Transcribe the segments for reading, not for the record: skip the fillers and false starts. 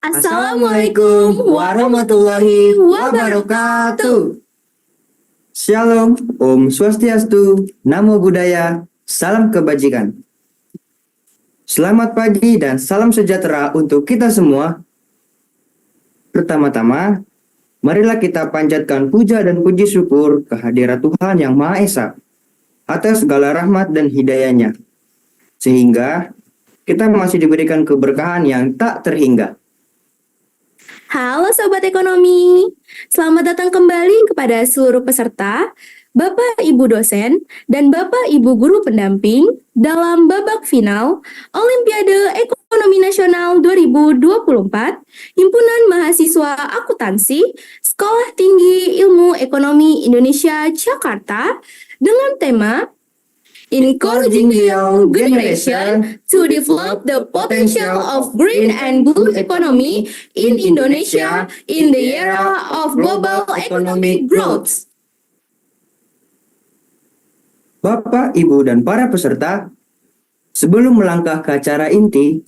Assalamualaikum warahmatullahi wabarakatuh. Shalom, Om Swastiastu, Namo Buddhaya, salam kebajikan. Selamat pagi dan salam sejahtera untuk kita semua. Pertama-tama, marilah kita panjatkan puja dan puji syukur kehadirat Tuhan Yang Maha Esa atas segala rahmat dan hidayahnya, sehingga kita masih diberikan keberkahan yang tak terhingga. Halo Sobat Ekonomi, selamat datang kembali kepada seluruh peserta, Bapak Ibu dosen, dan Bapak Ibu guru pendamping dalam babak final Olimpiade Ekonomi Nasional 2024 Himpunan Mahasiswa Akuntansi Sekolah Tinggi Ilmu Ekonomi Indonesia Jakarta dengan tema Encouraging the Young Generation to Develop the Potential of Green and Blue Economy in Indonesia in the Era of Global Economic Growth. Bapak, Ibu, dan para peserta, sebelum melangkah ke acara inti,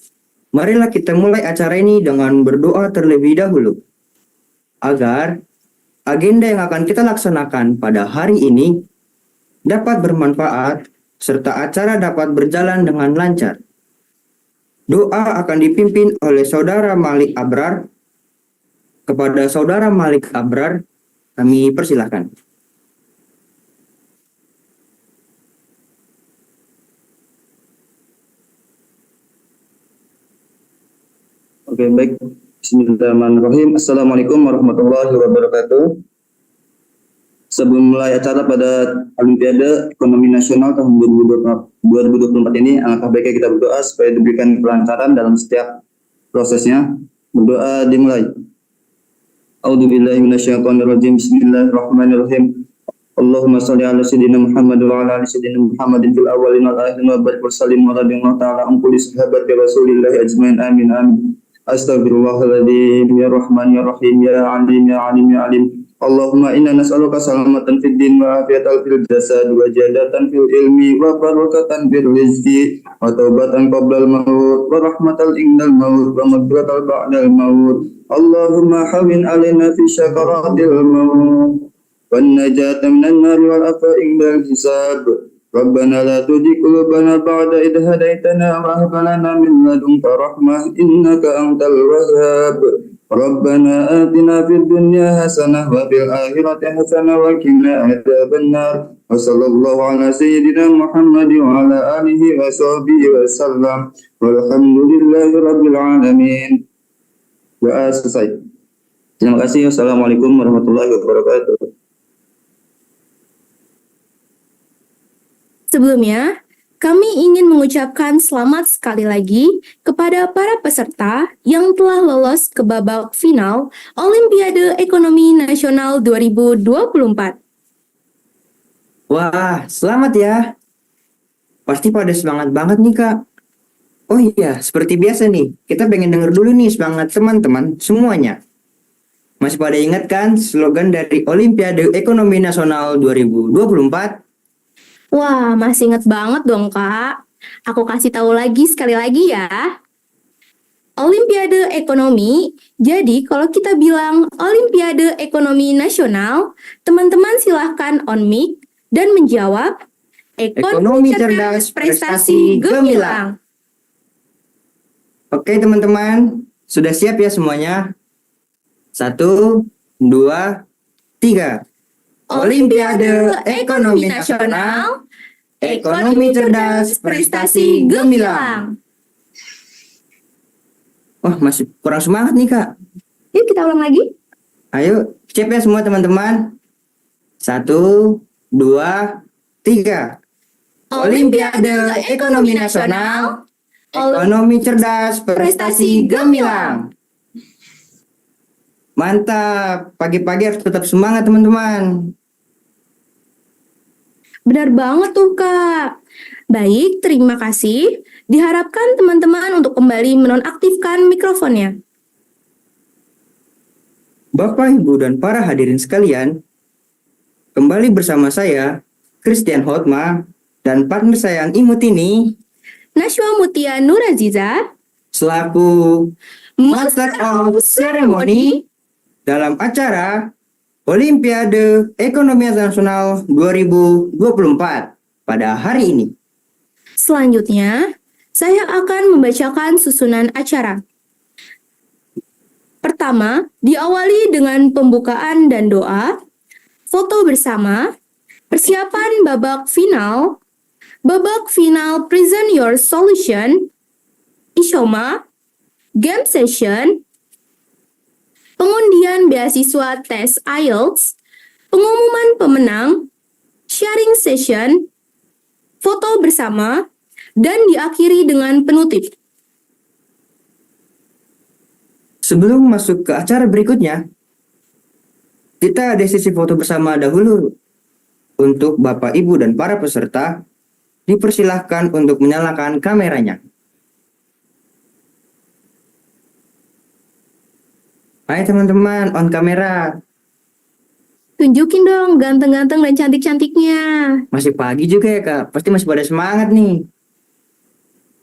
marilah kita mulai acara ini dengan berdoa terlebih dahulu, agar agenda yang akan kita laksanakan pada hari ini dapat bermanfaat serta acara dapat berjalan dengan lancar. Doa akan dipimpin oleh Saudara Malik Abrar. Kepada Saudara Malik Abrar, kami persilahkan. Oke, baik. Bismillahirrahmanirrahim. Assalamualaikum warahmatullahi wabarakatuh. Sebelum mulai acara pada Olimpiade Ekonomi Nasional tahun 2024 ini, alangkah baiknya kita berdoa supaya diberikan kelancaran dalam setiap prosesnya. Berdoa dimulai. A'udzubillahi minasyaitonirrajim. Bismillahirrahmanirrahim. Allahumma shalli ala sayyidina Muhammad wa ala ali sayyidina Muhammadin fil awwalin wal akhirin wa barik wa sallim wa radhiyallahu ta'ala an kulli sahabati Rasulillah ajmain. Amin amin. Astaghfirullahaladzim, ya Rahman, ya Rahim, ya Alim, ya Alim, ya Alim. Allahumma inna nas'aluka salamatan fid din wa afiatan fil jasad wa jadatan fil ilmi wa barakatan fil rizqi wa taubatan qablal maut wa rahmatal indal maut wa maghfiratan ba'dal maut. Allahumma hawin alaina fi syakaratil maut wan najata minan nar wal afa indal hisab. Rabbana la tuzigh qulubana ba'da idh hadaytana wa hab lana min ladunka rahmah innaka antal wahhab. Rabbana atina fid dunya hasanah wa fil akhirati hasanah wa qina adzabannar. Wa sallallahu ala sayyidina Muhammad wa ala alihi wa sahbihi wa sallam. Walhamdulillahi rabbil alamin. Doa selesai. Terima kasih. Wassalamualaikum warahmatullahi wabarakatuh. Sebelumnya, kami ingin mengucapkan selamat sekali lagi kepada para peserta yang telah lolos ke babak final Olimpiade Ekonomi Nasional 2024. Wah, selamat ya. Pasti pada semangat banget nih, Kak. Oh iya, seperti biasa nih, kita pengen denger dulu nih semangat teman-teman semuanya. Masih pada ingat kan slogan dari Olimpiade Ekonomi Nasional 2024? Wah, masih inget banget dong, Kak. Aku kasih tahu lagi sekali lagi ya. Olimpiade Ekonomi, jadi kalau kita bilang Olimpiade Ekonomi Nasional, teman-teman silahkan on mic dan menjawab Ekonomi cerdas, prestasi gemilang. Oke teman-teman, sudah siap ya semuanya? 1, 2, 3. Olimpiade Ekonomi Nasional, ekonomi cerdas, prestasi gemilang. Wah, masih kurang semangat nih, Kak. Yuk kita ulang lagi. Ayo, siap ya semua teman-teman. 1, 2, 3. Olimpiade Ekonomi Nasional, ekonomi cerdas, prestasi gemilang. Mantap, pagi-pagi harus tetap semangat teman-teman. Benar banget tuh, Kak. Baik, terima kasih. Diharapkan teman-teman untuk kembali menonaktifkan mikrofonnya. Bapak, Ibu, dan para hadirin sekalian, kembali bersama saya, Christian Hotma, dan partner saya yang imut ini, Najwa Mutia Nuraziza, selaku Master of Ceremony dalam acara Olimpiade Ekonomi Nasional 2024 pada hari ini. Selanjutnya, saya akan membacakan susunan acara. Pertama, diawali dengan pembukaan dan doa, foto bersama, persiapan babak final present your solution, isyoma, game session, pengundian beasiswa tes IELTS, pengumuman pemenang, sharing session, foto bersama, dan diakhiri dengan penutup. Sebelum masuk ke acara berikutnya, kita ada sesi foto bersama dahulu. Untuk Bapak, Ibu, dan para peserta, dipersilahkan untuk menyalakan kameranya. Hai teman-teman, on kamera. Tunjukin dong ganteng-ganteng dan cantik-cantiknya. Masih pagi juga ya, Kak. Pasti masih pada semangat nih.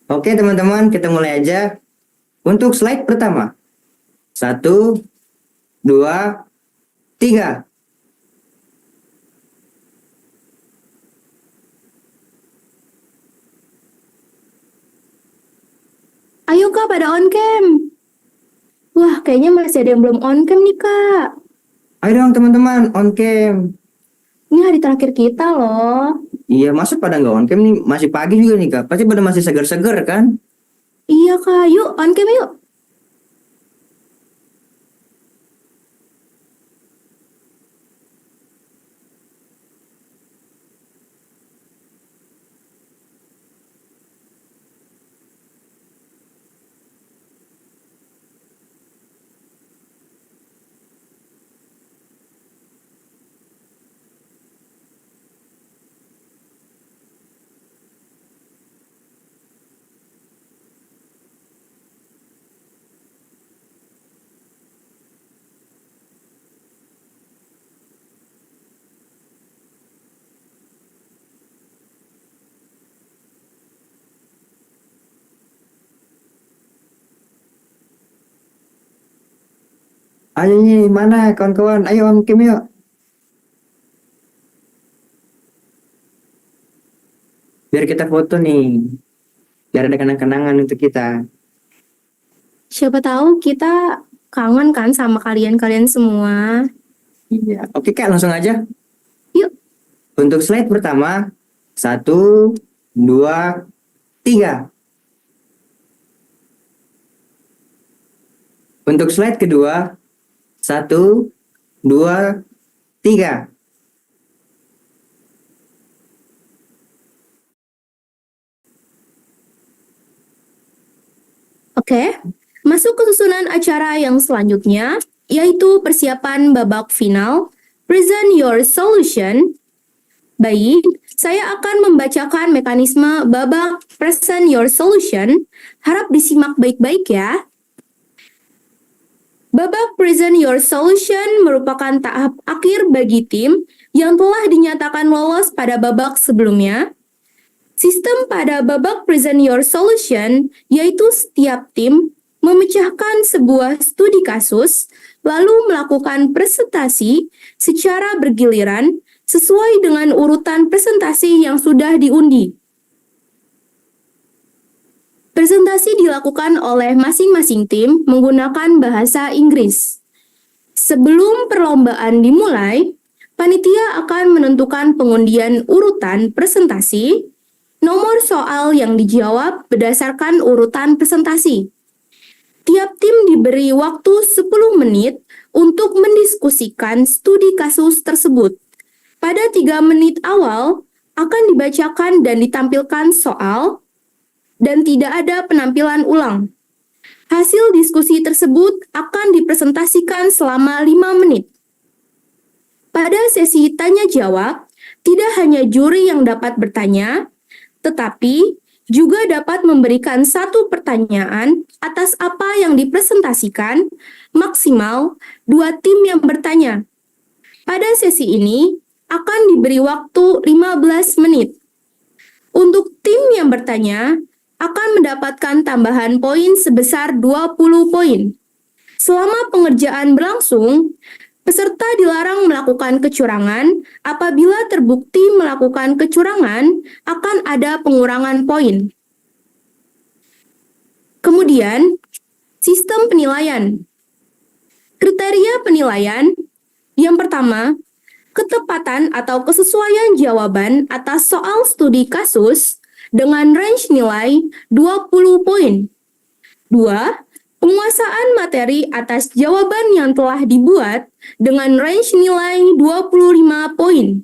Oke teman-teman, kita mulai aja. Untuk slide pertama. 1, 2, 3. Ayo Kak, pada on cam. Wah, kayaknya masih ada yang belum on cam nih Kak. Ayo dong teman-teman, on cam. Ini hari terakhir kita loh. Iya, masa pada nggak on cam nih? Masih pagi juga nih Kak. Pasti pada masih segar-segar kan? Iya Kak, yuk on cam yuk. Ayo nih, mana kawan-kawan? Ayo on cam yuk. Biar kita foto nih. Biar ada kenang-kenangan untuk kita. Siapa tahu kita kangen kan sama kalian-kalian semua. Iya. Oke Kak, langsung aja. Yuk. Untuk slide pertama, 1, 2, 3. Untuk slide kedua, 1, 2, 3. Oke, masuk ke susunan acara yang selanjutnya, yaitu persiapan babak final, Present Your Solution. Baik, saya akan membacakan mekanisme babak Present Your Solution. Harap disimak baik-baik ya. Babak Present Your Solution merupakan tahap akhir bagi tim yang telah dinyatakan lolos pada babak sebelumnya. Sistem pada babak Present Your Solution yaitu setiap tim memecahkan sebuah studi kasus, lalu melakukan presentasi secara bergiliran sesuai dengan urutan presentasi yang sudah diundi. Presentasi dilakukan oleh masing-masing tim menggunakan bahasa Inggris. Sebelum perlombaan dimulai, panitia akan menentukan pengundian urutan presentasi, nomor soal yang dijawab berdasarkan urutan presentasi. Tiap tim diberi waktu 10 menit untuk mendiskusikan studi kasus tersebut. Pada 3 menit awal akan dibacakan dan ditampilkan soal, dan tidak ada penampilan ulang. Hasil diskusi tersebut akan dipresentasikan selama 5 menit. Pada sesi tanya-jawab, tidak hanya juri yang dapat bertanya, tetapi juga dapat memberikan satu pertanyaan atas apa yang dipresentasikan, maksimal 2 tim yang bertanya. Pada sesi ini, akan diberi waktu 15 menit. Untuk tim yang bertanya, akan mendapatkan tambahan poin sebesar 20 poin. Selama pengerjaan berlangsung, peserta dilarang melakukan kecurangan. Apabila terbukti melakukan kecurangan, akan ada pengurangan poin. Kemudian, sistem penilaian. Kriteria penilaian yang pertama, ketepatan atau kesesuaian jawaban atas soal studi kasus dengan range nilai 20 poin. 2. Penguasaan materi atas jawaban yang telah dibuat dengan range nilai 25 poin.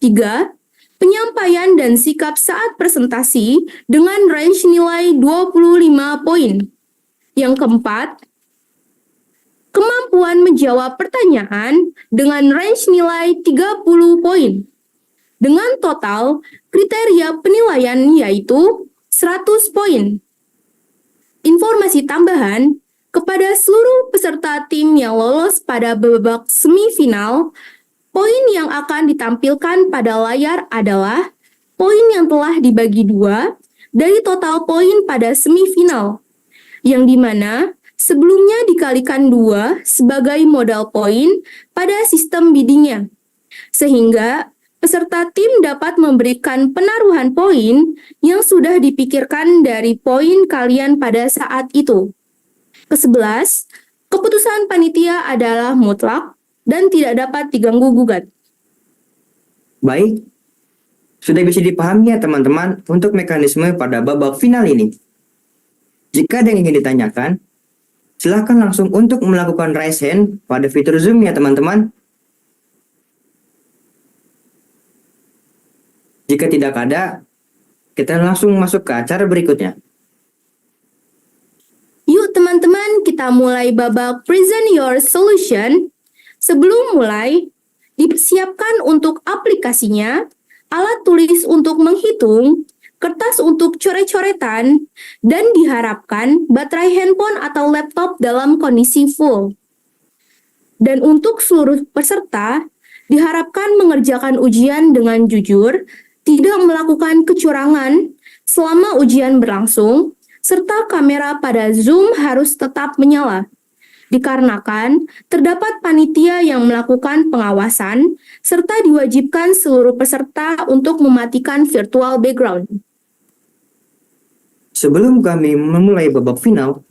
3. Penyampaian dan sikap saat presentasi dengan range nilai 25 poin. Yang keempat, kemampuan menjawab pertanyaan dengan range nilai 30 poin. Dengan total kriteria penilaian yaitu 100 poin. Informasi tambahan kepada seluruh peserta tim yang lolos pada babak semifinal, poin yang akan ditampilkan pada layar adalah poin yang telah dibagi 2 dari total poin pada semifinal, yang dimana sebelumnya dikalikan 2 sebagai modal poin pada sistem biddingnya. Sehingga Peserta tim dapat memberikan penaruhan poin yang sudah dipikirkan dari poin kalian pada saat itu. Ke-11, keputusan panitia adalah mutlak dan tidak dapat diganggu-gugat. Baik, sudah bisa dipahami ya teman-teman untuk mekanisme pada babak final ini. Jika ada yang ingin ditanyakan, silakan langsung untuk melakukan raise hand pada fitur Zoom ya teman-teman. Jika tidak ada, kita langsung masuk ke acara berikutnya. Yuk teman-teman, kita mulai babak Present Your Solution. Sebelum mulai, disiapkan untuk aplikasinya, alat tulis untuk menghitung, kertas untuk coret-coretan, dan diharapkan baterai handphone atau laptop dalam kondisi full. Dan untuk seluruh peserta, diharapkan mengerjakan ujian dengan jujur, tidak melakukan kecurangan selama ujian berlangsung, serta kamera pada Zoom harus tetap menyala. Dikarenakan terdapat panitia yang melakukan pengawasan, serta diwajibkan seluruh peserta untuk mematikan virtual background. Sebelum kami memulai babak final,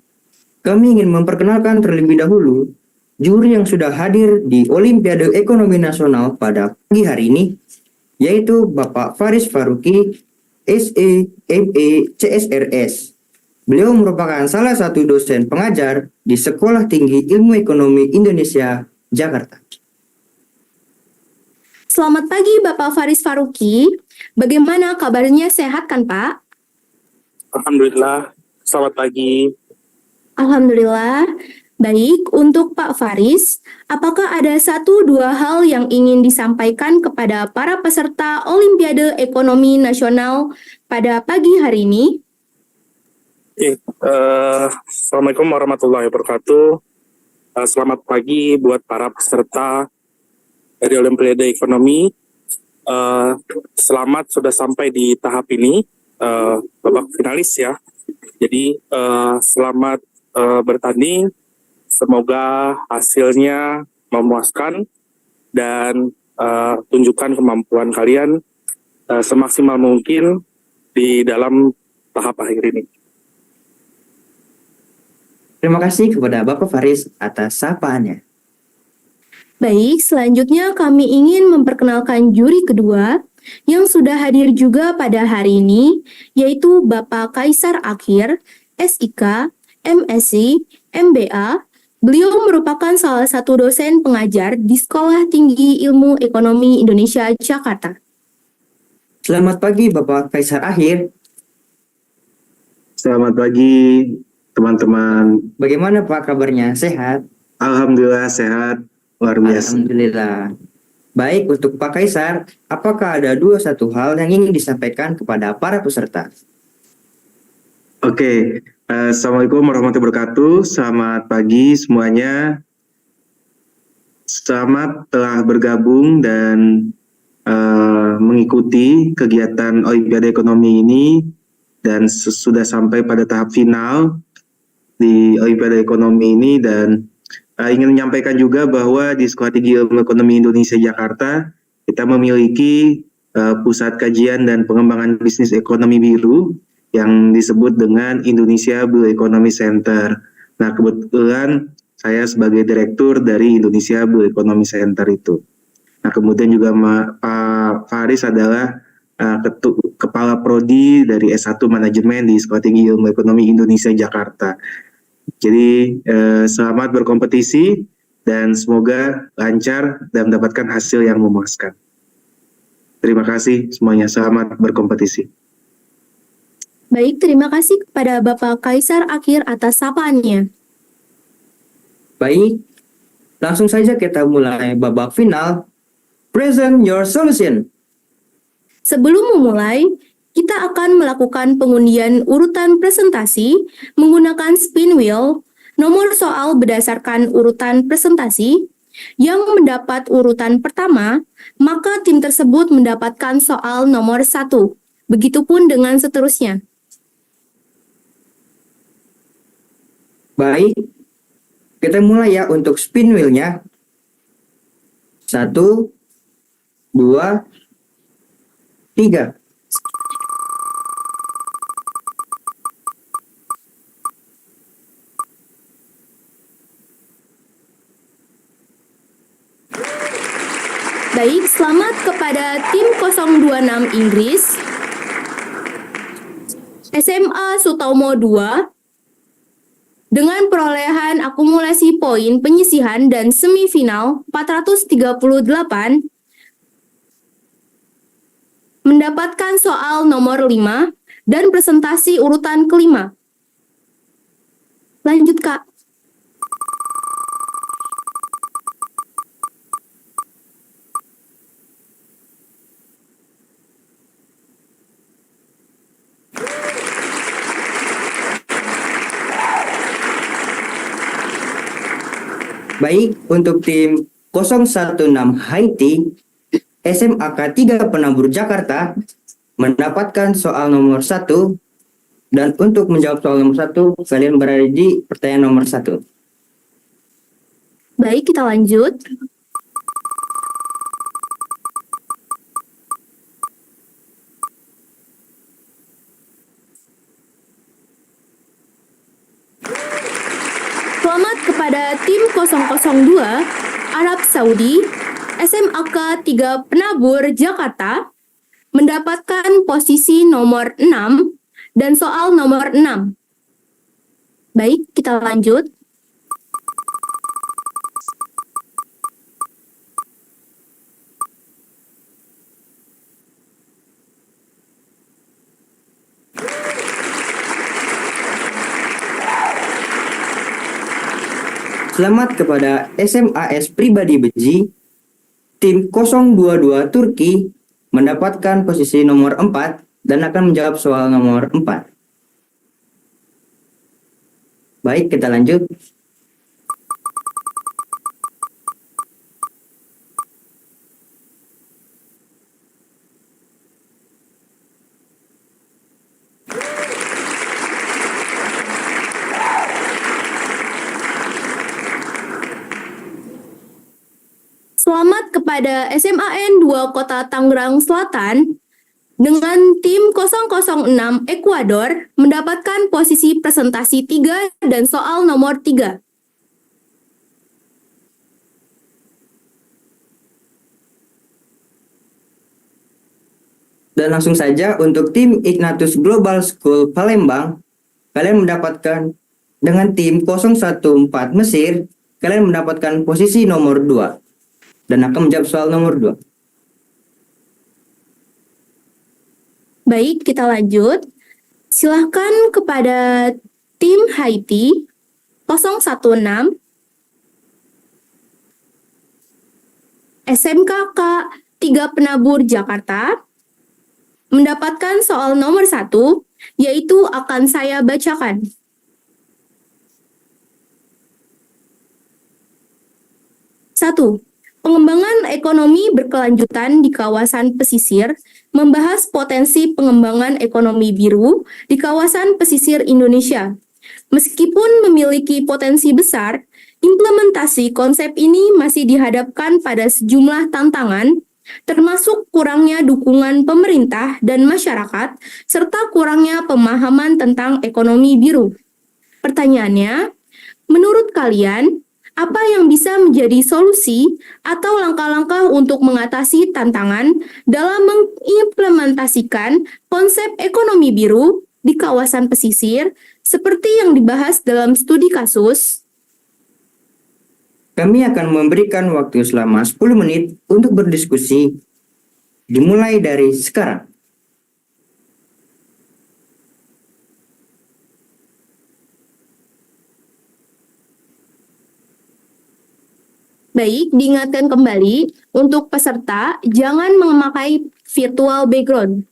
kami ingin memperkenalkan terlebih dahulu juri yang sudah hadir di Olimpiade Ekonomi Nasional pada pagi hari ini, yaitu Bapak Faris Faruqi, SE, ME, CSRS. Beliau merupakan salah satu dosen pengajar di Sekolah Tinggi Ilmu Ekonomi Indonesia, Jakarta. Selamat pagi Bapak Faris Faruqi. Bagaimana kabarnya, sehat kan Pak? Alhamdulillah, selamat pagi. Alhamdulillah. Baik, untuk Pak Faris, apakah ada 1-2 hal yang ingin disampaikan kepada para peserta Olimpiade Ekonomi Nasional pada pagi hari ini? Assalamualaikum warahmatullahi wabarakatuh. Selamat pagi buat para peserta dari Olimpiade Ekonomi. Selamat sudah sampai di tahap ini, babak finalis ya. Jadi selamat bertanding. Semoga hasilnya memuaskan dan tunjukkan kemampuan kalian semaksimal mungkin di dalam tahap akhir ini. Terima kasih kepada Bapak Faris atas sapaannya. Baik, selanjutnya kami ingin memperkenalkan juri kedua yang sudah hadir juga pada hari ini, yaitu Bapak Kaisar Akhir, SIK, MSc, MBA. Beliau merupakan salah satu dosen pengajar di Sekolah Tinggi Ilmu Ekonomi Indonesia, Jakarta. Selamat pagi Bapak Kaisar Akhir. Selamat pagi teman-teman. Bagaimana Pak kabarnya? Sehat? Alhamdulillah sehat, luar biasa. Alhamdulillah. Baik, untuk Pak Kaisar, apakah ada 2-1 hal yang ingin disampaikan kepada para peserta? Oke, Assalamualaikum warahmatullahi wabarakatuh. Selamat pagi semuanya. Selamat telah bergabung dan mengikuti kegiatan Olimpiade Ekonomi ini dan sudah sampai pada tahap final di Olimpiade Ekonomi ini, dan ingin menyampaikan juga bahwa di Sekolah Tinggi Ilmu Ekonomi Indonesia Jakarta kita memiliki pusat kajian dan pengembangan bisnis ekonomi biru yang disebut dengan Indonesia Blue Economy Center. Nah, kebetulan saya sebagai direktur dari Indonesia Blue Economy Center itu. Nah, kemudian juga Pak Faris adalah Kepala Prodi dari S1 Manajemen di Sekolah Tinggi Ilmu Ekonomi Indonesia Jakarta. Jadi selamat berkompetisi dan semoga lancar dan mendapatkan hasil yang memuaskan. Terima kasih semuanya, selamat berkompetisi. Baik, terima kasih kepada Bapak Kaisar Akhir atas sapaannya. Baik, langsung saja kita mulai babak final. Present your solution. Sebelum memulai, kita akan melakukan pengundian urutan presentasi menggunakan spin wheel. Nomor soal berdasarkan urutan presentasi. Yang mendapat urutan pertama, maka tim tersebut mendapatkan soal nomor 1. Begitupun dengan seterusnya. Baik, kita mulai ya untuk spin wheel-nya. 1, 2, 3. Baik, selamat kepada tim 026 Inggris, SMA Sutomo 2, dengan perolehan akumulasi poin penyisihan dan semifinal 438, mendapatkan soal nomor 5 dan presentasi urutan kelima. Lanjut, Kak. Baik, untuk tim 016 Haiti, SMAK 3 Penabur Jakarta mendapatkan soal nomor 1, dan untuk menjawab soal nomor 1, kalian berada di pertanyaan nomor 1. Baik, kita lanjut. Selamat kepada tim 002 Arab Saudi, SMAK 3 Penabur Jakarta, mendapatkan posisi nomor 6 dan soal nomor 6. Baik, kita lanjut. Selamat kepada SMAS Pribadi Beji, tim 022 Turki mendapatkan posisi nomor 4 dan akan menjawab soal nomor 4. Baik, kita lanjut. Selamat kepada SMAN 2 Kota Tangerang Selatan dengan tim 006 Ekuador mendapatkan posisi presentasi 3 dan soal nomor 3. Dan langsung saja untuk tim Ignatius Global School Palembang, kalian mendapatkan dengan tim 014 Mesir, kalian mendapatkan posisi nomor 2 dan akan menjawab soal nomor 2. Baik, kita lanjut. Silahkan kepada tim Haiti 016 SMKK 3 Penabur Jakarta mendapatkan soal nomor 1, yaitu akan saya bacakan. Satu, pengembangan ekonomi berkelanjutan di kawasan pesisir membahas potensi pengembangan ekonomi biru di kawasan pesisir Indonesia. Meskipun memiliki potensi besar, implementasi konsep ini masih dihadapkan pada sejumlah tantangan, termasuk kurangnya dukungan pemerintah dan masyarakat, serta kurangnya pemahaman tentang ekonomi biru. Pertanyaannya, menurut kalian, apa yang bisa menjadi solusi atau langkah-langkah untuk mengatasi tantangan dalam mengimplementasikan konsep ekonomi biru di kawasan pesisir seperti yang dibahas dalam studi kasus? Kami akan memberikan waktu selama 10 menit untuk berdiskusi, dimulai dari sekarang. Baik, diingatkan kembali untuk peserta jangan memakai virtual background.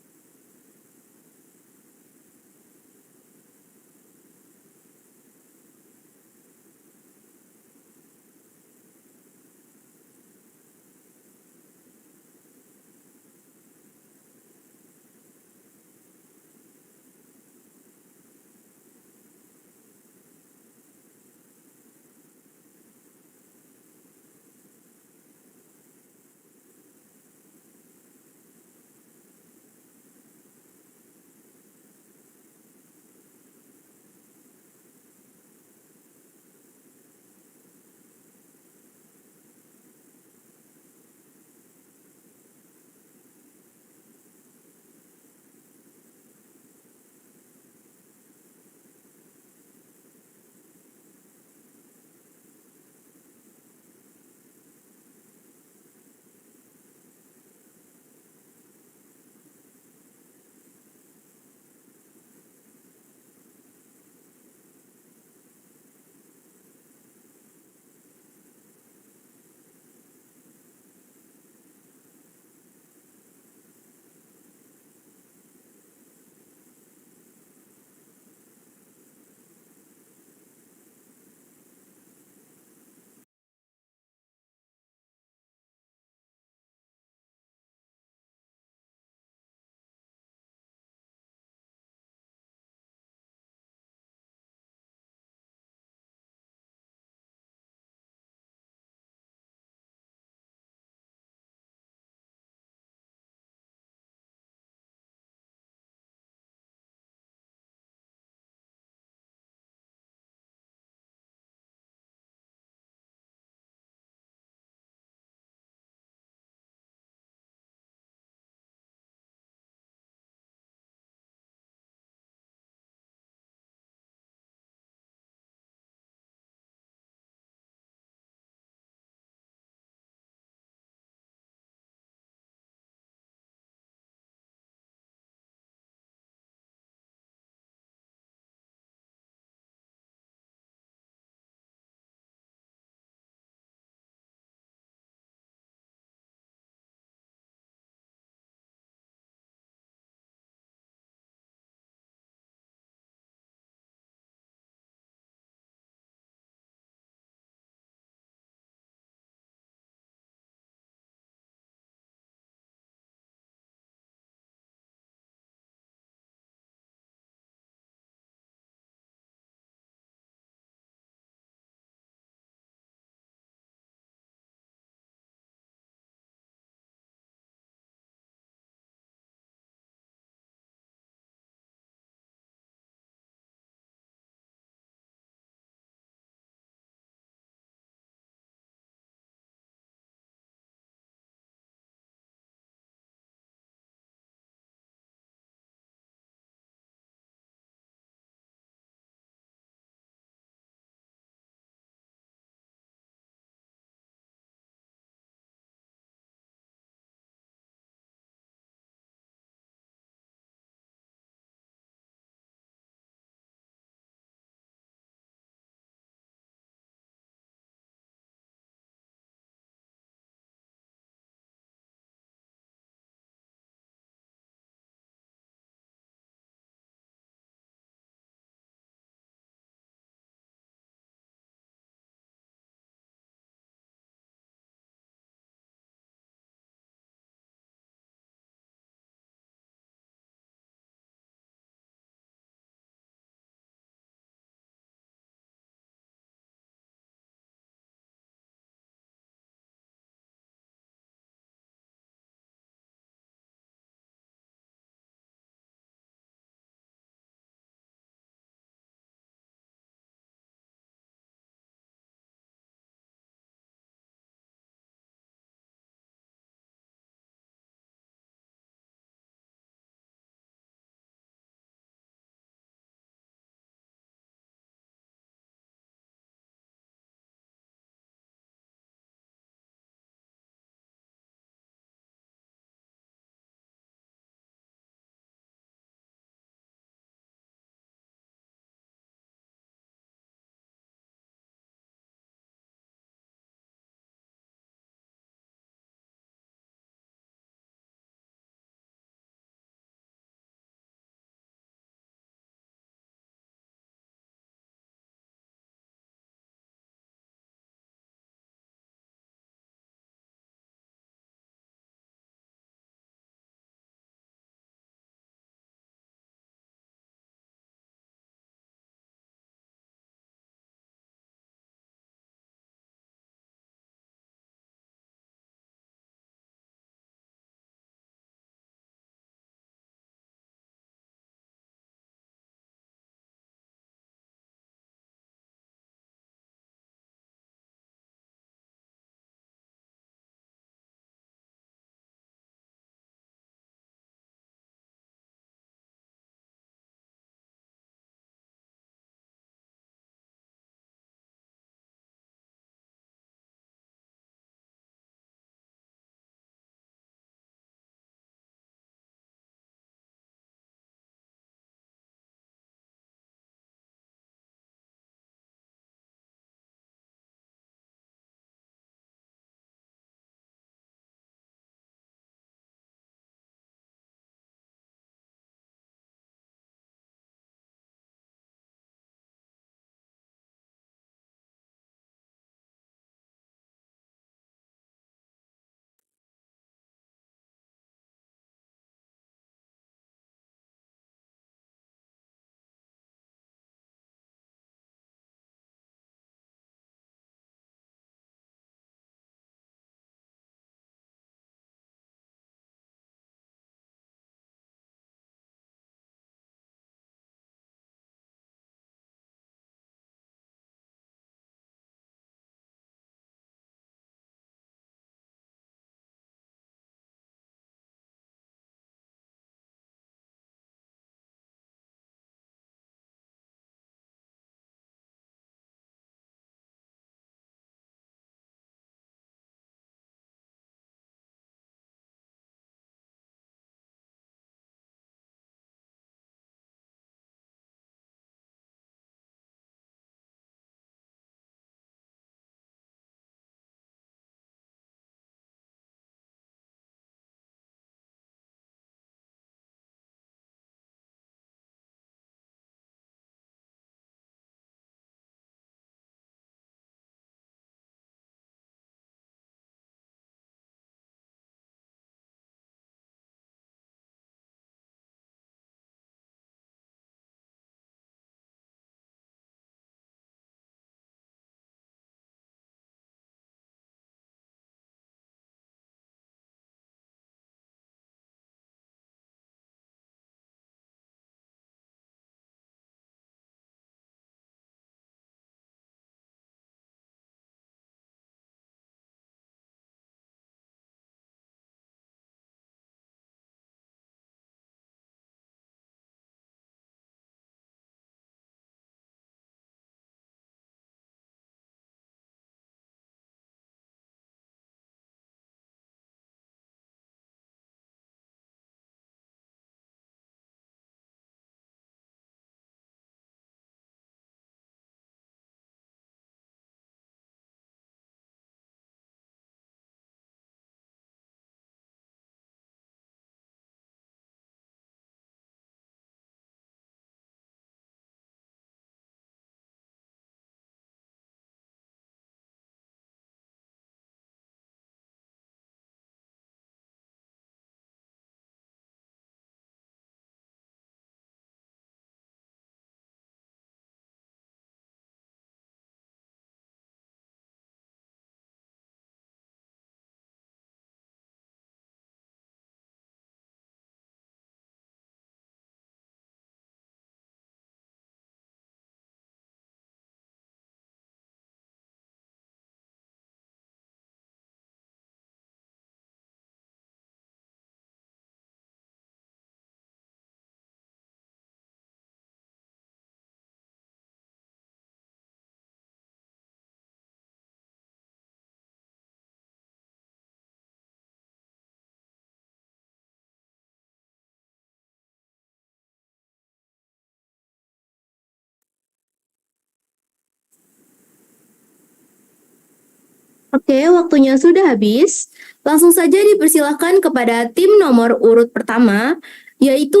Oke, waktunya sudah habis. Langsung saja dipersilahkan kepada tim nomor urut pertama, yaitu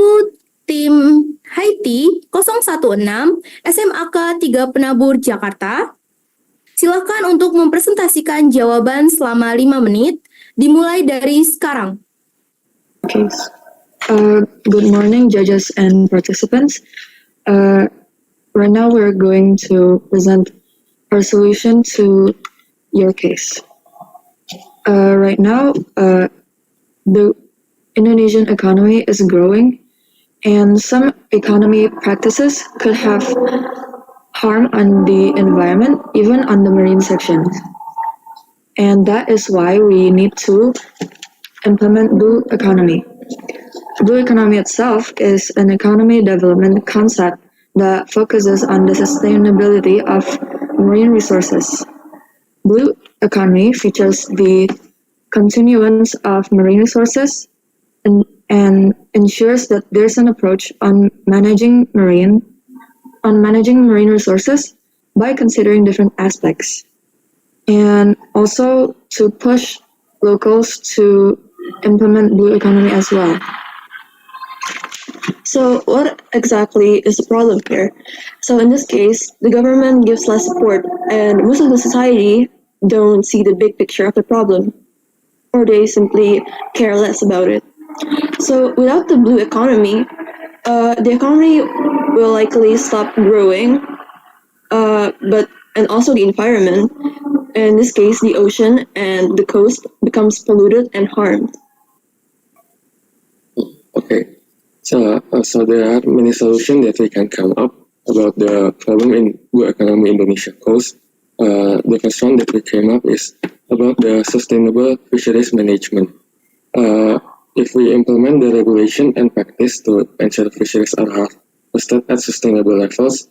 tim Haiti 016 SMAK 3 Penabur Jakarta. Silakan untuk mempresentasikan jawaban selama 5 menit, dimulai dari sekarang. Okay. Good morning, judges and participants. Right now, we're going to present our solution to your case. Right now, the Indonesian economy is growing, and some economy practices could have harm on the environment, even on the marine section. And that is why we need to implement blue economy. Blue economy itself is an economy development concept that focuses on the sustainability of marine resources. Blue economy features the continuance of marine resources and ensures that there's an approach on managing marine resources by considering different aspects, and also to push locals to implement blue economy as well. So what exactly is the problem here? So in this case, the government gives less support, and most of the society don't see the big picture of the problem, or they simply care less about it. So without the blue economy, the economy will likely stop growing, and also the environment, in this case the ocean and the coast, becomes polluted and harmed. Okay, so there are many solutions that we can come up about the problem in blue economy Indonesia coast. The first one that we came up is about the sustainable fisheries management. If we implement the regulation and practice to ensure fisheries are harvested at sustainable levels,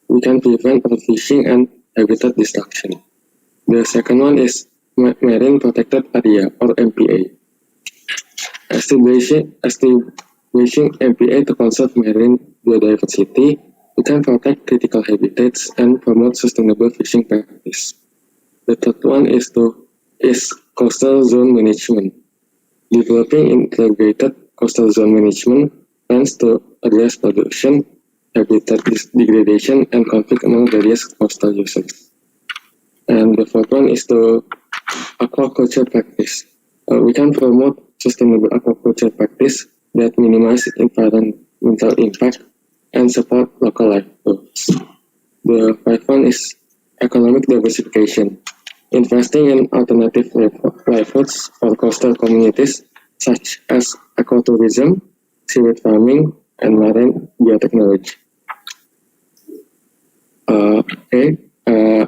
we can prevent overfishing and habitat destruction. The second one is marine protected area, or MPA. Establishing MPA to conserve marine biodiversity, we can protect critical habitats and promote sustainable fishing practice. The third one is coastal zone management. Developing integrated coastal zone management plans to address pollution, habitat degradation, and conflict among various coastal users. And the fourth one is the aquaculture practice. We can promote sustainable aquaculture practice that minimize environmental impact and support local livelihoods. The fifth one is economic diversification. Investing in alternative livelihoods for coastal communities such as ecotourism, seaweed farming, and marine biotechnology.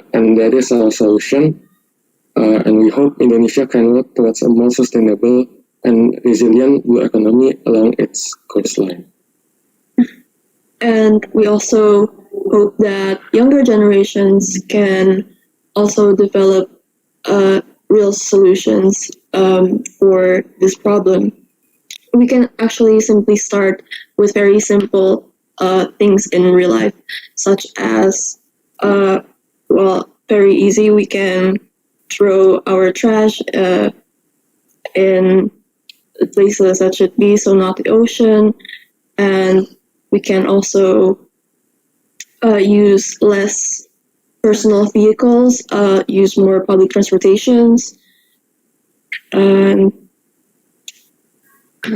And that is our solution. And we hope Indonesia can work towards a more sustainable and resilient blue economy along its coastline. And we also hope that younger generations can also develop real solutions for this problem. We can actually simply start with very simple things in real life, such as, very easy, we can throw our trash in places that should be, so not the ocean, and we can also use less personal vehicles, use more public transportations, and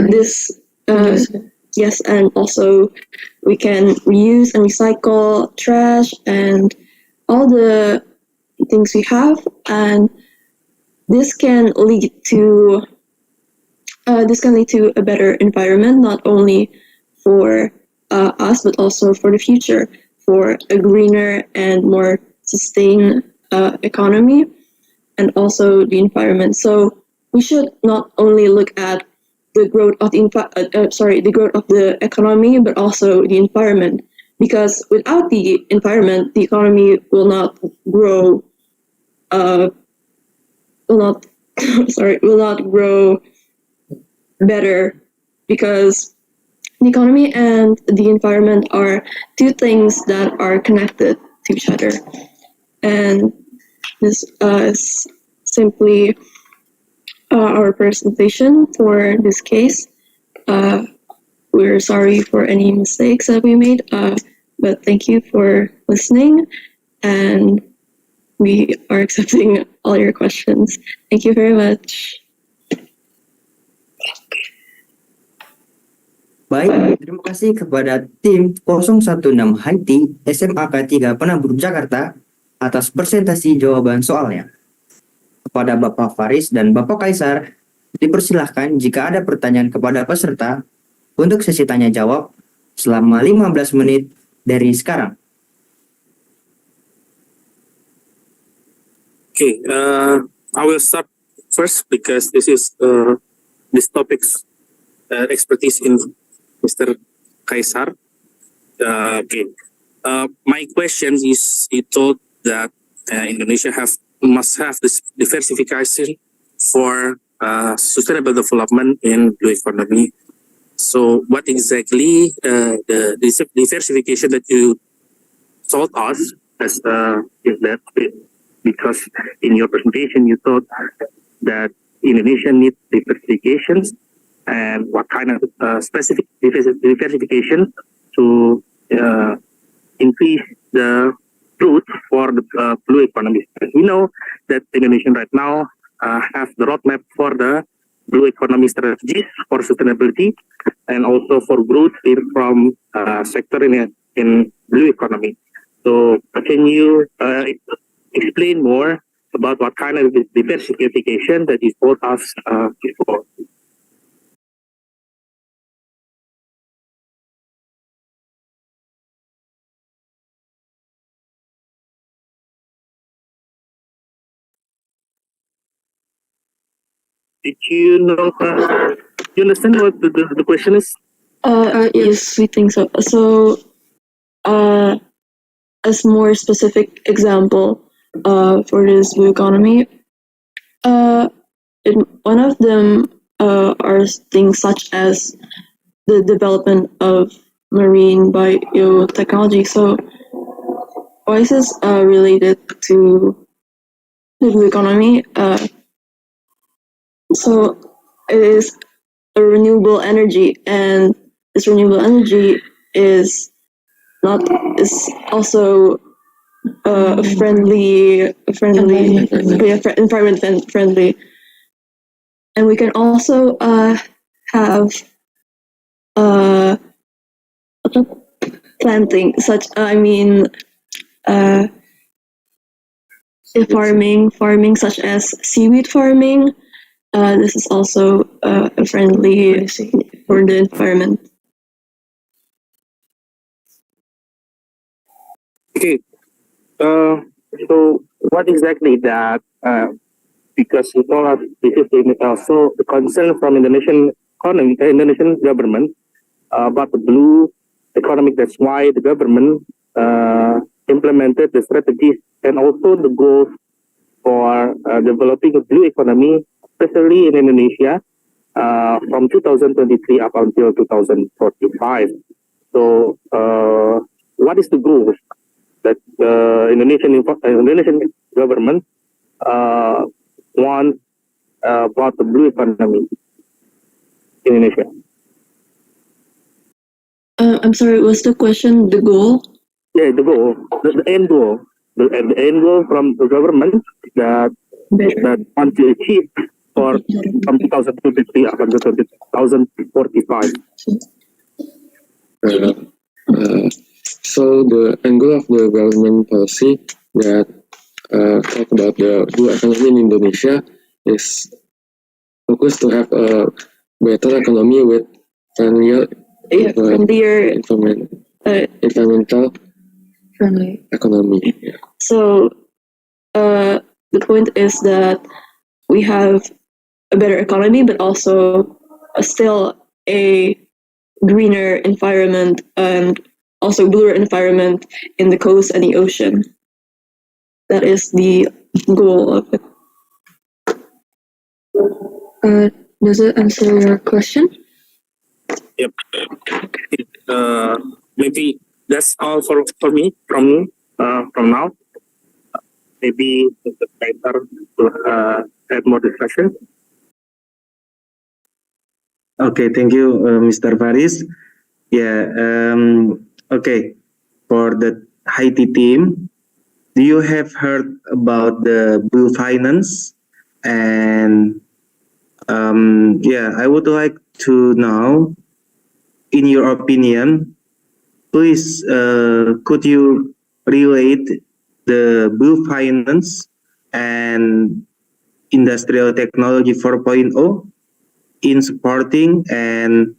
this, yes, and also we can reuse and recycle trash and all the things we have, and this can lead to a better environment, not only for us but also for the future, for a greener and more sustained economy, and also the environment. So we should not only look at the growth of the economy, but also the environment, because without the environment, the economy will not grow. Will not grow better, because the economy and the environment are two things that are connected to each other, and this simply our presentation for this case. We're sorry for any mistakes that we made, but thank you for listening, and we are accepting all your questions. Thank you very much. Baik, terima kasih kepada tim 016 Haiti SMAK 3 Penabur Jakarta atas presentasi jawaban soalnya. Kepada Bapak Faris dan Bapak Kaisar, dipersilahkan jika ada pertanyaan kepada peserta untuk sesi tanya jawab selama 15 menit dari sekarang. Okay, I will start first because this topic's expertise in Mr. Kaisar. Okay, my question is: you told that Indonesia must have this diversification for sustainable development in blue economy. So, what exactly the diversification that you told us is that? Because in your presentation you thought that Indonesia needs diversifications, and what kind of specific diversification to increase the growth for the blue economy. We know that Indonesia right now has the roadmap for the blue economy strategies for sustainability and also for growth from sector in blue economy. So can you explain more about what kind of diversification that you told us before? Did you know? You understand what the question is? Yes, we think so. So, as more specific example for this blue economy, one of them are things such as the development of marine biotechnology. So, why is this related to the blue economy? So, it is a renewable energy, and this renewable energy is also environment friendly, and we can also have planting farming such as seaweed farming. This is also friendly for the environment. Okay. So what exactly that? Because you told us this is also the concern from Indonesian government about the blue economy. That's why the government implemented the strategies and also the goals for developing a blue economy, especially in Indonesia, from 2023 up until 2045. So, what is the goal that Indonesian government want about the blue economy in Indonesia? I'm sorry, what's the question? The goal? Yeah, the goal, the end goal, the end goal from the government that want to achieve for from 2023 up until 2045. So the angle of the government policy that talk about the blue economy in Indonesia is focused to have a better economy with friendlier environmental friendly economy. Yeah. So the point is that we have a better economy, but also still a greener environment and also bluer environment in the coast and the ocean. That is the goal of it. Does it answer your question? Yep. Maybe that's all for me from now. maybe Mr. Kaisar to have more discussion. Okay, thank you, Mr. Faris. Yeah, okay. For the Haiti team, do you have heard about the blue finance? And yeah, I would like to know, in your opinion, please, could you relate the blue finance and industrial technology 4.0 in supporting and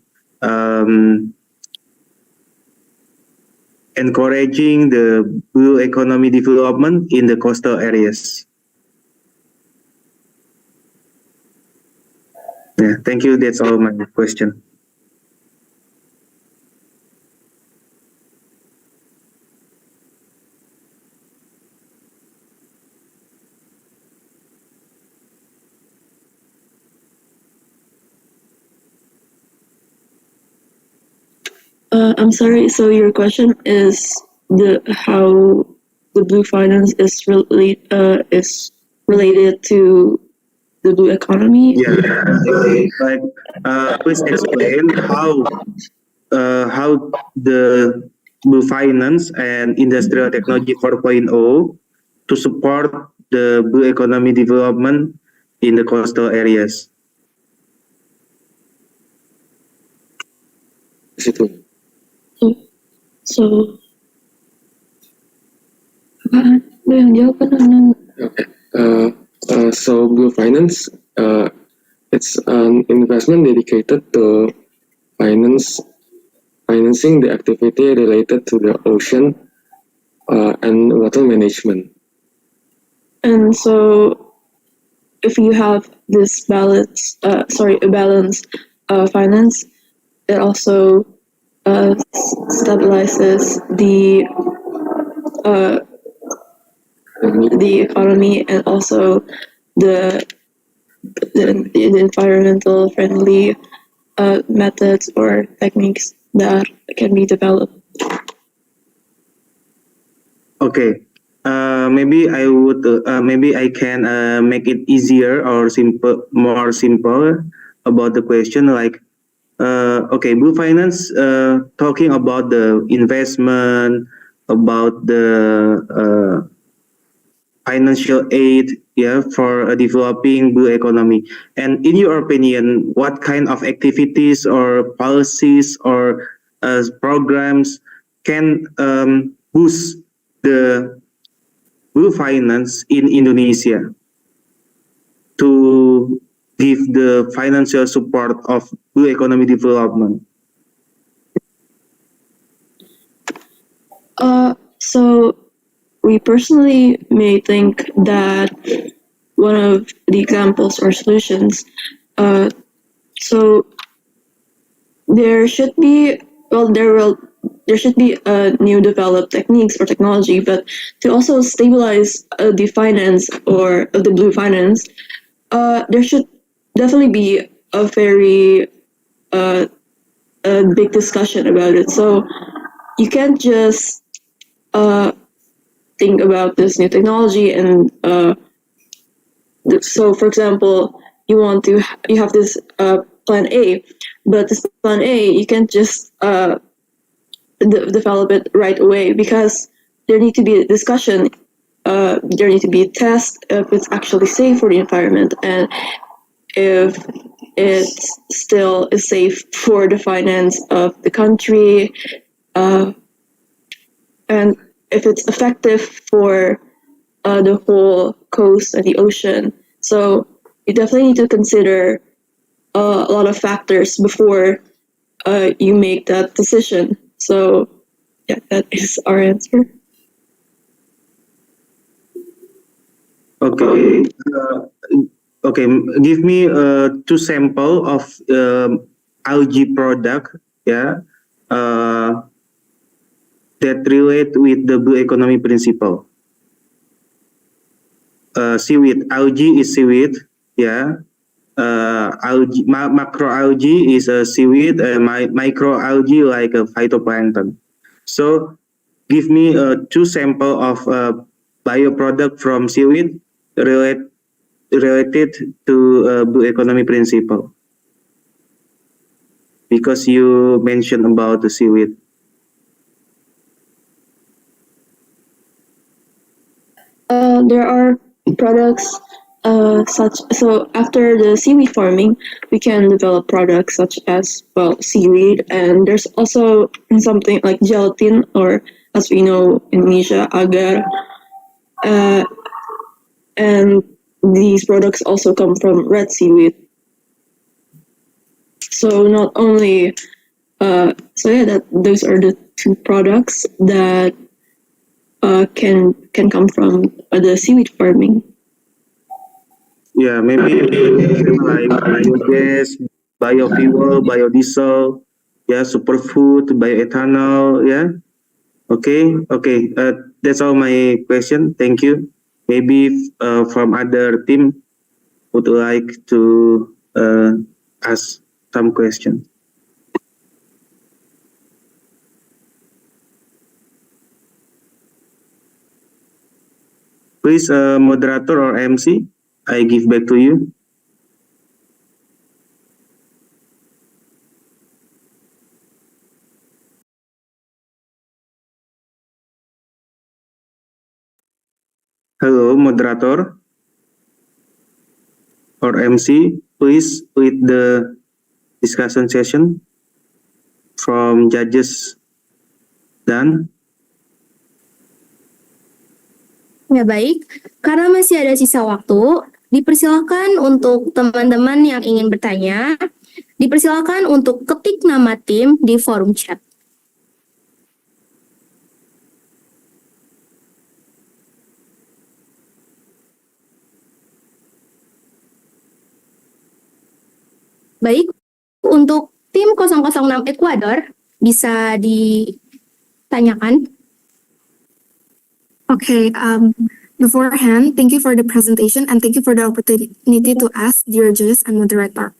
encouraging the blue economy development in the coastal areas? Yeah, thank you. That's all my question. I'm sorry. So your question is how the blue finance is related to the blue economy. Yeah, like please explain how the blue finance and industrial technology 4.0 to support the blue economy development in the coastal areas. Situ. So lo yang jawab kan Okay. So blue finance, it's an investment dedicated to financing the activity related to the ocean and water management. And so, if you have this balanced finance, it also stabilizes the economy and also the environmental friendly methods or techniques that can be developed. Okay, maybe I can make it easier or more simple about the question. Like, okay, blue finance talking about the investment, about the financial aid, yeah, for a developing blue economy. And in your opinion, what kind of activities or policies or programs can boost the blue finance in Indonesia to give the financial support of blue economy development? So we personally may think that one of the examples or solutions, so there should be new developed techniques or technology, but to also stabilize the finance or the blue finance, there should definitely be a very a big discussion about it. So you can't just think about this new technology and so for example you have this plan A, but this plan A you can't just develop it right away because there need to be a discussion, there need to be a test if it's actually safe for the environment and if it still is safe for the finance of the country, and if it's effective for the whole coast and the ocean. So you definitely need to consider a lot of factors before you make that decision. So yeah, that is our answer. Okay. Okay. Give me two sample of algae product. Yeah. That relate with the blue economy principle. Seaweed. Algae is seaweed. Yeah. Algae, macroalgae is a seaweed. Microalgae like a phytoplankton. So, give me two sample of bioproduct from seaweed related to blue economy principle? Because you mentioned about the seaweed. There are products so after the seaweed farming, we can develop products such as seaweed, and there's also something like gelatin, or as we know in Indonesia, agar, and these products also come from red seaweed. So not only those are the two products that can come from the seaweed farming. Yeah, maybe like biogas, biofuel, biodiesel, yeah, superfood, bioethanol, yeah. Okay. That's all my question. Thank you. Maybe from other team would like to ask some questions. Please, moderator or MC, I give back to you. Hello, moderator or MC, please lead the discussion session from judges dan. Ya baik, karena masih ada sisa waktu, dipersilakan untuk teman-teman yang ingin bertanya, dipersilakan untuk ketik nama tim di forum chat. Baik, untuk tim 006 Ekuador bisa ditanyakan. Okay, beforehand, thank you for the presentation and thank you for the opportunity to ask dear judges and moderator.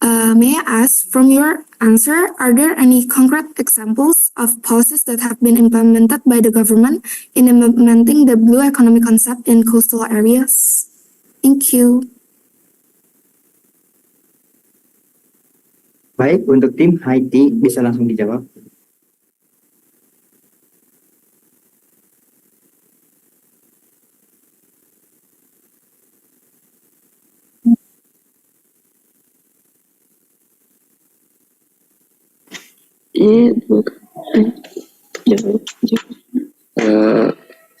May I ask, from your answer, are there any concrete examples of policies that have been implemented by the government in implementing the blue economy concept in coastal areas? Thank you. Baik, untuk tim Haiti bisa langsung dijawab.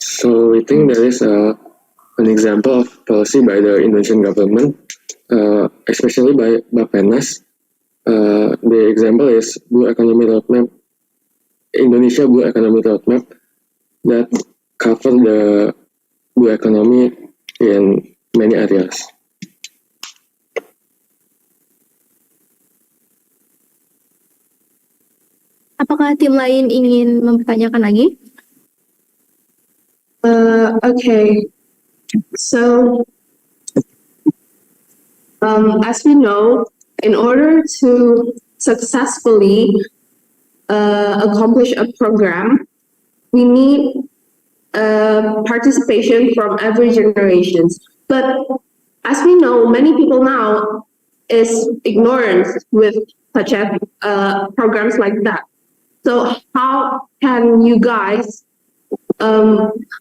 So we think there is an example of policy by the Indonesian government, especially by Bappenas. The example is Blue Economy Roadmap, Indonesia Blue Economy Roadmap, that cover the blue economy in many areas. Apakah tim lain ingin mempertanyakan lagi? Okay. So, as we know, in order to successfully accomplish a program, we need participation from every generation. But as we know, many people now is ignorant with such as programs like that. So how can you guys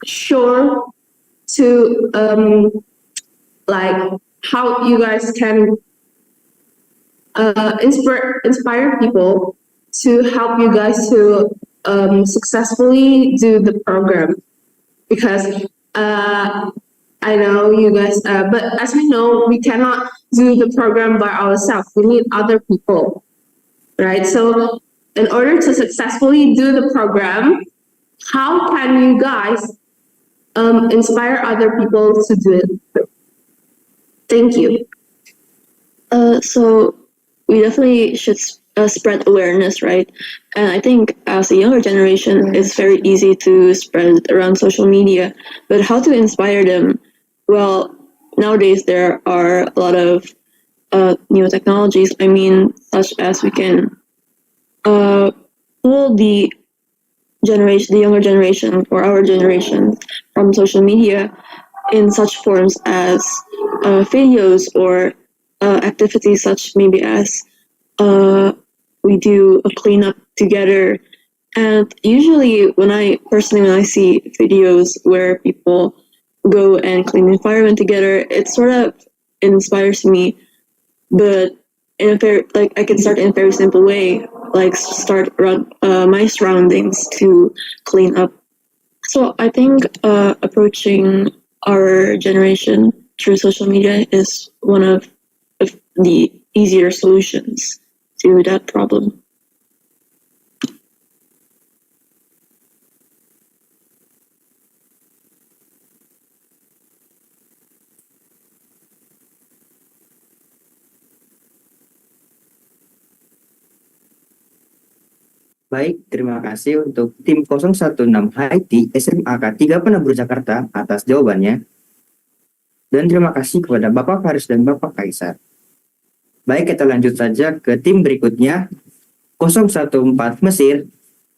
sure to like how you guys can inspire people to help you guys to successfully do the program? Because I know you guys, but as we know, we cannot do the program by ourselves. We need other people, right? So in order to successfully do the program, how can you guys inspire other people to do it? Thank you. So we definitely should spread awareness, right? And I think as a younger generation, it's very easy to spread it around social media. But how to inspire them? Well, nowadays there are a lot of new technologies. I mean, such as we can pull the younger generation or our generation from social media in such forms as videos or activities such maybe as we do a cleanup together. And usually when I see videos where people go and clean the environment together, it sort of inspires me. But in a very, like, I can start in a very simple way, like start around my surroundings to clean up. So I think approaching our generation through social media is one of the easier solutions to that problem. Baik, terima kasih untuk tim 016 Haiti SMAK 3 Penabur Jakarta atas jawabannya. Dan terima kasih kepada Bapak Faris dan Bapak Kaisar. Baik, kita lanjut saja ke tim berikutnya. 014 Mesir,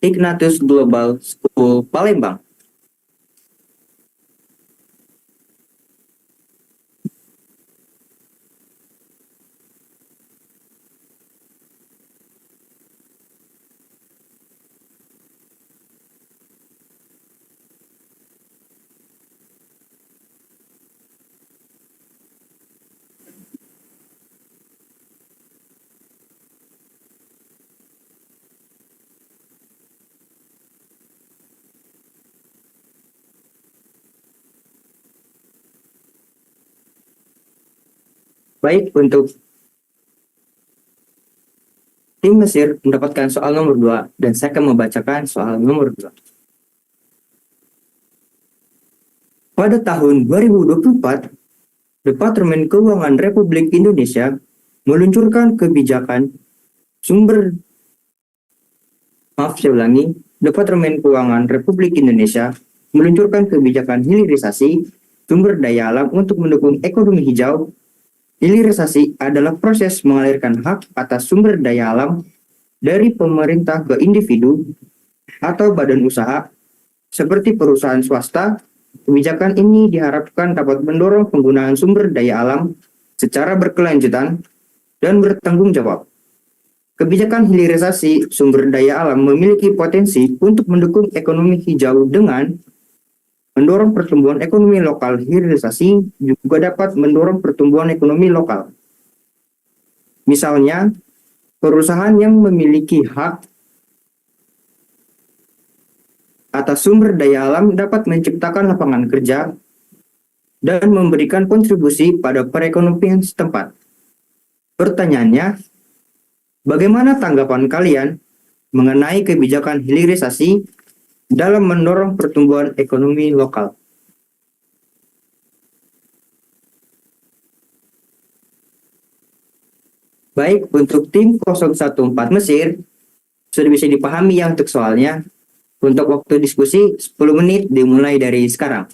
Ignatius Global School Palembang. Baik, untuk tim Mesir mendapatkan soal nomor 2 dan saya akan membacakan soal nomor 2. Pada tahun 2024, Departemen Keuangan Republik Indonesia meluncurkan kebijakan Departemen Keuangan Republik Indonesia meluncurkan kebijakan hilirisasi sumber daya alam untuk mendukung ekonomi hijau. Hilirisasi adalah proses mengalirkan hak atas sumber daya alam dari pemerintah ke individu atau badan usaha seperti perusahaan swasta. Kebijakan ini diharapkan dapat mendorong penggunaan sumber daya alam secara berkelanjutan dan bertanggung jawab. Kebijakan hilirisasi sumber daya alam memiliki potensi untuk mendukung ekonomi hijau dengan mendorong pertumbuhan ekonomi lokal. Hilirisasi juga dapat mendorong pertumbuhan ekonomi lokal. Misalnya, perusahaan yang memiliki hak atas sumber daya alam dapat menciptakan lapangan kerja dan memberikan kontribusi pada perekonomian setempat. Pertanyaannya, bagaimana tanggapan kalian mengenai kebijakan hilirisasi dalam mendorong pertumbuhan ekonomi lokal? Baik, untuk tim 014 Mesir, sudah bisa dipahami ya untuk soalnya. Untuk waktu diskusi 10 menit dimulai dari sekarang.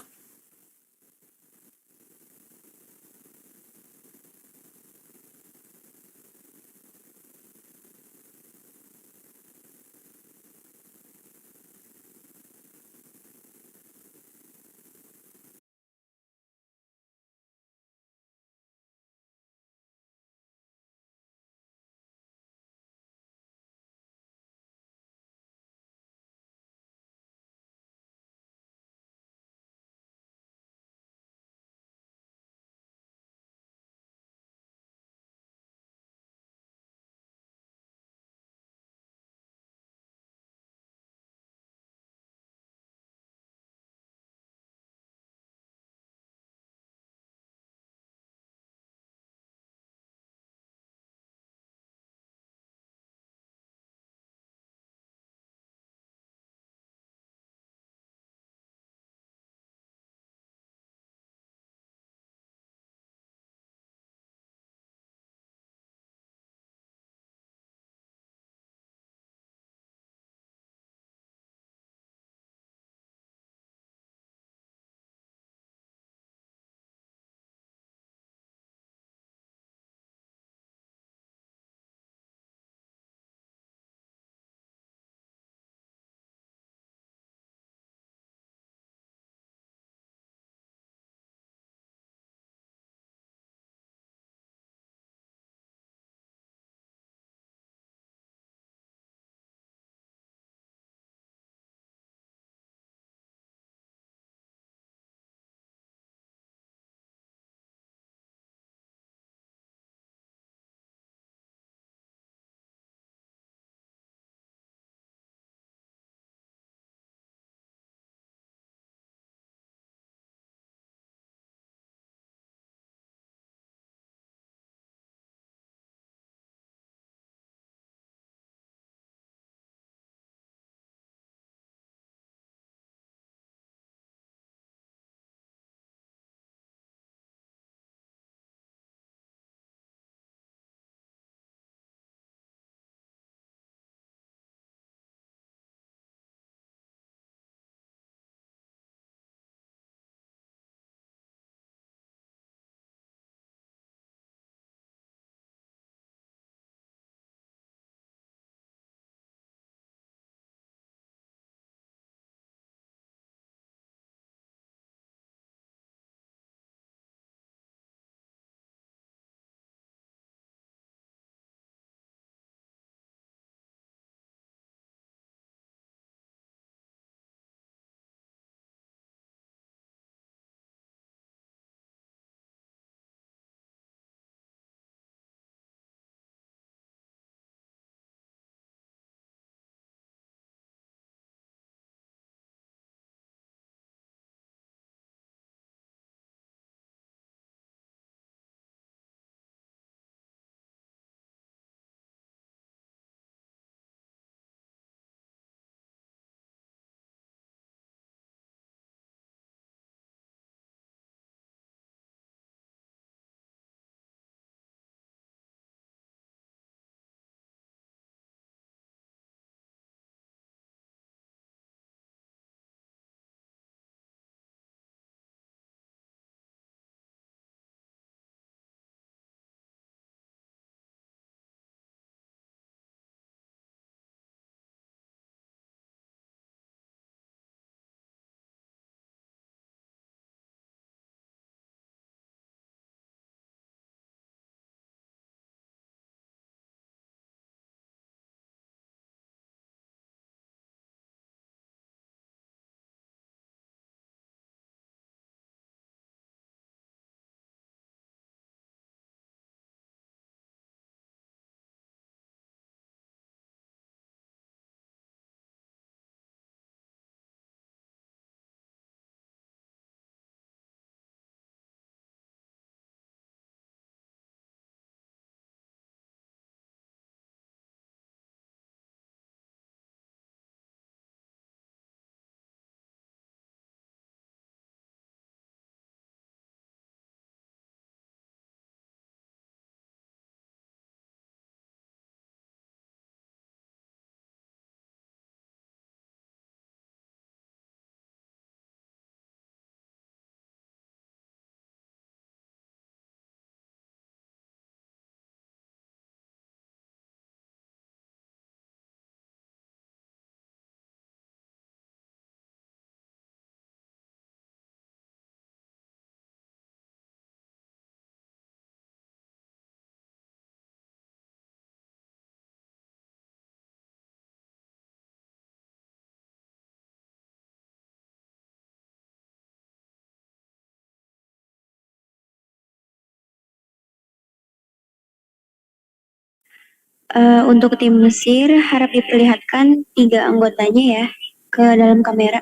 Untuk tim Mesir, harap diperlihatkan 3 anggotanya ya ke dalam kamera.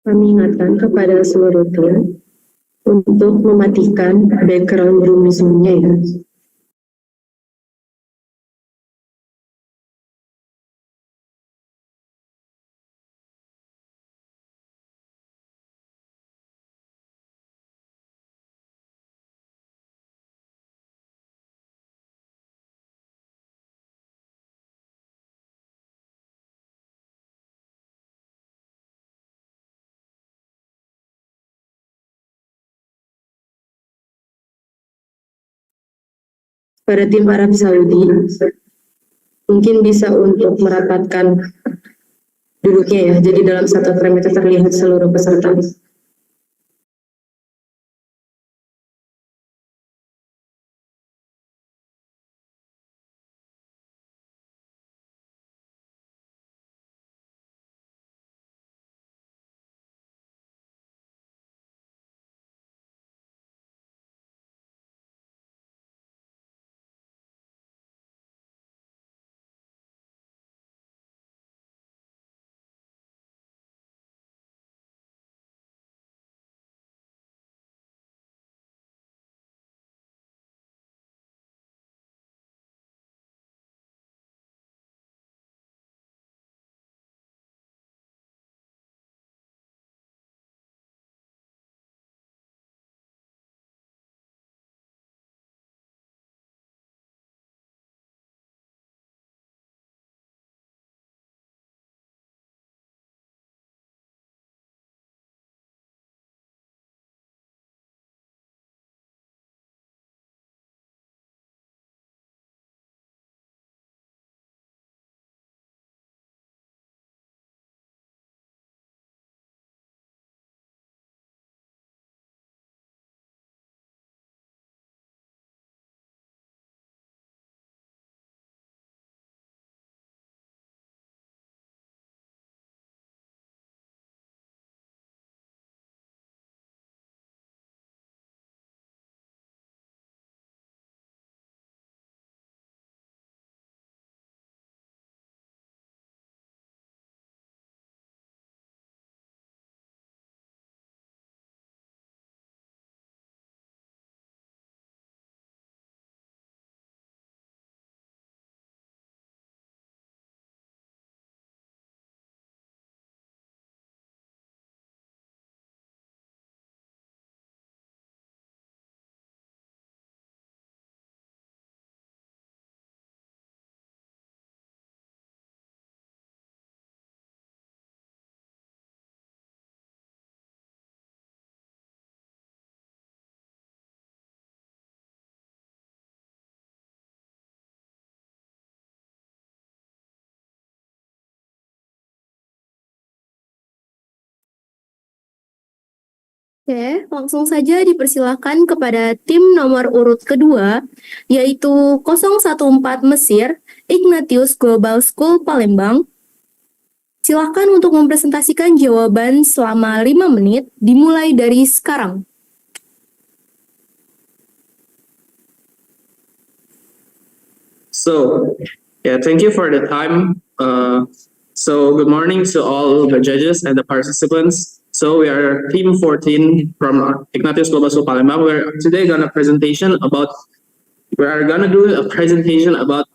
Kami ingatkan kepada seluruh tim untuk mematikan background room Zoom-nya ya. Pada tim Arab Saudi, mungkin bisa untuk merapatkan duduknya ya, jadi dalam satu frame itu terlihat seluruh peserta. Oke, langsung saja dipersilakan kepada tim nomor urut kedua, yaitu 014 Mesir, Ignatius Global School Palembang. Silahkan untuk mempresentasikan jawaban selama 5 menit, dimulai dari sekarang. So, yeah, thank you for the time. So, good morning to all the judges and the participants. So we are team 14 from Ignatius Global School Palembang. We're today gonna do a presentation about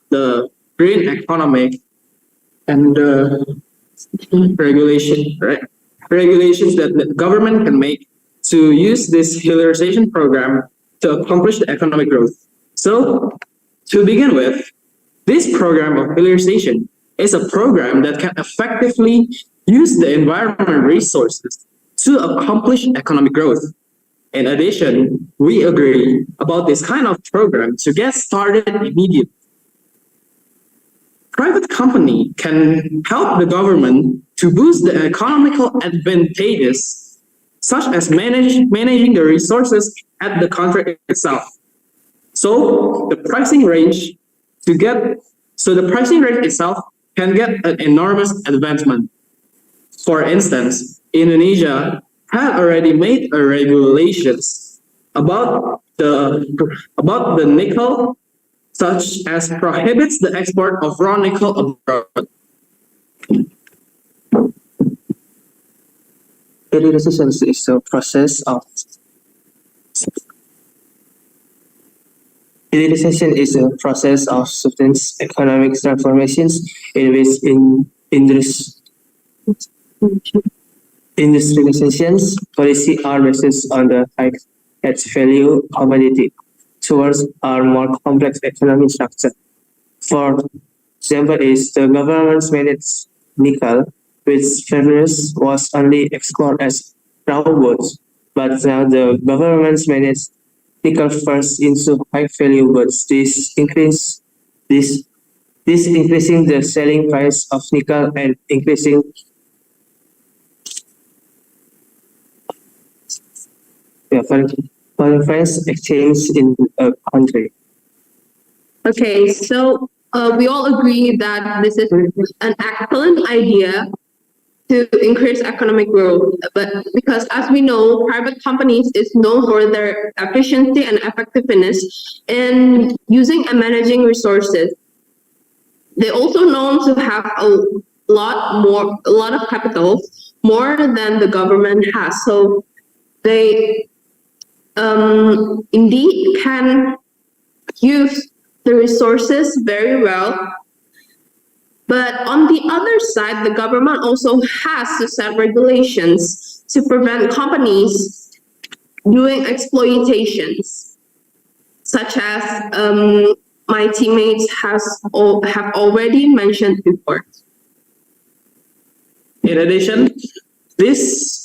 the green economy and the regulations that the government can make to use this heliarization program to accomplish the economic growth. So to begin with, this program of heliarization is a program that can effectively use the environment resources to accomplish economic growth. In addition, we agree about this kind of program to get started immediately. Private company can help the government to boost the economical advantages, such as managing the resources at the country itself. So the pricing range itself can get an enormous advancement. For instance, Indonesia had already made a regulations about the nickel, such as prohibits the export of raw nickel abroad. Heliarization is a process of substance economic transformations in which industrializations policy are based on the high added value commodity towards our more complex economic structure. For example, is the government's managed nickel, which previously was only explored as raw goods, but now the government's managed nickel first into high value goods. This increasing the selling price of nickel and increasing foreign exchange in a country. Okay, so we all agree that this is an excellent idea to increase economic growth, but because as we know, private companies is known for their efficiency and effectiveness in using and managing resources. They also known to have a lot of capital, more than the government has. So they indeed can use the resources very well. But on the other side, the government also has to set regulations to prevent companies doing exploitations, such as my teammates have already mentioned before. In addition, this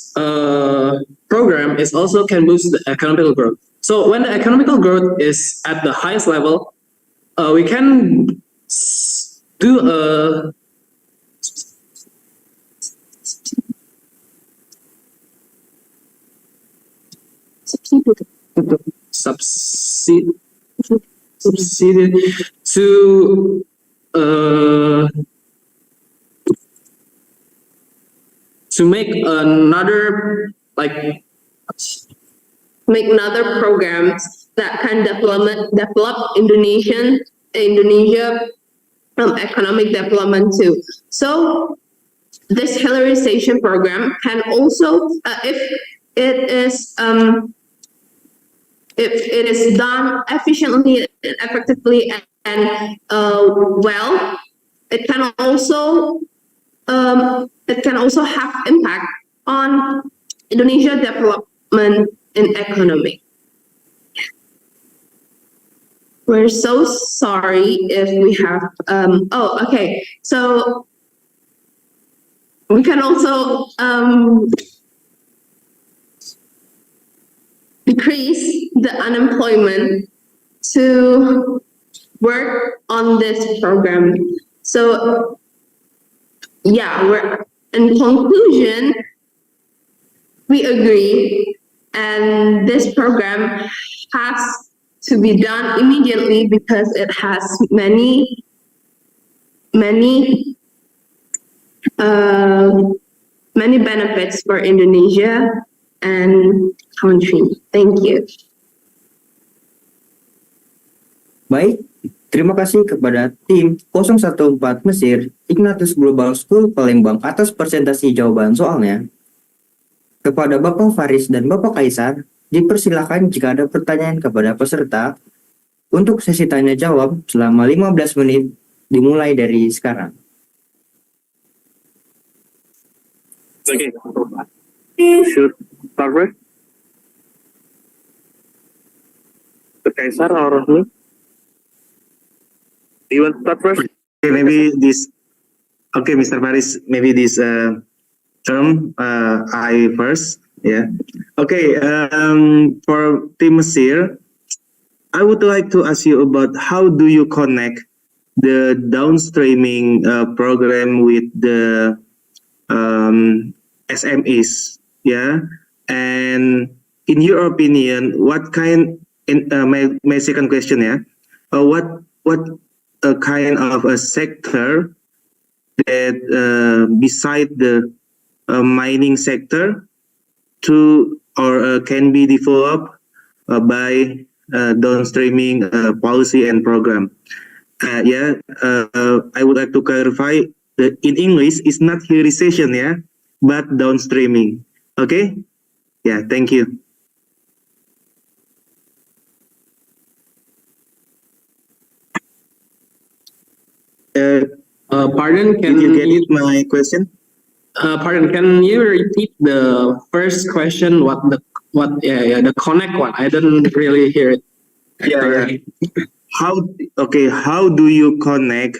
program is also can boost the economical growth. So when the economical growth is at the highest level, we can do a subsidy to make another programs that can develop Indonesia economic development too. So this heliarization program can also, if it is done efficiently, effectively, and well, it can also have impact on Indonesia development in economy. We're so sorry if we have, okay. So we can also decrease the unemployment to work on this program. So yeah, in conclusion, we agree, and this program has to be done immediately because it has many benefits for Indonesia and country. Thank you. Baik, terima kasih kepada tim 014 Mesir Ignatius Global School Palembang atas presentasi jawaban soalnya. Kepada Bapak Faris dan Bapak Kaisar, dipersilakan jika ada pertanyaan kepada peserta untuk sesi tanya jawab selama 15 menit dimulai dari sekarang. Okay. Should start with the Kaisar or me? Do you want to start first? Okay, maybe this. Okay, Mr. Faris, maybe this term I first. Yeah. Okay. For Team Mesir, I would like to ask you about how do you connect the downstreaming program with the SMEs? Yeah. And in your opinion, what kind? My second question, yeah. What kind of a sector that beside the mining sector to or can be developed by downstreaming policy and program? I would like to clarify that in English it's not hilirization, yeah, but downstreaming. Okay, yeah, thank you. Pardon, can Did you get it, my question? Pardon, can you repeat the first question? The connect one? I didn't really hear it. Yeah. How do you connect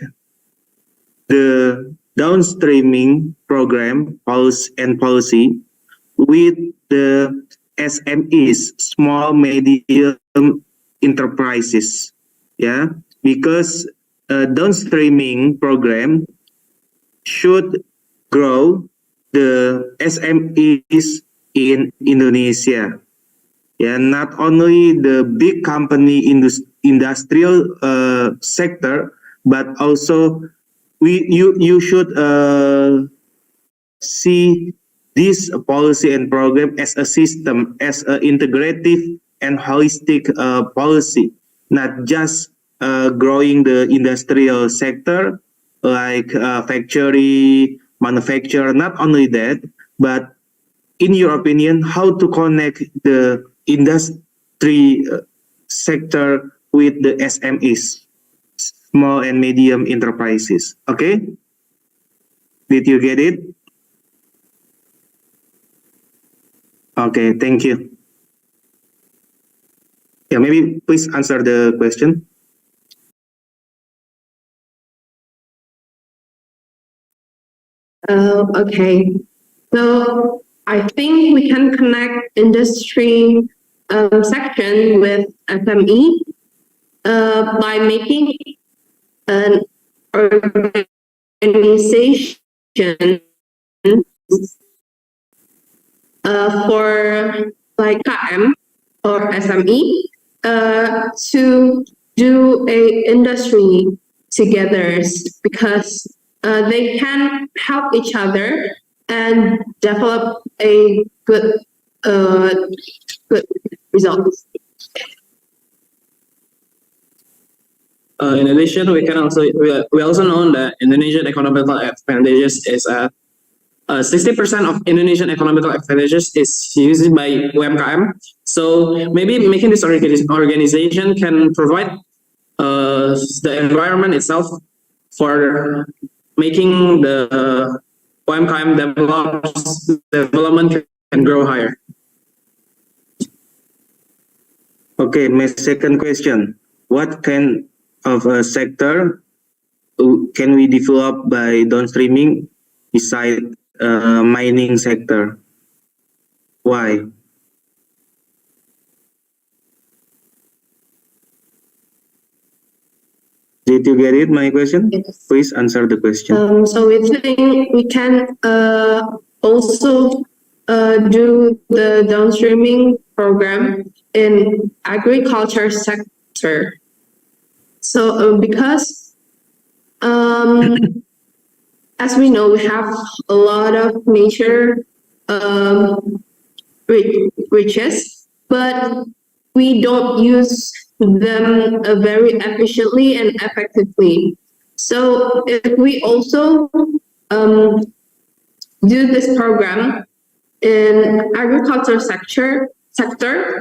the downstreaming program policy with the SMEs, small medium enterprises? Yeah, because downstreaming program should grow the SMEs in Indonesia. Yeah, not only the big company industrial sector, but also you should see this policy and program as a system, as an integrative and holistic policy, not just growing the industrial sector like factory, manufacture. Not only that, but in your opinion, how to connect the industry sector with the SMEs, small and medium enterprises? Okay, did you get it? Okay, thank you. Yeah, maybe please answer the question. Okay. So I think we can connect industry section with SME by making an organization for like KM or SME to do a industry together, because they can help each other and develop a good results. In addition, we also know that Indonesian economical advantages is 60% of Indonesian economical advantages is used by UMKM. So maybe making this organization can provide the environment itself for making the UMKM development can grow higher. Okay, my second question: what kind of a sector can we develop by downstreaming beside mining sector? Why? Did you get it, my question? Yes. Please answer the question. So we think we can also do the downstreaming program in agriculture sector. So because as we know, we have a lot of nature riches, but we don't use them very efficiently and effectively. So if we also do this program in agriculture sector,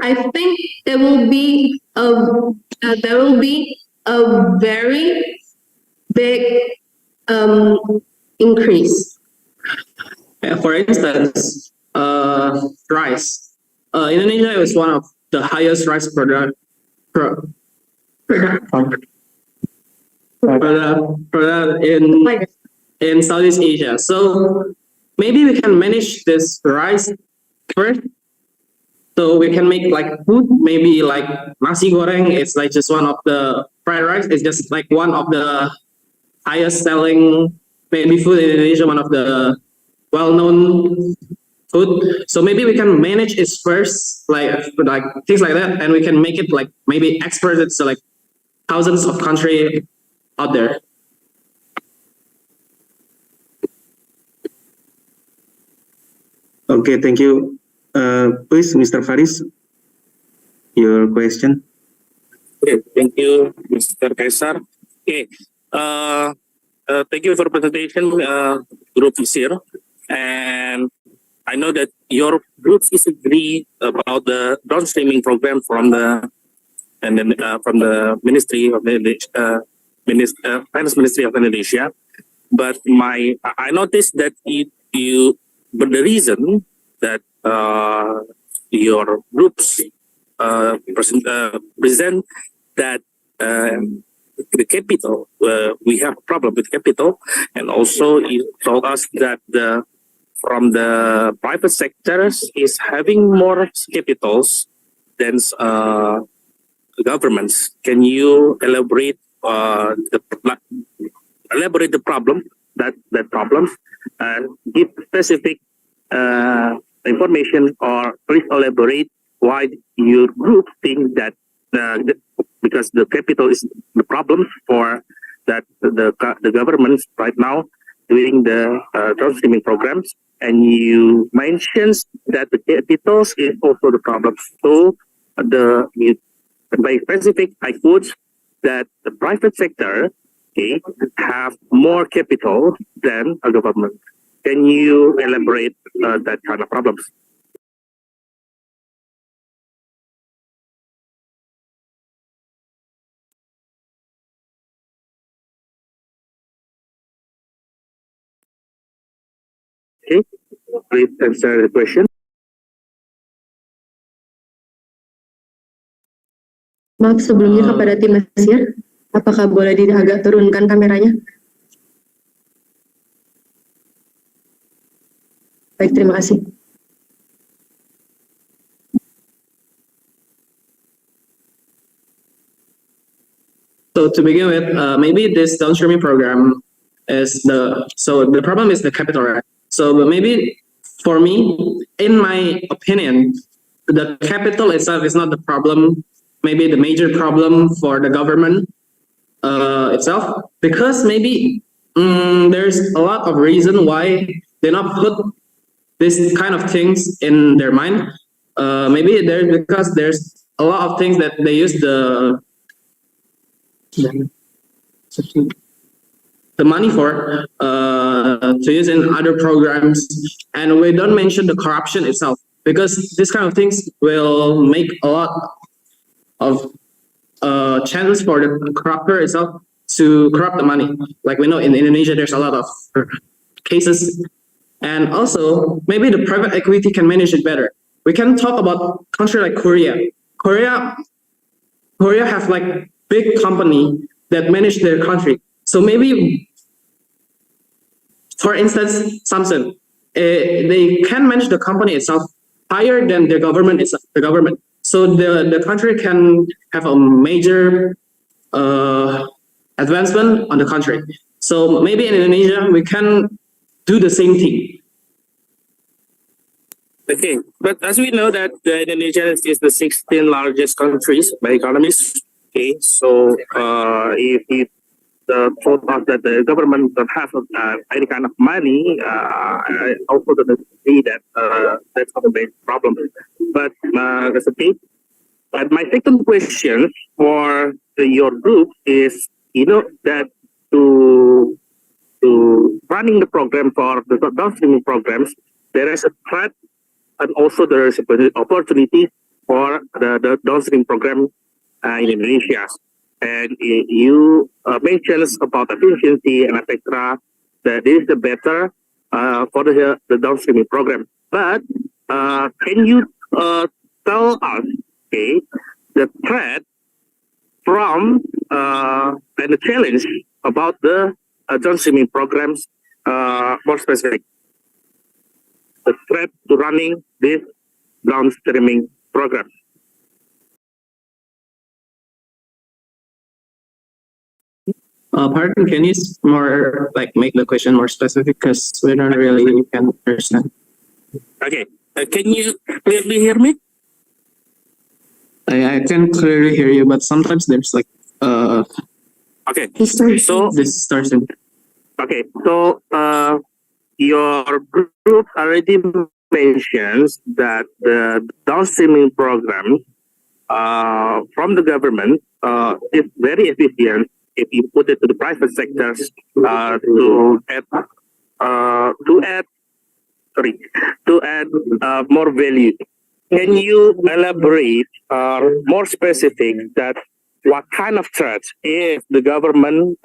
I think there will be a very big increase. For instance, rice. Indonesia is one of the highest rice product in Southeast Asia. So maybe we can manage this rice first. So we can make like food, maybe like nasi goreng. It's like just one of the fried rice. It's just like one of the highest selling maybe food in Indonesia, one of the well-known food. So maybe we can manage it first, like things like that, and we can make it like maybe export it to like thousands of countries out there. Okay, thank you. Please, Mr. Faris, your question. Okay, thank you, Mr. Kaisar. Okay, thank you for the presentation, Group Visir. And I know that your group is agree about the downstreaming program from the Ministry of Finance Ministry of Indonesia. But I noticed that but the reason that your groups present that the capital, we have a problem with capital, and also you told us that from the private sectors is having more capitals than governments. Can you elaborate the problem that problem and give specific information, or please elaborate why your group think that because the capital is the problem for that the government right now doing the downstreaming programs, and you mentioned that the capitals is also the problem. So by specific, I quote that the private sector have more capital than a government. Can you elaborate that kind of problems? Okay, please answer the question. Maaf sebelumnya kepada tim Mesir, apakah boleh agak turunkan kameranya? Baik, terima kasih. So to begin with, maybe this downstreaming program is the problem is the capital, right? So but maybe for me, in my opinion, the capital itself is not the problem. Maybe the major problem for the government itself, because maybe there's a lot of reason why they not put this kind of things in their mind. Maybe because there's a lot of things that they use the money for to use in other programs, and we don't mention the corruption itself, because this kind of things will make a lot of chances for the corruptor itself to corrupt the money. Like we know in Indonesia, there's a lot of cases, and also maybe the private equity can manage it better. We can talk about country like Korea. Korea have like big company that manage their country. So maybe, for instance, Samsung, they can manage the company itself higher than the government itself. So the country can have a major advancement on the country. So maybe in Indonesia we can do the same thing. Okay, but as we know that Indonesia is the 16th largest countries by economies. Okay, so if told us that the government don't have any kind of money, I also don't see that that's not a big problem. But that's okay. But my second question for your group is, that to running the program for the downstreaming programs, there is a threat and also there is an opportunity for the downstream program in Indonesia. And you mentioned about efficiency and etc. That is the better for the downstreaming program. But can you tell us, okay, the threat from and the challenge about the downstreaming programs more specific? The threat to running this downstreaming program. Pardon, can you more make the question more specific because we don't really can understand. Okay, can you clearly hear me? I can clearly hear you, but sometimes there's Okay, so distortion. Okay, so your group already mentions that the downstreaming program from the government is very efficient if you put it to the private sectors to add more value. Can you elaborate more specific that what kind of threats if the government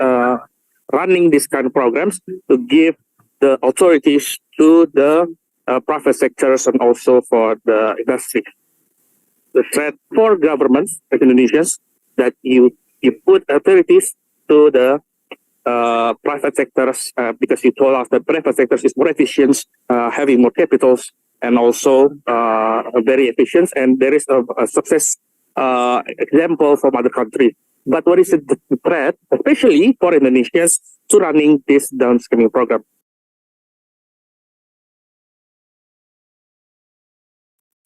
running these kind of programs to give the authorities to the private sectors and also for the industry? The threat for governments like Indonesians that you put authorities to the private sectors because you told us that private sectors is more efficient, having more capitals and also very efficient, and there is a success example from other countries. But what is the threat, especially for Indonesians, to running this downstreaming program?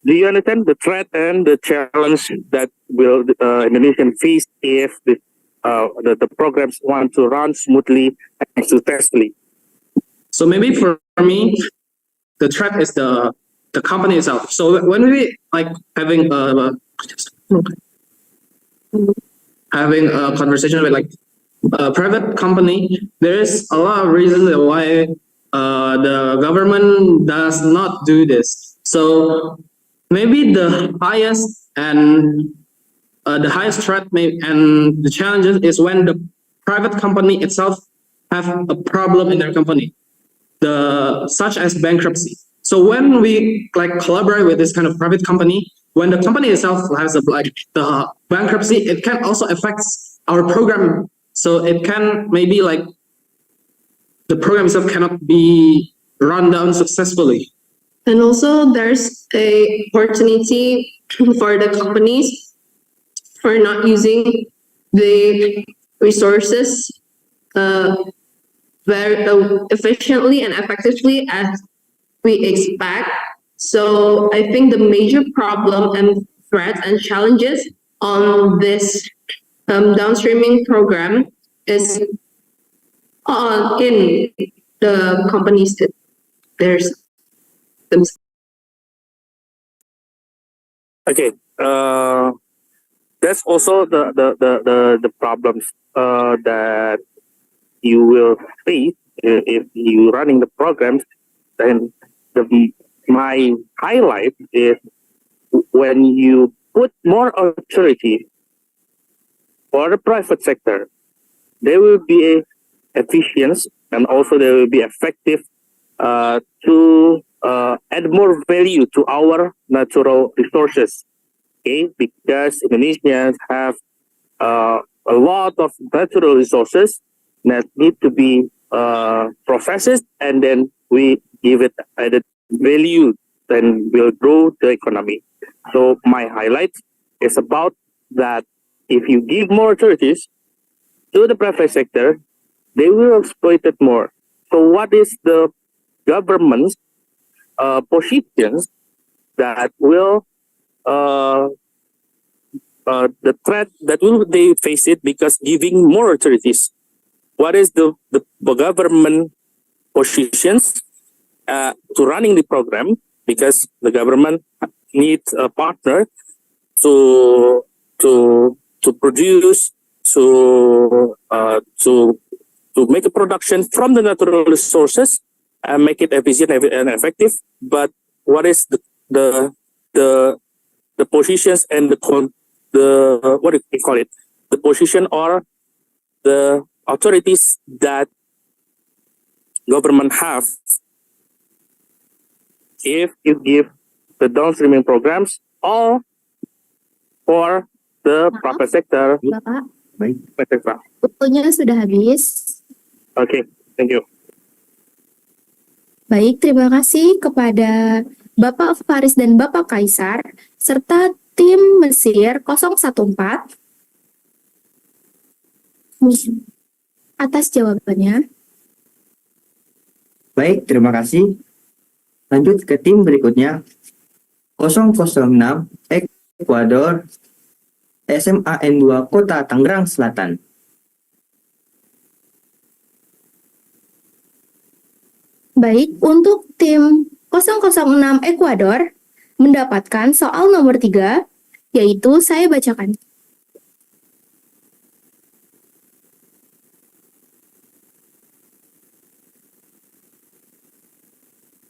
Do you understand the threat and the challenge that will Indonesian face if the programs want to run smoothly and successfully? So maybe for me, the threat is the company itself. So when we having a conversation with a private company, there is a lot of reasons why the government does not do this. So maybe the highest threat and the challenges is when the private company itself have a problem in their company, such as bankruptcy. So when we collaborate with this kind of private company, when the company itself has the bankruptcy, it can also affect our program. So it can maybe the program itself cannot be run down successfully. And also there's a opportunity for the companies for not using the resources very efficiently and effectively as we expect. So I think the major problem and threats and challenges on this downstreaming program is in the companies that there's themselves. Okay, that's also the problems that you will face if you running the programs. Then my highlight is when you put more authority for the private sector, there will be efficient and also there will be effective to add more value to our natural resources. Okay, because Indonesians have a lot of natural resources that need to be processed, and then we give it added value, then we'll grow the economy. So my highlight is about that if you give more authorities to the private sector, they will exploit it more. So what is the government's positions that will the threat that will they face it because giving more authorities? What is the government positions to running the program, because the government needs a partner to produce to make a production from the natural resources and make it efficient and effective. But what is the the the the positions and the what do you call it, the position or the authorities that government have if you give the downstreaming programs or for the private sector, Bapak, etc. waktunya sudah habis. Okay, thank you. Baik, terima kasih kepada Bapak Faris dan Bapak Kaisar, serta tim Mesir 014 atas jawabannya. Baik, terima kasih. Lanjut ke tim berikutnya. 006 Ekuador, SMAN 2 Kota Tangerang Selatan. Baik, untuk tim 006 Ekuador mendapatkan soal nomor 3, yaitu saya bacakan.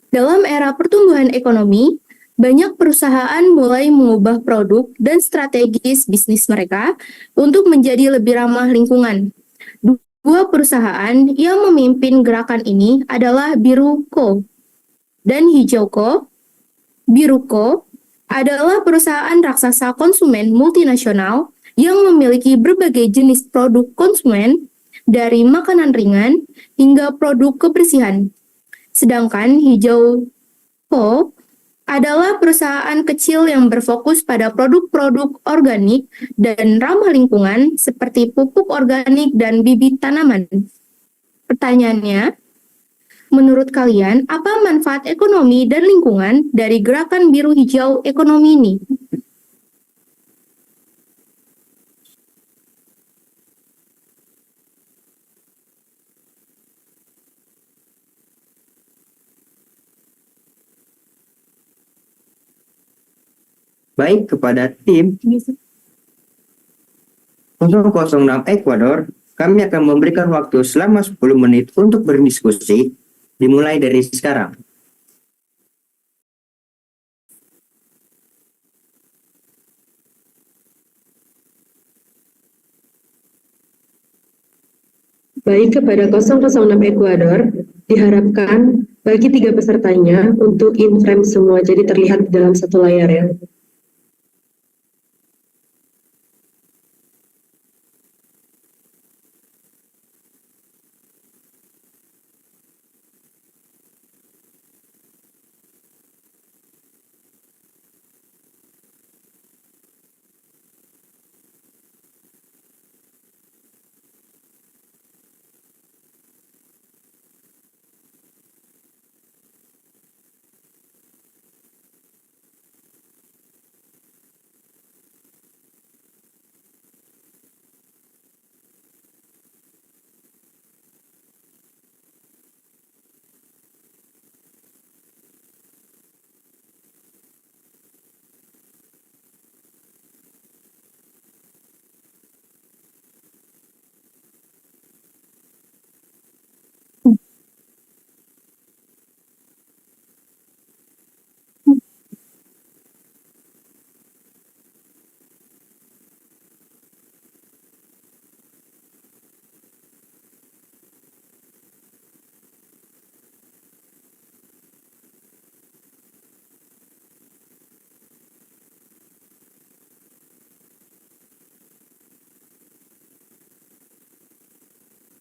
Dalam era pertumbuhan ekonomi, banyak perusahaan mulai mengubah produk dan strategis bisnis mereka untuk menjadi lebih ramah lingkungan. Dua perusahaan yang memimpin gerakan ini adalah Biruko dan Hijauko. Biruko adalah perusahaan raksasa konsumen multinasional yang memiliki berbagai jenis produk konsumen, dari makanan ringan hingga produk kebersihan. Sedangkan Hijauko adalah perusahaan kecil yang berfokus pada produk-produk organik dan ramah lingkungan seperti pupuk organik dan bibit tanaman. Pertanyaannya, menurut kalian apa manfaat ekonomi dan lingkungan dari gerakan biru hijau ekonomi ini? Baik, kepada tim 006 Ekuador, kami akan memberikan waktu selama 10 menit untuk berdiskusi, dimulai dari sekarang. Baik, kepada 006 Ekuador, diharapkan bagi 3 pesertanya untuk in-frame semua, jadi terlihat di dalam satu layar ya.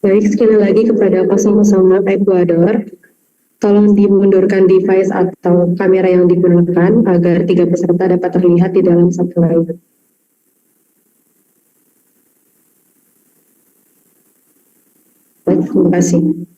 Baik, sekali lagi kepada 006 Ekuador, tolong dimundurkan device atau kamera yang digunakan agar 3 peserta dapat terlihat di dalam satu layar. Baik, terima kasih.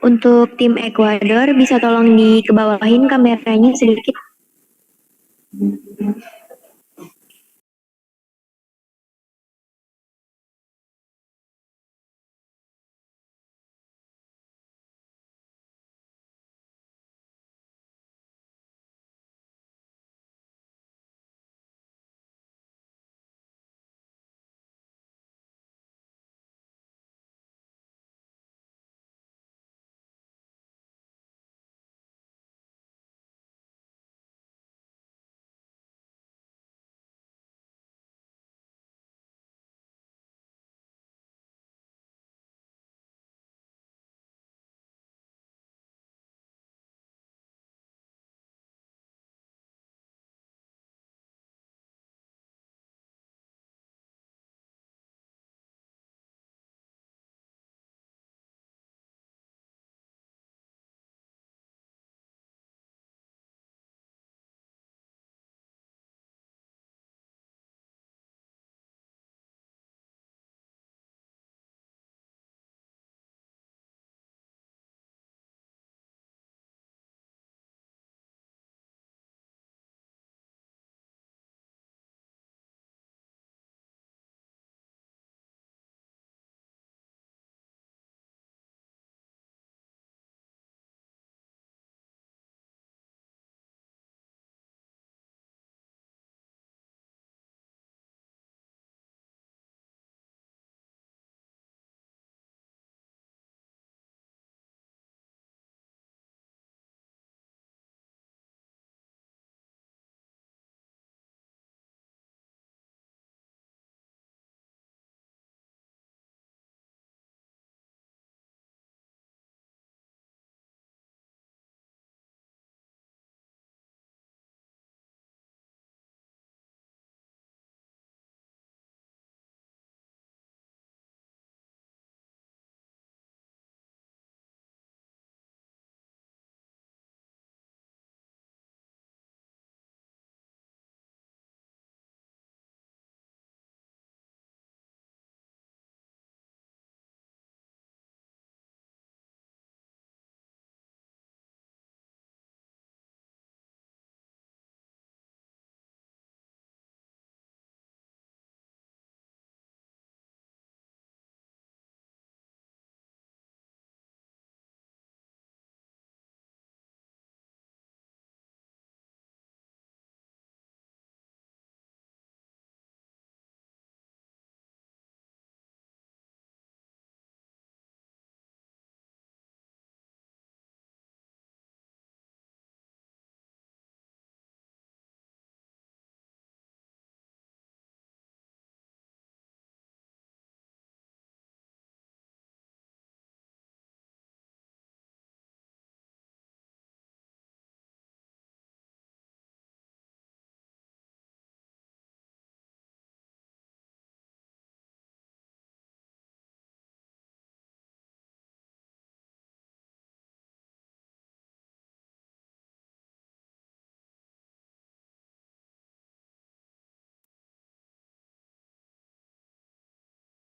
Untuk tim Ekuador, bisa tolong dikebawahin kameranya sedikit?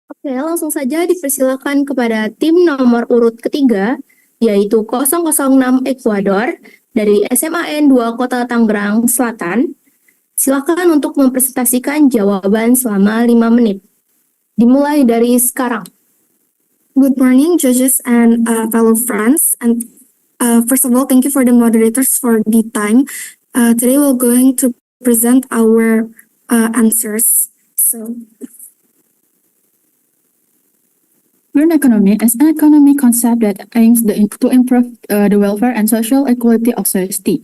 Oke, langsung saja dipersilakan kepada tim nomor urut ketiga, yaitu 006 Ekuador dari SMAN 2 Kota Tangerang Selatan. Silakan untuk mempresentasikan jawaban selama 5 menit. Dimulai dari sekarang. Good morning, judges and fellow friends. And first of all, thank you for the moderators for the time. Today we're going to present our answers. So, Green economy is an economic concept that aims to improve the welfare and social equality of society,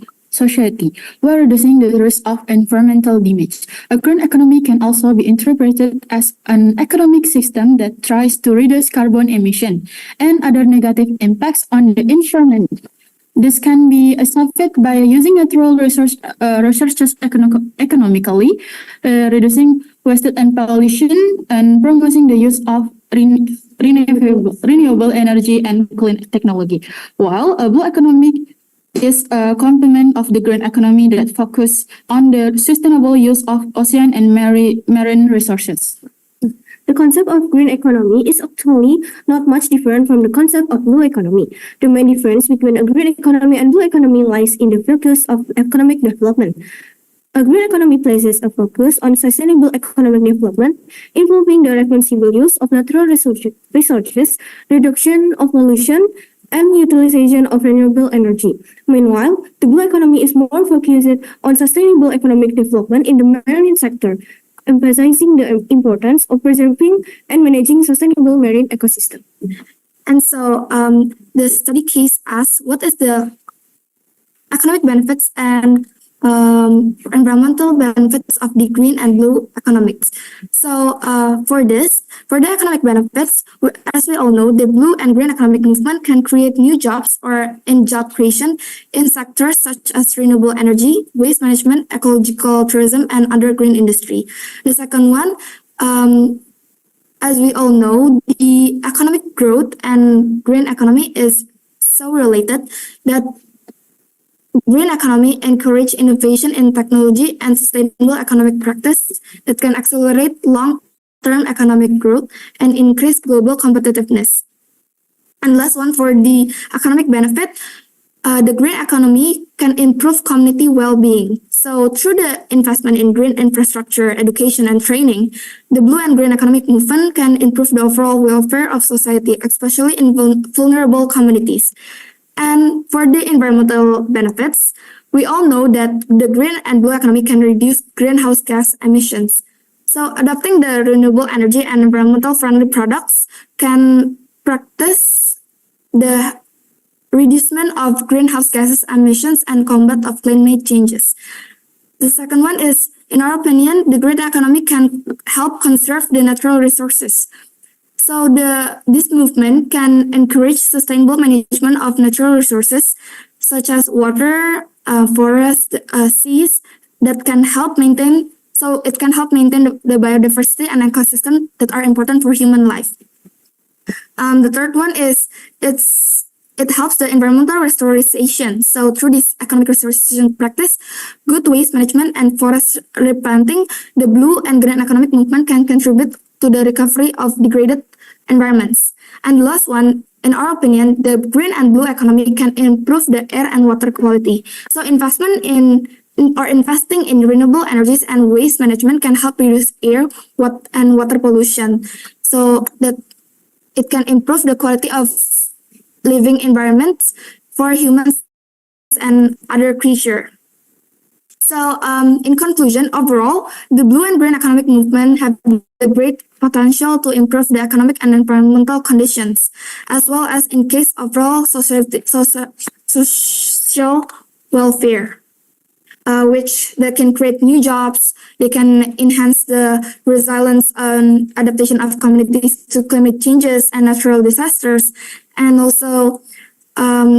while reducing the risk of environmental damage. A green economy can also be interpreted as an economic system that tries to reduce carbon emission and other negative impacts on the environment. This can be achieved by using natural resources economically, reducing waste and pollution, and promoting the use of renewable energy and clean technology. While a blue economy is a complement of the green economy that focus on the sustainable use of ocean and marine resources. The concept of green economy is actually not much different from the concept of blue economy. The main difference between a green economy and blue economy lies in the focus of economic development. A green economy places a focus on sustainable economic development, involving the responsible use of natural resources, reduction of pollution, and utilization of renewable energy. Meanwhile, the blue economy is more focused on sustainable economic development in the marine sector, emphasizing the importance of preserving and managing sustainable marine ecosystem. And so the study case asks what is the economic benefits and environmental benefits of the green and blue economics. So for the economic benefits, as we all know, the blue and green economic movement can create new jobs or in job creation in sectors such as renewable energy, waste management, ecological tourism, and other green industry. The second one, as we all know, the economic growth and green economy is so related that green economy encourage innovation in technology and sustainable economic practice that can accelerate long-term economic growth and increase global competitiveness. And last one, for the economic benefit, the green economy can improve community well-being. So through the investment in green infrastructure, education, and training, the blue and green economic movement can improve the overall welfare of society, especially in vulnerable communities. And for the environmental benefits, we all know that the green and blue economy can reduce greenhouse gas emissions. So adopting the renewable energy and environmental friendly products can practice the reduction of greenhouse gases emissions and combat of climate changes. The second one is, in our opinion, the green economy can help conserve the natural resources. So this movement can encourage sustainable management of natural resources such as water, forest, seas that can help maintain. So it can help maintain the biodiversity and ecosystem that are important for human life. The third one is it helps the environmental restoration. So through this economic restoration practice, good waste management and forest replanting, the blue and green economic movement can contribute to the recovery of degraded environments. And the last one, in our opinion, the green and blue economy can improve the air and water quality. So investment investing in renewable energies and waste management can help reduce air and water pollution, so that it can improve the quality of living environments for humans and other creatures. So, in conclusion, overall, the blue and green economic movement have a great potential to improve the economic and environmental conditions, as well as increase overall social welfare, which they can create new jobs, they can enhance the resilience and adaptation of communities to climate changes and natural disasters, and also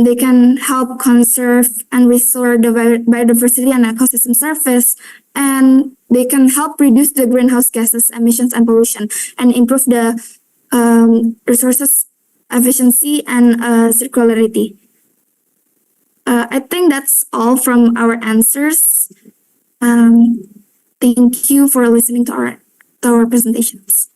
they can help conserve and restore the biodiversity and ecosystem surface, and they can help reduce the greenhouse gases emissions and pollution, and improve the resources efficiency and circularity. I think that's all from our answers. Thank you for listening to our presentations.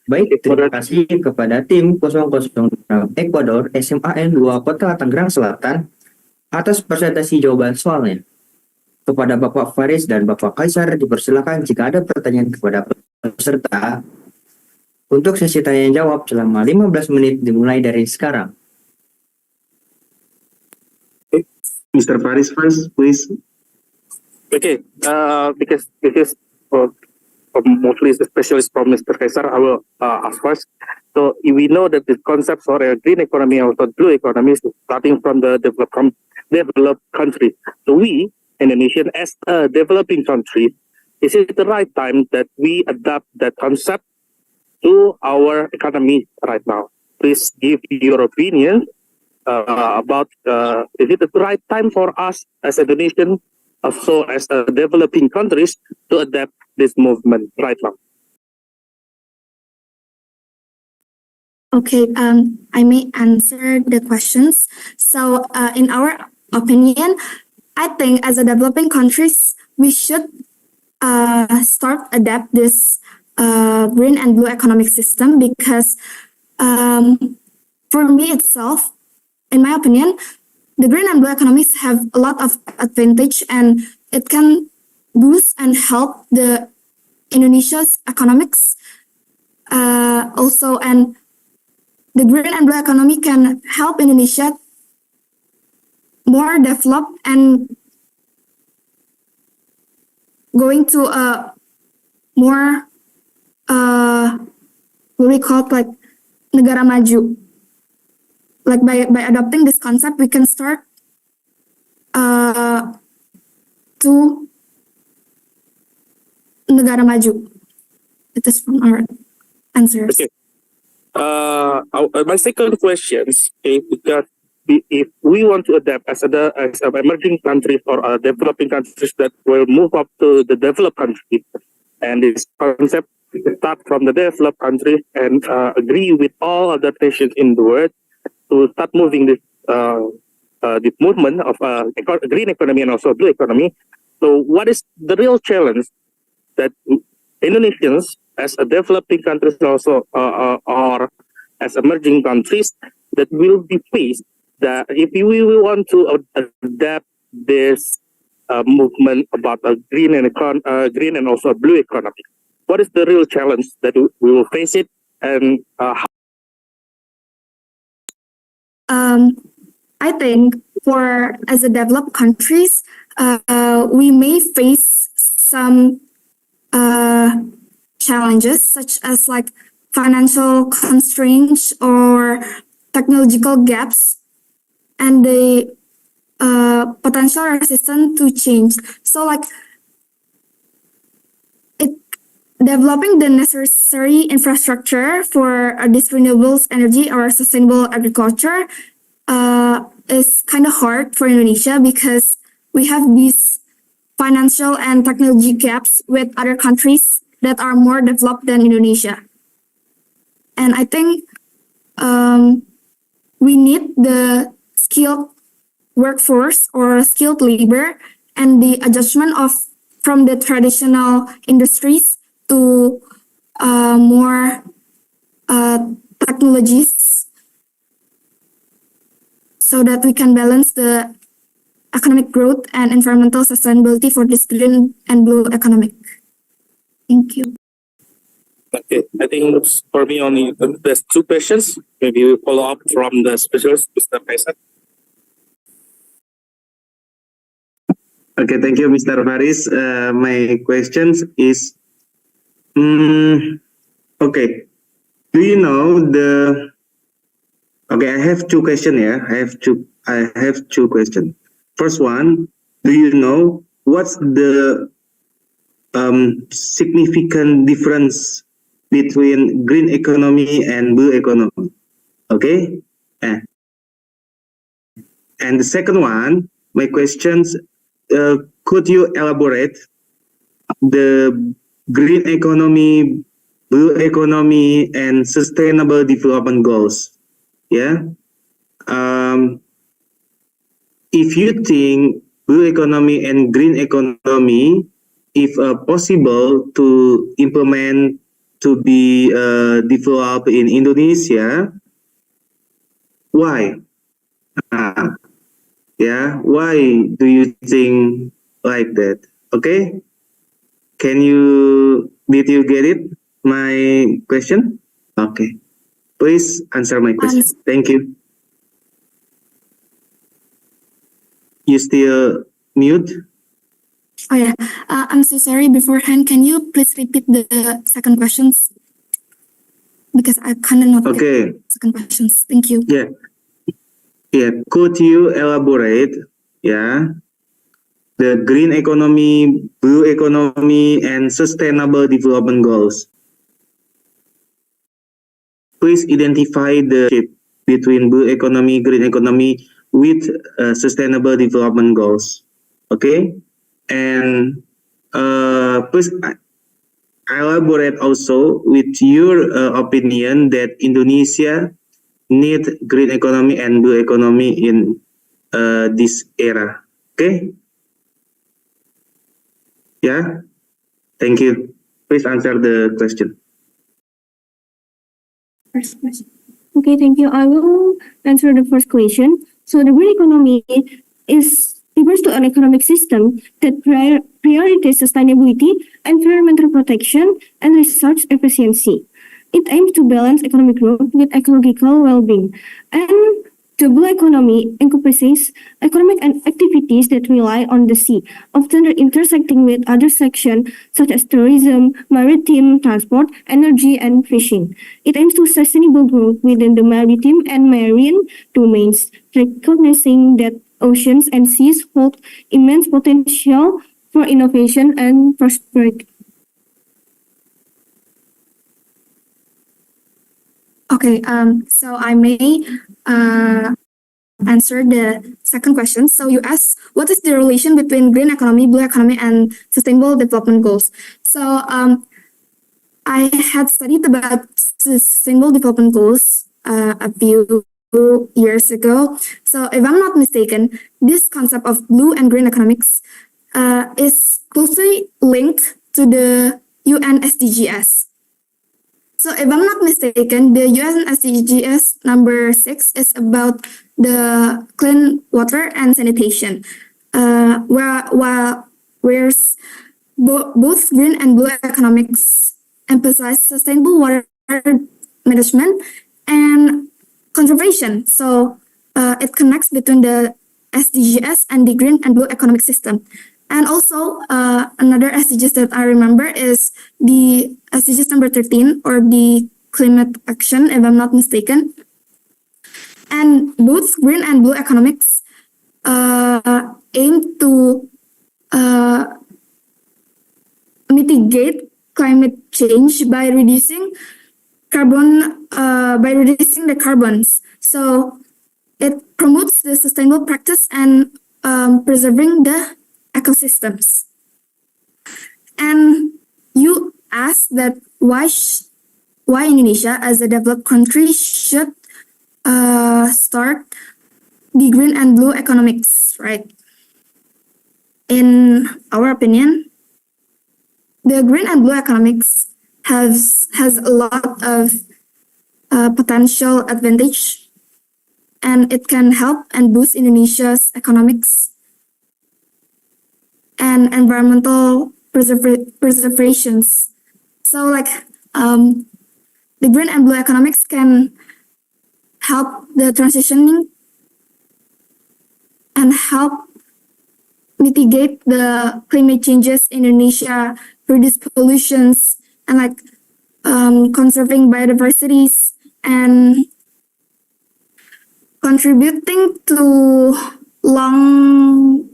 Baik, terima kasih kepada tim 006 Ekuador SMAN 2 Kota Tangerang Selatan atas presentasi jawaban soalnya. Kepada Bapak Faris dan Bapak Kaisar dipersilakan jika ada pertanyaan kepada peserta. Untuk sesi tanya jawab selama 15 menit dimulai dari sekarang. Mr. Faris first, please. Okay, because this is mostly the specialist from Mr. Kaisar, I will ask first. So we know that the concept for a green economy or blue economy is starting from the developed country. So we, Indonesia, as a developing country, is it the right time that we adapt that concept to our economy right now? Please give your opinion about is it the right time for us as a nation, also as a developing countries, to adapt this movement right now? Okay, I may answer the questions. So, in our opinion, I think as a developing countries, we should start adapt this green and blue economic system because for me itself, in my opinion, the green and blue economies have a lot of advantage and it can boost and help the Indonesia's economics also, and the green and blue economy can help Indonesia more develop and going to a more what we call like negara maju. Like by adopting this concept, we can start to negara maju. It is from our answers. Okay. My second question is because if we want to adapt as emerging countries or developing countries that will move up to the developed country, and this concept start from the developed countries and agree with all other nations in the world to start moving this movement of green economy and also blue economy. So, what is the real challenge that Indonesians, as a developing countries also or as emerging countries, that will be faced that if we want to adapt this movement about a green and also a blue economy? What is the real challenge that we will face it, and how? I think for as a developed countries, we may face some challenges such as like financial constraints or technological gaps and the potential resistance to change. So like developing the necessary infrastructure for this renewables energy or sustainable agriculture is kind of hard for Indonesia because we have these financial and technology gaps with other countries that are more developed than Indonesia. And I think we need the skilled workforce or skilled labor and the adjustment of from the traditional industries to more technologies so that we can balance the economic growth and environmental sustainability for this green and blue economic. Thank you. Okay, I think for me only there's two questions. Maybe we follow up from the specialist, Mr. Kaisar. Okay, thank you, Mr. Faris. My questions is, okay, do you know the? Okay, I have two questions here. I have two questions. First one, do you know what's the significant difference between green economy and blue economy? Okay, and the second one, my questions. Could you elaborate the green economy, blue economy, and sustainable development goals? Yeah. If you think blue economy and green economy, if possible to implement to be developed in Indonesia, why? Yeah, why do you think like that? Okay, did you get it? My question? Okay, please answer my question. Thank you. You still mute? Oh yeah, I'm so sorry beforehand. Can you please repeat the second questions? Because I cannot get second questions. Thank you. Yeah. Yeah, could you elaborate, yeah, the green economy, blue economy, and sustainable development goals? Please identify the shift between blue economy, green economy with sustainable development goals. Okay, and please elaborate also with your opinion that Indonesia need green economy and blue economy in this era. Okay? Yeah? Thank you. Please answer the question. First question. Okay, thank you. I will answer the first question. So the green economy refers to an economic system that prioritizes sustainability, environmental protection, and resource efficiency. It aims to balance economic growth with ecological well-being. And the blue economy encompasses economic activities that rely on the sea, often intersecting with other sections such as tourism, maritime transport, energy, and fishing. It aims to sustainable growth within the maritime and marine domains, recognizing that oceans and seas hold immense potential for innovation and prosperity. Okay, so I may answer the second question. So you asked, what is the relation between green economy, blue economy, and sustainable development goals? So I had studied about sustainable development goals a few years ago. So if I'm not mistaken, this concept of blue and green economics is closely linked to the UN SDGs. So if I'm not mistaken, the UN SDGs number 6 is about the clean water and sanitation, whereas both green and blue economics emphasize sustainable water management and conservation. So it connects between the SDGs and the green and blue economic system. And also, another SDGs that I remember is the SDGs number 13, or the climate action, if I'm not mistaken. And both green and blue economics aim to mitigate climate change by reducing the carbons. So it promotes the sustainable practice and preserving the ecosystems. And you asked that why Indonesia as a developed country should start the green and blue economics, right? In our opinion, the green and blue economics has a lot of potential advantage, and it can help and boost Indonesia's economics and environmental preservations. So like the green and blue economics can help the transitioning and help mitigate the climate changes in Indonesia, reduce pollutions, and like conserving biodiversities and contributing to long-term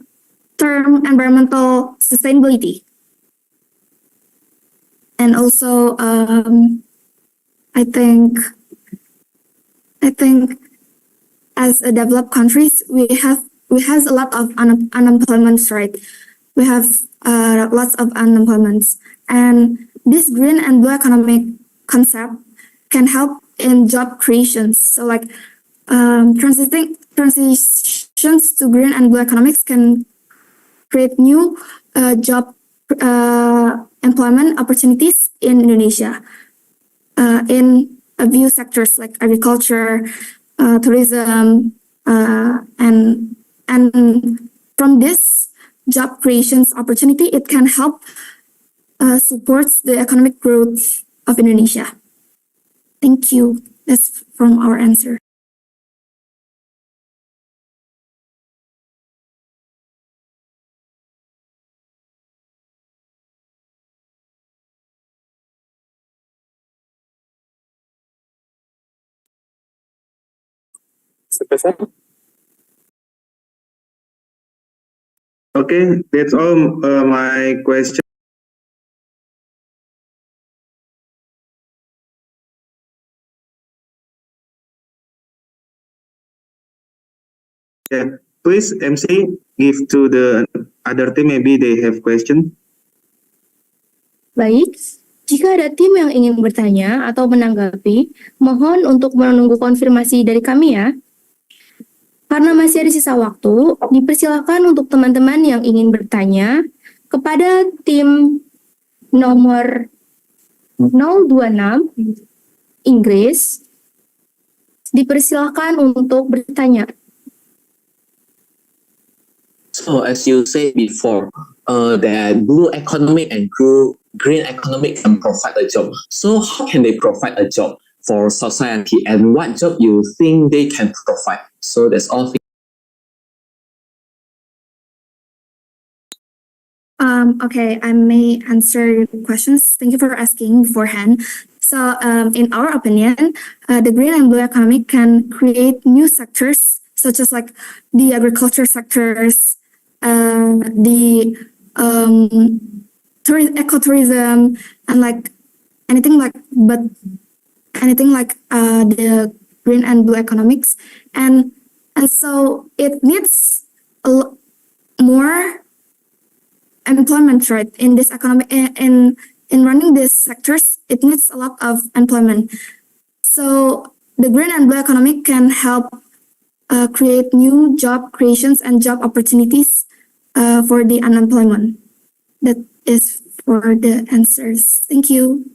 environmental sustainability. And also, I think as a developed countries, we have a lot of unemployment, right? We have lots of unemployment, and this green and blue economic concept can help in job creations. So like transitions to green and blue economics can create new job employment opportunities in Indonesia in a few sectors like agriculture, tourism, and from this job creations opportunity, it can help supports the economic growth of Indonesia. Thank you. That's from our answer. Okay, that's all my question. Yeah, please MC give to the other team, maybe they have question. Baik, Jika ada tim yang ingin bertanya atau menanggapi, mohon untuk menunggu konfirmasi dari kami ya. Karena masih ada sisa waktu, dipersilakan untuk teman-teman yang ingin bertanya kepada tim nomor 026 Inggris, dipersilakan untuk bertanya. So as you said before, that blue economic and green economic can provide a job. So how can they provide a job for society, and what job you think they can provide? So that's all. Okay, I may answer your questions. Thank you for asking beforehand. So, in our opinion, the green and blue economy can create new sectors, such as like the agriculture sectors, the ecotourism, and like anything like the green and blue economics, and so it needs more employment, right? In this economy, in running these sectors, it needs a lot of employment. So the green and blue economy can help create new job creations and job opportunities for the unemployment. That is for the answers. Thank you.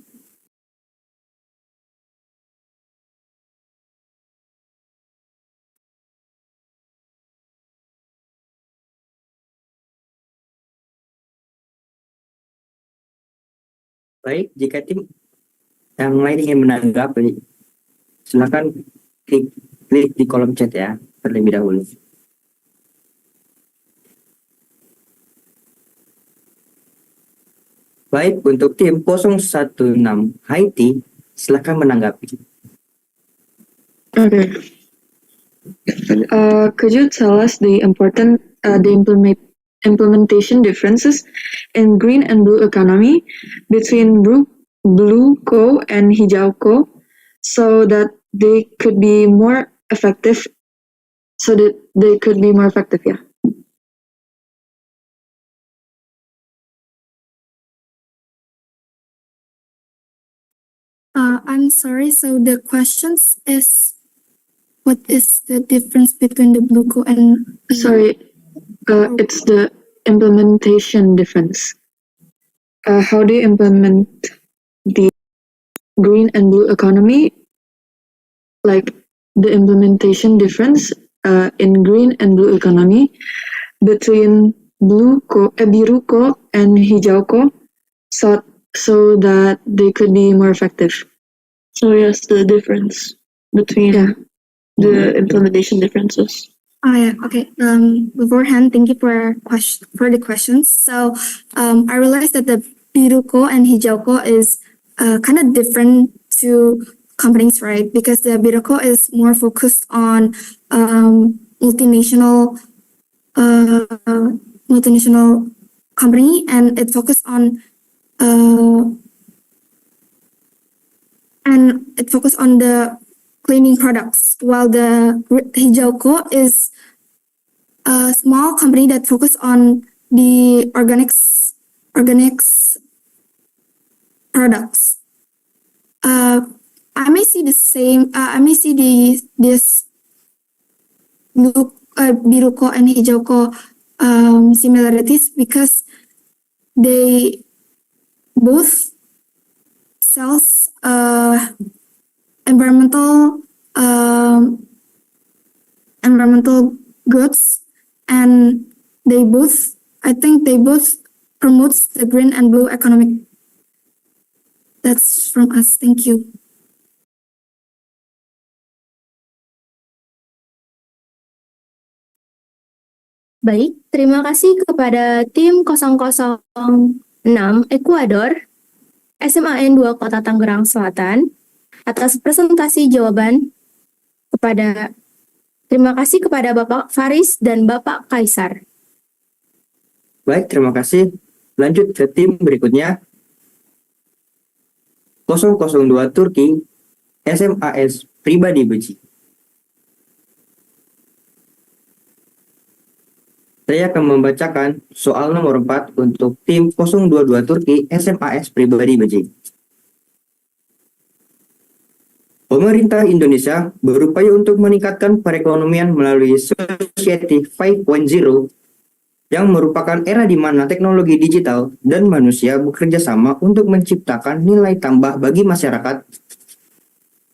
Baik, jika tim yang lain ingin menanggapi, silakan klik di kolom chat ya, terlebih dahulu. Baik, untuk tim 016 Haiti, silakan menanggapi. Okay. Could you tell us the implementation differences in green and blue economy between blue co and hijau co, so that they could be more effective? Yeah. I'm sorry. So the questions is, what is the difference between the blue co and? Sorry, it's the implementation difference. How do you implement the green and blue economy? Like the implementation difference in green and blue economy between biru co and hijau co, so that they could be more effective. So yes, the difference between the implementation differences. Oh yeah, okay. Beforehand, thank you for the questions. So, I realized that the biruko and hijauko is kind of different to companies, right? Because the biruko is more focused on multinational company, and it focused on the cleaning products, while the hijauko is a small company that focus on the organics products. I may see the same. I may see this biruko and hijauko similarities because they both sells environmental goods, and I think they both promotes the green and blue economic. That's from us. Thank you. Baik, terima kasih kepada tim 006 Ekuador, SMAN 2 Kota Tangerang Selatan, atas presentasi jawaban. Terima kasih kepada Bapak Faris dan Bapak Kaisar. Baik, terima kasih. Lanjut ke tim berikutnya. 002 Turki, SMAS Pribadi Beji. Saya akan membacakan soal nomor 4 untuk tim 022 Turki, SMAS Pribadi Beji. Pemerintah Indonesia berupaya untuk meningkatkan perekonomian melalui Society 5.0 yang merupakan era di mana teknologi digital dan manusia bekerja sama untuk menciptakan nilai tambah bagi masyarakat.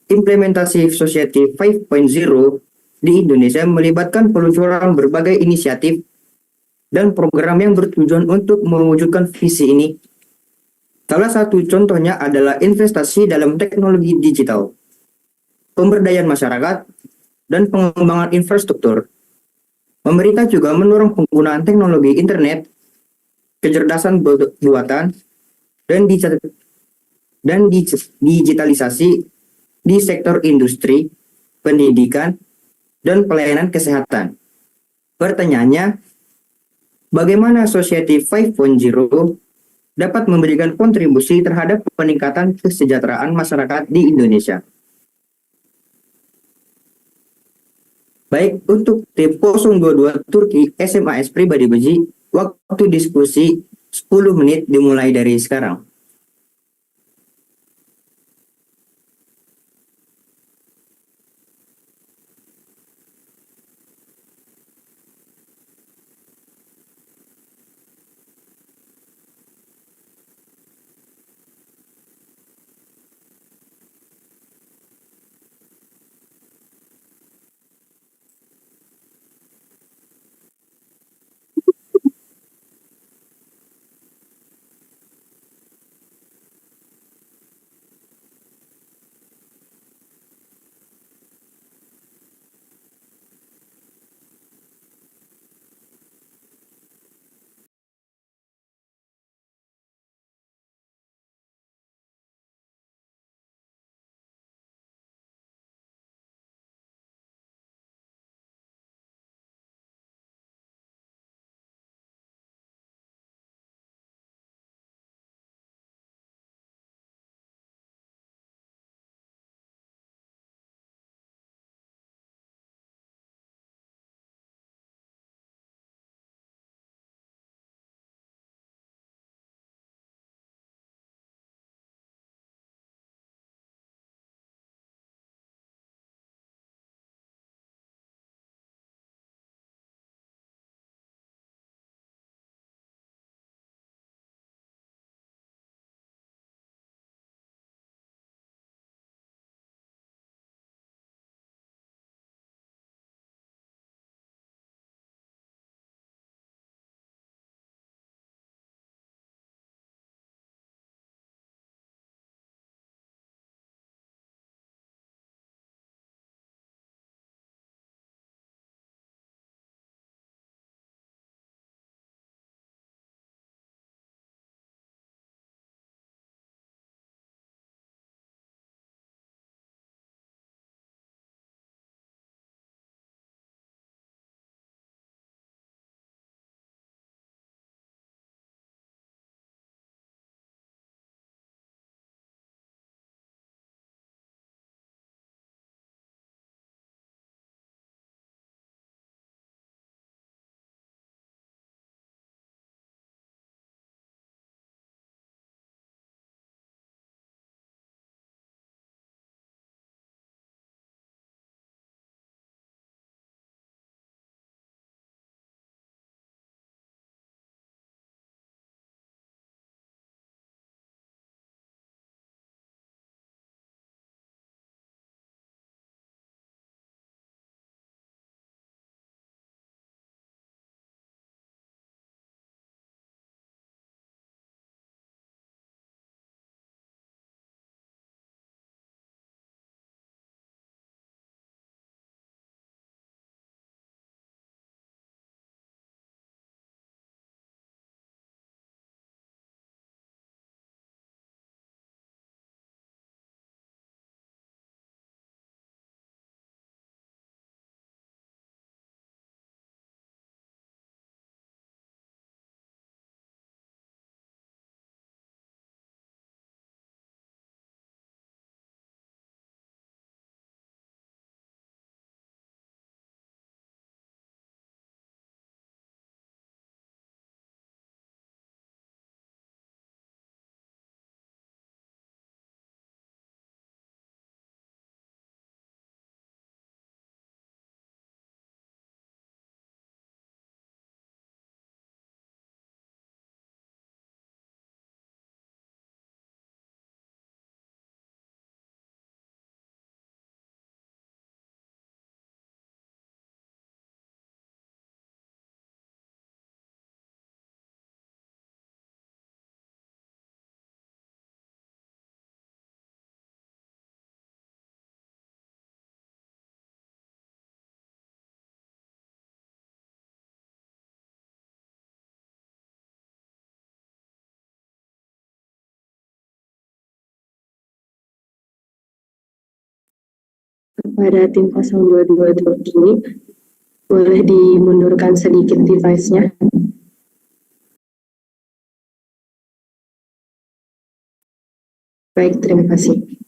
Implementasi Society 5.0 di Indonesia melibatkan peluncuran berbagai inisiatif dan program yang bertujuan untuk mewujudkan visi ini. Salah satu contohnya adalah investasi dalam teknologi digital, pemberdayaan masyarakat, dan pengembangan infrastruktur. Pemerintah juga mendorong penggunaan teknologi internet, kecerdasan buatan, dan digitalisasi di sektor industri, pendidikan, dan pelayanan kesehatan. Pertanyaannya, bagaimana Society 5.0 dapat memberikan kontribusi terhadap peningkatan kesejahteraan masyarakat di Indonesia? Baik, untuk tim 022 Turki SMAS Pribadi Beji, waktu diskusi 10 menit dimulai dari sekarang. kepada tim 022 ini, boleh dimundurkan sedikit device-nya. Baik, terima kasih.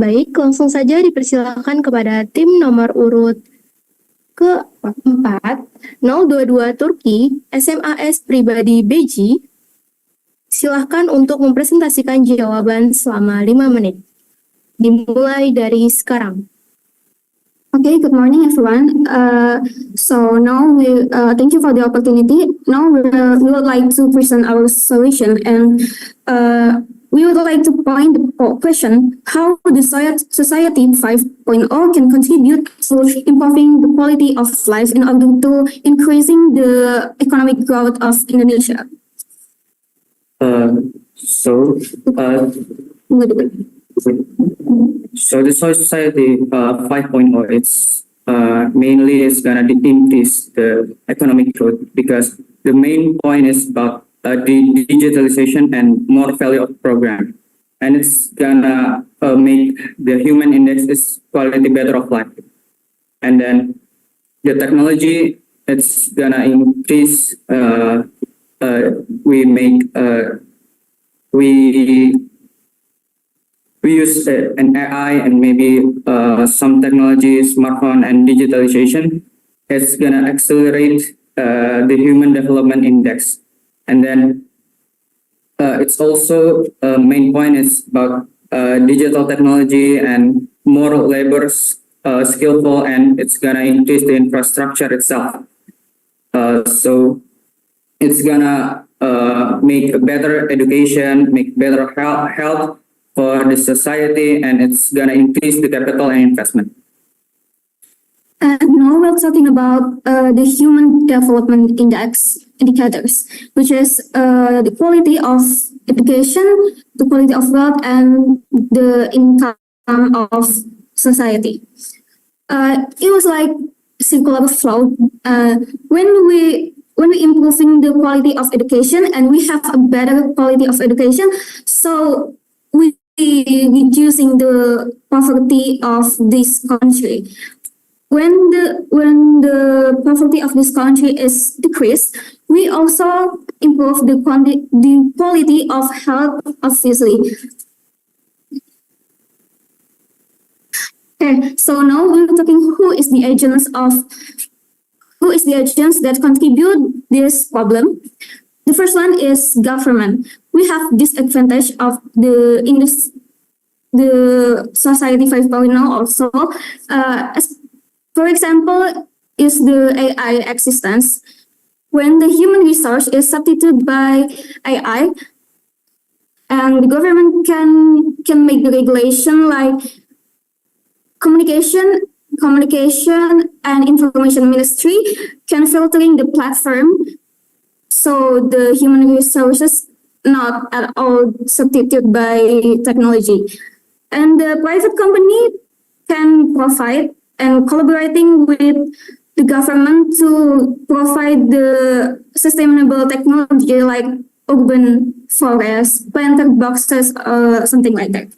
Baik, langsung saja dipersilakan kepada tim nomor urut ke-4, 022 Turki, SMAS Pribadi Beji. Silahkan untuk mempresentasikan jawaban selama 5 menit. Dimulai dari sekarang. Okay, good morning, everyone. So now thank you for the opportunity. Now we would like to present our solution, and we would like to point the question how the society 5.0 can contribute to improving the quality of life in order to increasing the economic growth of Indonesia. So the society 5.0, it's mainly is gonna increase the economic growth because the main point is about the digitalization and more value of program, and it's gonna make the human index is quality better of life, and then the technology it's gonna increase. We use an AI and maybe some technology, smartphone and digitalization. It's gonna accelerate the human development index, and then it's also main point is about digital technology and more labor skillful, and it's gonna increase the infrastructure itself. So it's gonna make a better education, make better health for the society, and it's gonna increase the capital and investment. And now we're talking about the Human Development Index indicators, which is the quality of education, the quality of wealth, and the income of society. It was like circular flow. When we improving the quality of education and we have a better quality of education, so we reducing the poverty of this country. When the poverty of this country is decreased, we also improve the quality of health, obviously. Okay, so now we're talking who is the agents that contribute this problem. The first one is government. We have disadvantage of the society 5.0 also. For example, is the AI existence. When the human resource is substituted by AI, and the government can make the regulation like communication and information ministry can filtering the platform, so the human resources not at all substituted by technology. And the private company can provide and collaborating with the government to provide the sustainable technology like urban forest, planted boxes, something like that.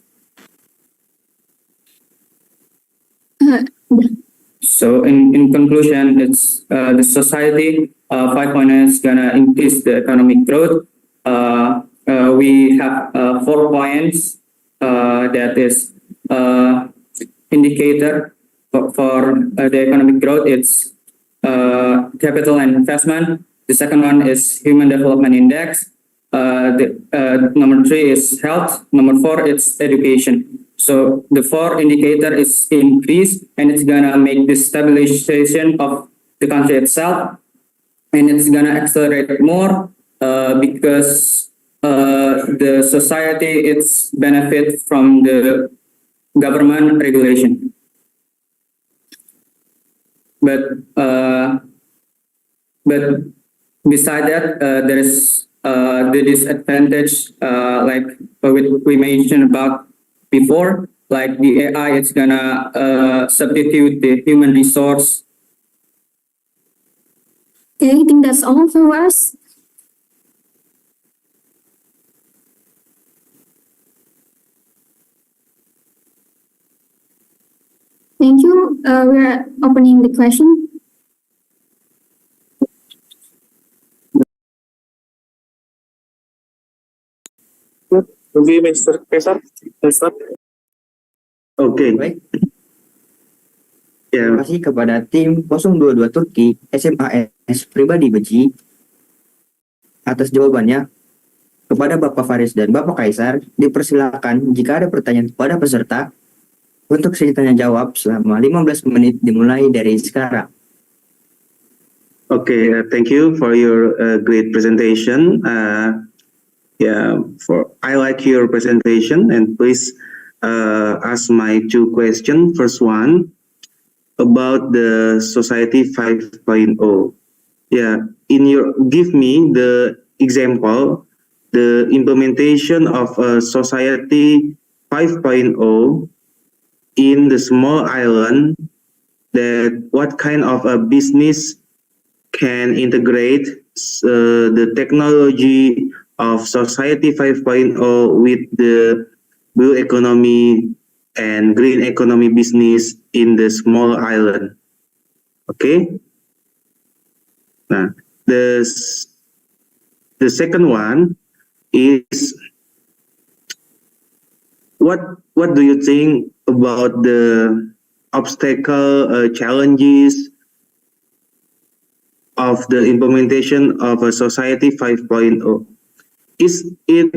So in conclusion, it's the society 5.0 is gonna increase the economic growth. We have 4 points that is indicator for the economic growth. It's capital and investment. The second one is human development index. Number 3 is health. Number 4 it's education. So the 4 indicator is increased, and it's gonna make the stabilization of the country itself, and it's gonna accelerate more because the society it's benefit from the government regulation. But beside that, there is the disadvantage like we mentioned about before, like the AI is gonna substitute the human resource. Okay, I think that's all for us. Thank you. We're opening the question. Mr. Kaisar, let's start. Oke. Baik. Ya. Terima kasih kepada tim 022 Turki SMAS Pribadi Beji atas jawabannya. Kepada Bapak Faris dan Bapak Kaisar, dipersilakan jika ada pertanyaan kepada peserta untuk sesi tanya jawab selama 15 menit dimulai dari sekarang. Okay, thank you for your great presentation. I like your presentation, and please ask my two questions. First one about the Society 5.0. Yeah, give me the example, the implementation of Society 5.0 in the small island. That what kind of a business can integrate the technology of Society 5.0 with the blue economy and green economy business in the small island. Okay. Now, the second one is what do you think about the obstacle challenges of the implementation of a Society 5.0? Is it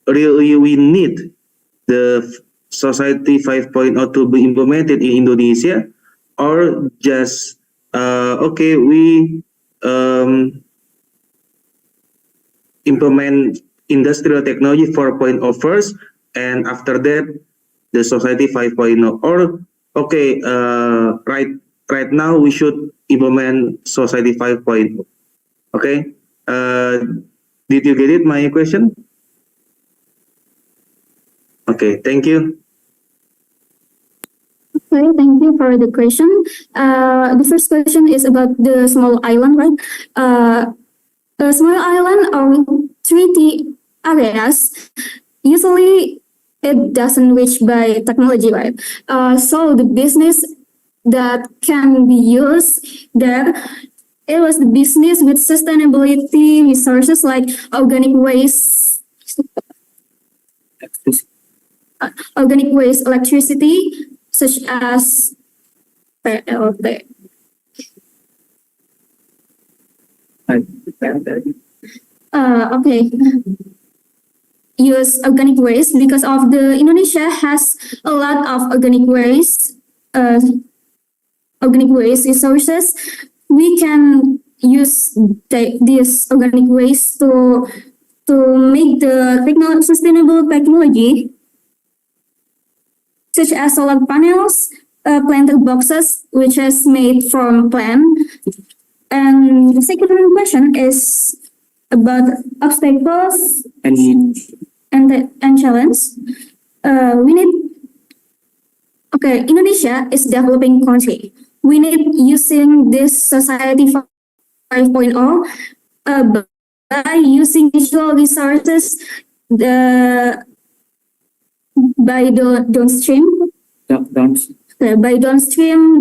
really we need the Society 5.0 to be implemented in Indonesia, or just okay, we implement industrial technology 4.0 first, and after that the Society 5.0, or okay, right now we should implement Society 5.0. Okay, did you get it, my question? Okay, thank you. Okay, thank you for the question. The first question is about the small island, right? A small island or treaty areas, usually it doesn't reach by technology, right? So the business that can be used there, it was the business with sustainability resources like organic waste, electricity, such as PLT. Okay. Use organic waste because of the Indonesia has a lot of organic waste resources. We can use this organic waste to make the sustainable technology, such as solar panels, planted boxes, which is made from plant. And the second question is about obstacles and challenge. We need. Okay, Indonesia is developing country. We need using this Society 5.0 by using natural resources by downstream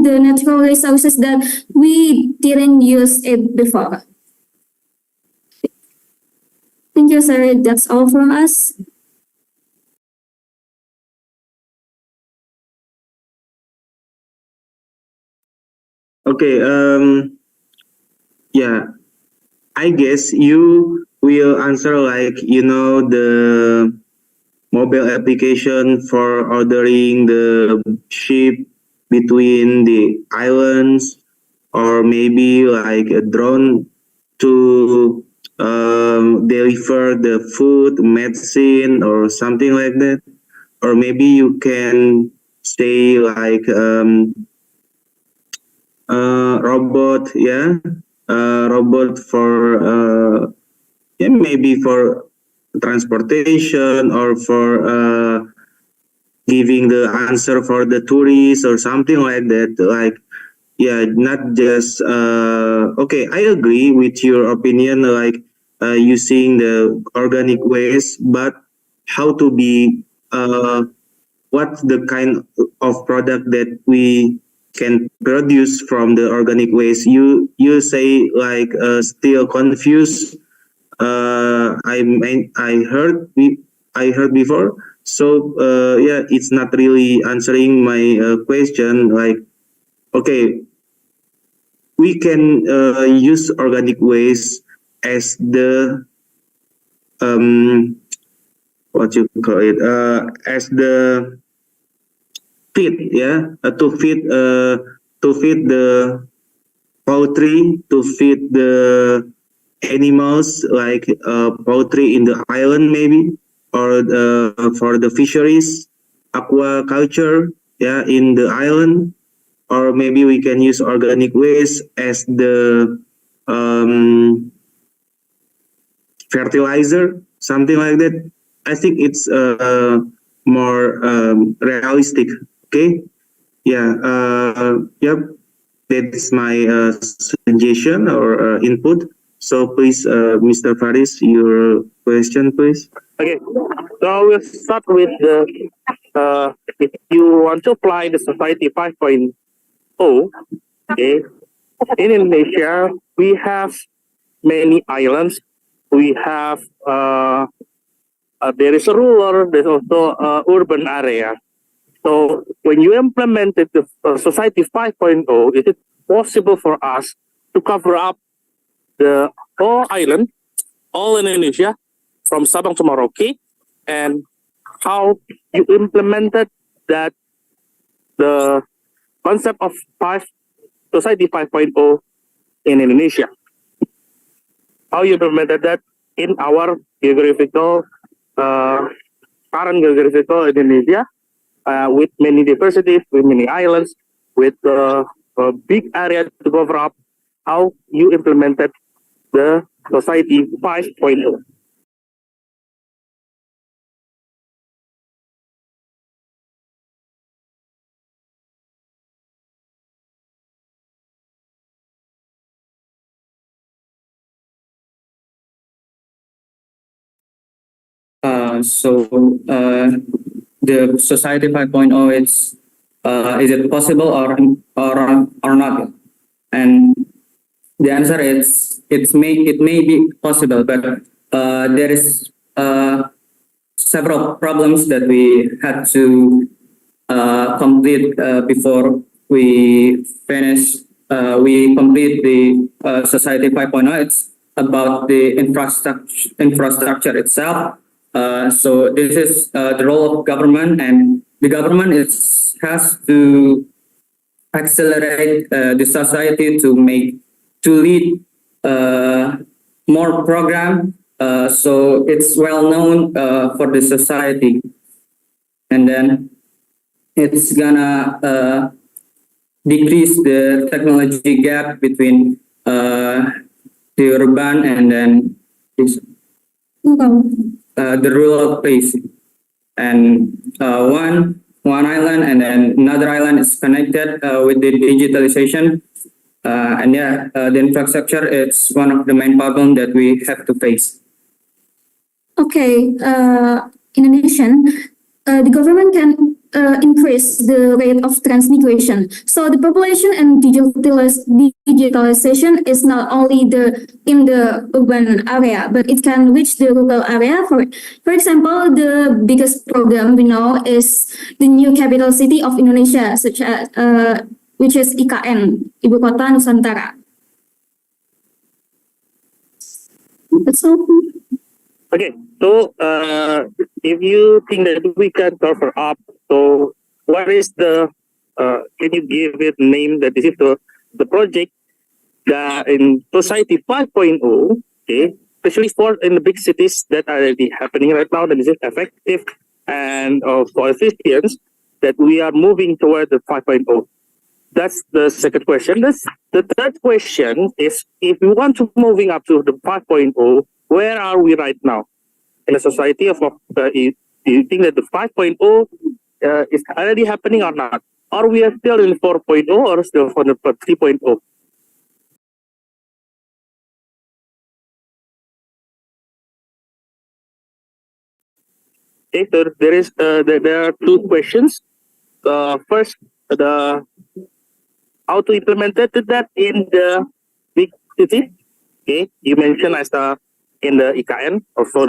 the natural resources that we didn't use it before. Thank you, sir. That's all from us. Okay, yeah, I guess you will answer like, the mobile application for ordering the ship between the islands, or maybe like a drone to deliver the food, medicine, or something like that. Or maybe you can say like robot, robot for maybe for transportation, or for giving the answer for the tourists or something like that. Like, not just okay, I agree with your opinion, like using the organic waste, but how to be what's the kind of product that we can produce from the organic waste. You say like still confused. I heard before. So yeah, it's not really answering my question. Like, okay, we can use organic waste as the what you call it as the feed, yeah, to feed the poultry, to feed the animals like poultry in the island maybe, or for the fisheries, aquaculture, yeah, in the island, or maybe we can use organic waste as the fertilizer, something like that. I think it's more realistic. Okay, yeah, yep, that's my suggestion or input. So please, Mr. Faris, your question, please. Okay, so we'll start with the if you want to apply the Society 5.0, okay, in Indonesia we have many islands. We have there is a rural, there's also urban area. So when you implemented the Society 5.0, is it possible for us to cover up the whole island, all in Indonesia, from Sabang to Merauke, and how you implemented that the concept of Society 5.0 in Indonesia? How you implemented that in our geographical, current geographical Indonesia, with many diversities, with many islands, with a big area to cover up, how you implemented the Society 5.0. The Society 5.0, is it possible or not? And the answer is it may be possible, but there is several problems that we had to complete before we finish. We complete the Society 5.0. It's about the infrastructure itself. So this is the role of government, and the government has to accelerate the society to lead more program. So it's well known for the society, and then it's gonna decrease the technology gap between the urban and then the rural place. And one island and then another island is connected with the digitalization. And yeah, the infrastructure is one of the main problems that we have to face. Okay, in addition, the government can increase the rate of transmigration. So the population and digitalization is not only in the urban area, but it can reach the rural area. For example, the biggest program we know is the new capital city of Indonesia, such as which is IKN, Ibu Kota Nusantara. That's all. Okay, so if you think that we can cover up, so what is can you give it name that this is the project that in Society 5.0, okay, especially for in the big cities that are already happening right now, that is effective and for efficient, that we are moving toward the 5.0. That's the second question. The third question is, if we want to moving up to the 5.0, where are we right now in the society of? Do you think that the 5.0 is already happening or not? Or we are still in 4.0 or still for the 3.0? Okay, so there are two questions. First, how to implement that in the big city. Okay, you mentioned as in the IKN, also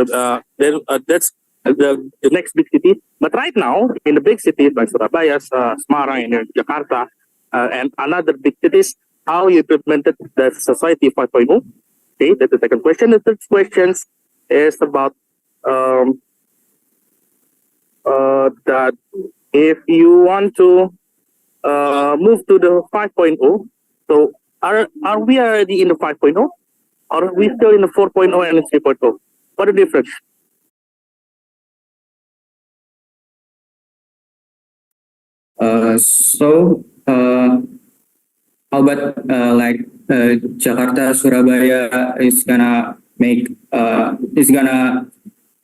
that's the next big city. But right now, in the big cities like Surabaya, Semarang, and Jakarta, and another big cities, how you implemented the society 5.0? Okay, that's the second question. The third question is about that if you want to move to the 5.0, so are we already in the 5.0, or are we still in the 4.0 and the 3.0? What is the difference? How about Jakarta, Surabaya is gonna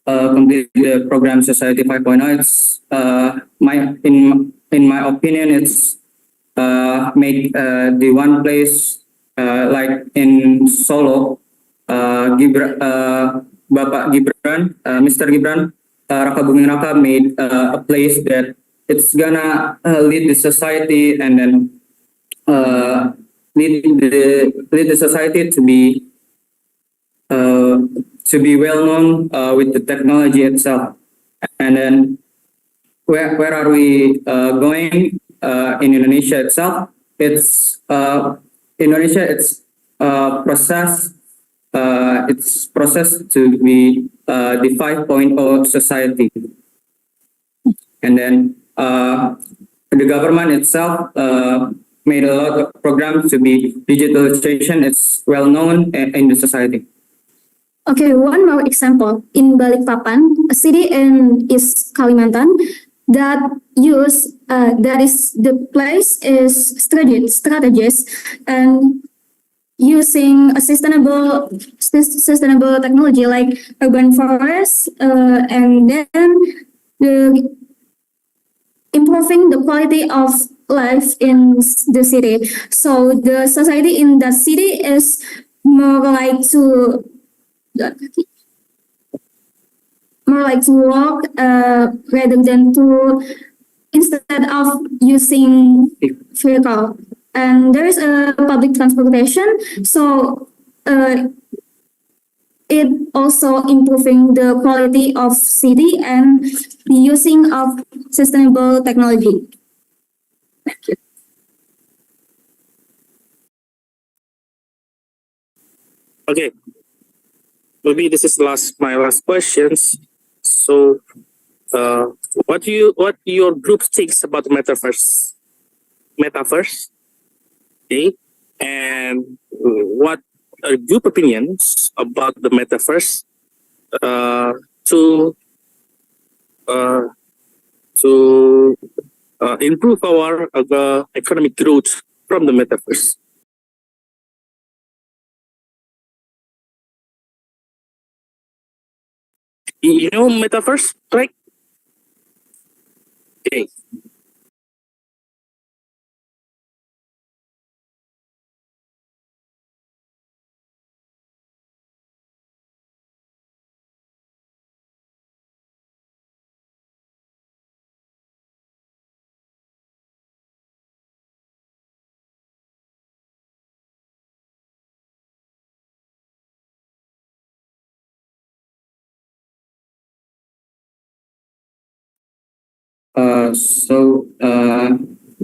complete the program Society 5.0. It's in my opinion, it's make the one place like in Solo, Bapak Gibran, Mr. Gibran, Raka Buming Raka made a place that it's gonna lead the society and then lead the society to be well known with the technology itself. And then where are we going in Indonesia itself? It's Indonesia. It's process to be the 5.0 society, and then the government itself made a lot of programs to be digitalization. It's well known in the society. Okay, one more example. In Balikpapan, a city in East Kalimantan, that is the place is strategies and using a sustainable technology like urban forest, and then improving the quality of life in the city. So the society in the city is more like to walk rather than to instead of using vehicle. And there is a public transportation, so it also improving the quality of city and the using of sustainable technology. Thank you. Okay, maybe this is my last questions. So, what your group thinks about metaverse? Okay, and what are your opinions about the metaverse to improve our economic growth from the metaverse? You know metaverse, right? Okay.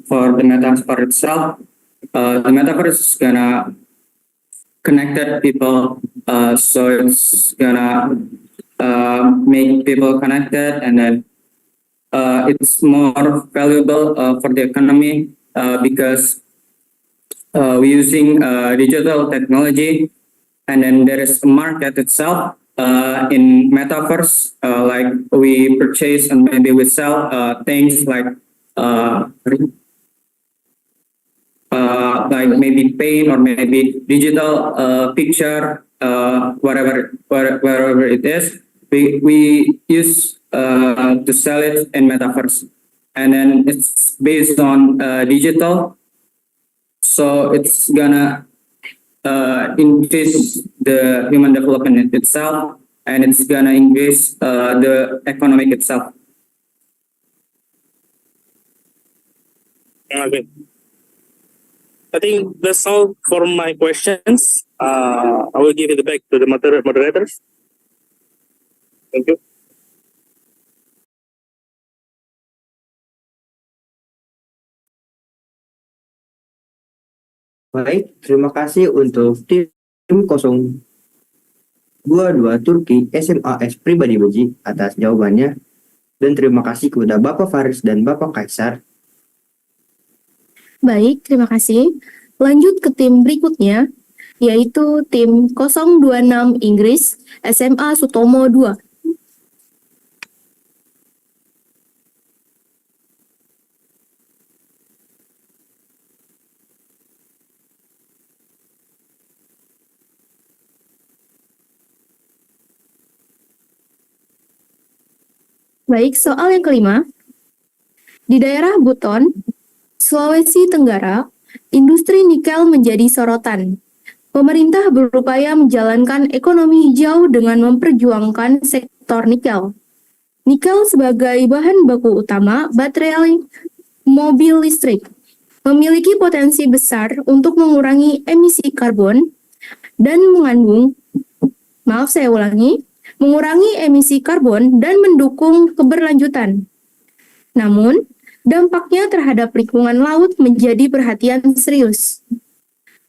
For the metaverse itself, the metaverse is gonna connected people, so it's gonna make people connected, and then it's more valuable for the economy because we're using digital technology, and then there is a market itself in metaverse, like we purchase and maybe we sell things like maybe paint or maybe digital picture, wherever it is, we use to sell it in metaverse, and then it's based on digital, so it's gonna increase the human development itself, and it's gonna increase the economic itself. Okay. I think that's all for my questions. I will give it back to the moderators. Thank you. Baik, terima kasih untuk tim 022 Turki SMAS Pribadi Beji atas jawabannya. Dan terima kasih kepada Bapak Faris dan Bapak Kaisar. Baik, terima kasih. Lanjut ke tim berikutnya, yaitu tim 026 Inggris SMA Sutomo 2. Baik, soal yang kelima. Di daerah Buton, Sulawesi Tenggara, industri nikel menjadi sorotan. Pemerintah berupaya menjalankan ekonomi hijau dengan memperjuangkan sektor nikel. Nikel sebagai bahan baku utama baterai mobil listrik memiliki potensi besar untuk mengurangi emisi karbon dan mengurangi emisi karbon dan mendukung keberlanjutan. Namun, dampaknya terhadap lingkungan laut menjadi perhatian serius.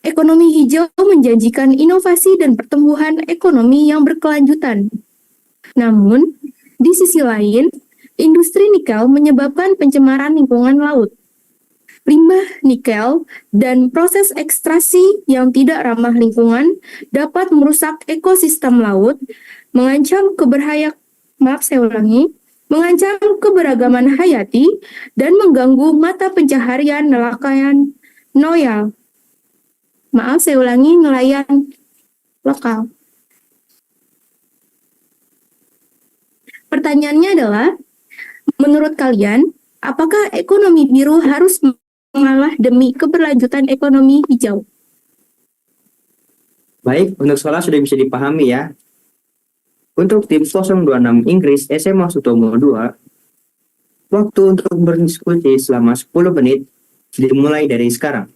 Ekonomi hijau menjanjikan inovasi dan pertumbuhan ekonomi yang berkelanjutan. Namun, di sisi lain, industri nikel menyebabkan pencemaran lingkungan laut. Limbah nikel dan proses ekstraksi yang tidak ramah lingkungan dapat merusak ekosistem laut, mengancam keberagaman hayati, dan mengganggu mata pencaharian nelayan nelayan lokal. Pertanyaannya adalah, menurut kalian, apakah ekonomi biru harus mengalah demi keberlanjutan ekonomi hijau? Baik, untuk soal sudah bisa dipahami ya. Untuk tim 026 Inggris SMA Sutomo 2, waktu untuk berdiskusi selama 10 menit dimulai dari sekarang.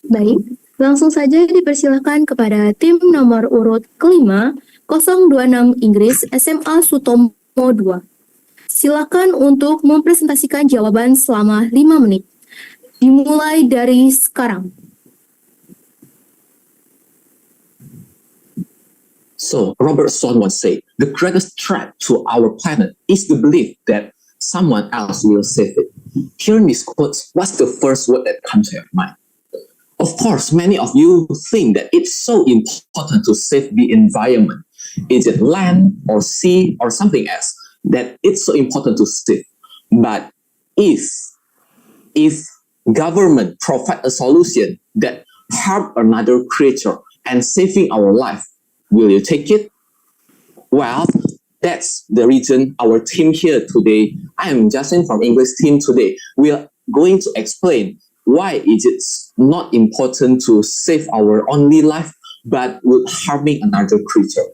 Baik, langsung saja dipersilakan kepada tim nomor urut kelima 026 Inggris SMA Sutomo 2. Silakan untuk mempresentasikan jawaban selama 5 menit. Dimulai dari sekarang. So, Robert Swan once said, the greatest threat to our planet is the belief that someone else will save it. Hearing these quotes, what's the first word that comes to your mind? Of course, many of you think that it's so important to save the environment. Is it land or sea or something else that it's so important to save? But if government provide a solution that harm another creature and saving our life, will you take it? Well, that's the reason our team here today, I am Justin from English team today. We are going to explain why is it not important to save our only life, but would harming another creature.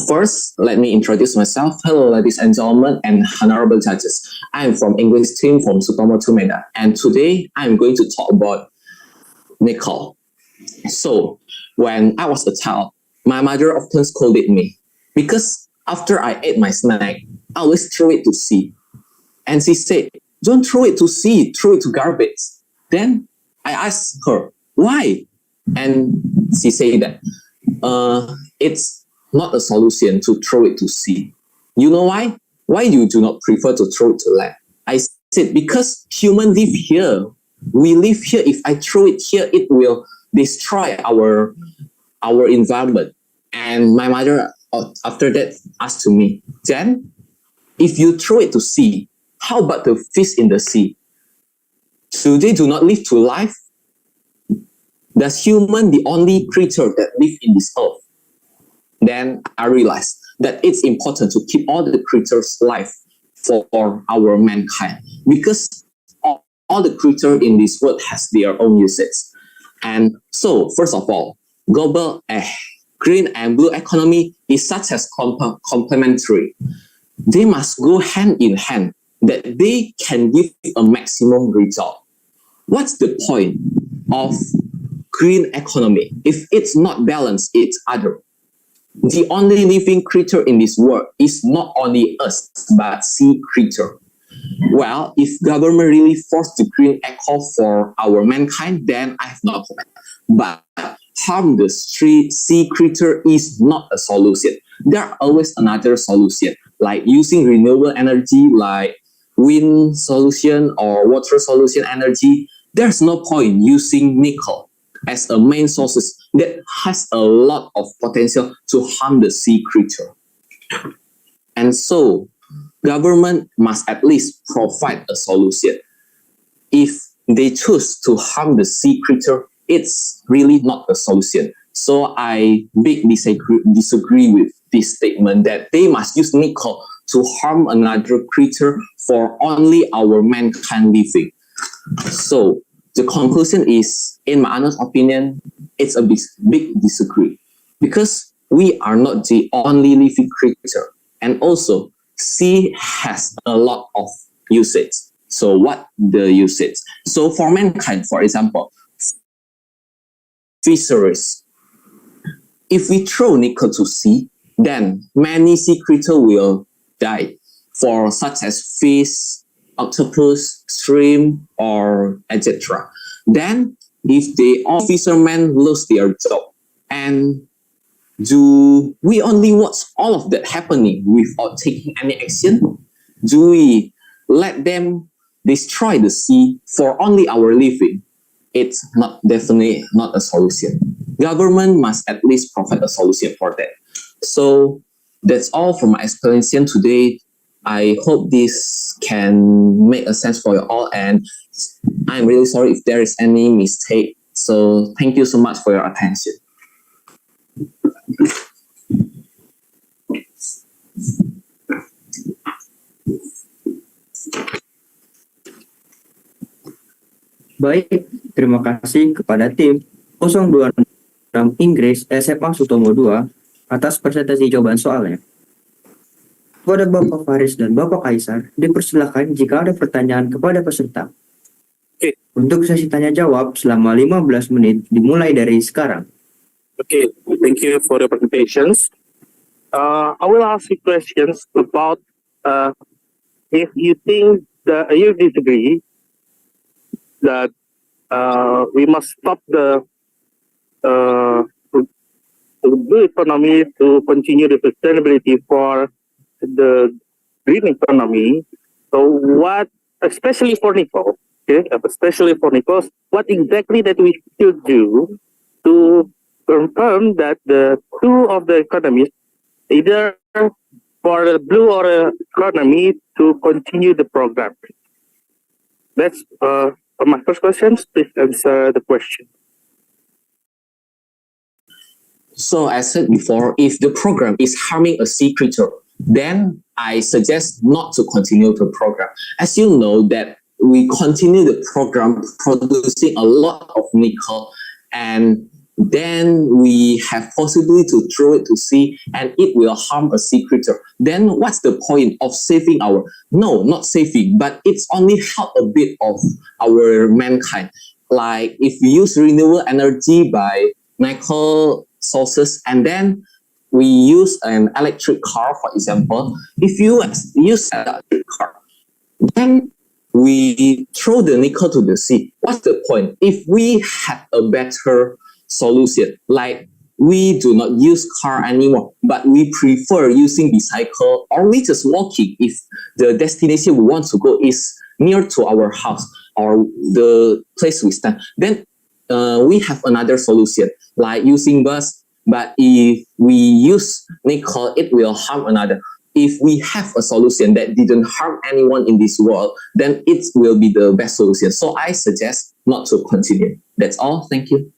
First, let me introduce myself. Hello, ladies and gentlemen, and honorable judges. I am from English team from Sutomo Tumeda, and today I'm going to talk about nickel. So, when I was a child, my mother often scolded me because after I ate my snack, I always throw it to sea. And she said, "Don't throw it to sea, throw it to garbage." Then I asked her, "Why?" And she said that it's not a solution to throw it to sea. You know why? Why you do not prefer to throw it to land? I said, because humans live here. We live here. If I throw it here, it will destroy our environment. And my mother, after that, asked to me, "Jen, if you throw it to sea, how about the fish in the sea? So they do not live to life? Does human the only creature that live in this earth?" Then I realized that it's important to keep all the creatures alive for our mankind, because all the creatures in this world has their own uses. And so, first of all, global green and blue economy is such as complementary. They must go hand in hand, that they can give a maximum result. What's the point of green economy if it's not balanced each other? The only living creature in this world is not only us, but sea creature. Well, if government really forced the green eco for our mankind, then I have no comment. But harm the sea creature is not a solution. There are always another solution, like using renewable energy, like wind solution or water solution energy. There's no point using nickel as a main sources that has a lot of potential to harm the sea creature. And so, government must at least provide a solution. If they choose to harm the sea creature, it's really not a solution. So I big disagree with this statement that they must use nickel to harm another creature for only our mankind living. So the conclusion is, in my honest opinion, it's a big disagree, because we are not the only living creature, and also sea has a lot of usage. So what the usage? So for mankind, for example, fisheries. If we throw nickel to sea, then many sea creatures will die, for such as fish, octopus, shrimp, or etc. Then, if all fishermen lose their job, and do we only watch all of that happening without taking any action? Do we let them destroy the sea for only our living? It's definitely not a solution. Government must at least provide a solution for that. So that's all for my explanation today. I hope this can make a sense for you all, and I'm really sorry if there is any mistake. So thank you so much for your attention. Baik, terima kasih kepada tim 026 Inggris SMA Sutomo 2 atas presentasi jawaban soalnya. Kepada Bapak Faris dan Bapak Kaisar, dipersilakan jika ada pertanyaan kepada peserta. Okay. Untuk sesi tanya jawab selama 15 menit dimulai dari sekarang. Okay, thank you for the presentations. I will ask you questions about if you think that you disagree that we must stop the blue economy to continue the sustainability for the green economy. So what, especially for nickel, okay, especially for nickels, what exactly that we should do to confirm that the two of the economies, either for the blue or economy, to continue the program? That's my first question. Please answer the question. So as said before, if the program is harming a sea creature, then I suggest not to continue the program. As you know that we continue the program producing a lot of nickel, and then we have possibility to throw it to sea and it will harm a sea creature. Then what's the point of saving our, no, not saving, but it's only help a bit of our mankind. Like if we use renewable energy by nickel sources, and then we use an electric car, for example. If you use an electric car, then we throw the nickel to the sea. What's the point? If we had a better solution, like we do not use car anymore, but we prefer using bicycle, or we just walking if the destination we want to go is near to our house or the place we stand, then we have another solution, like using bus. But if we use nickel, it will harm another. If we have a solution that didn't harm anyone in this world, then it will be the best solution. So I suggest not to continue. That's all. Thank you.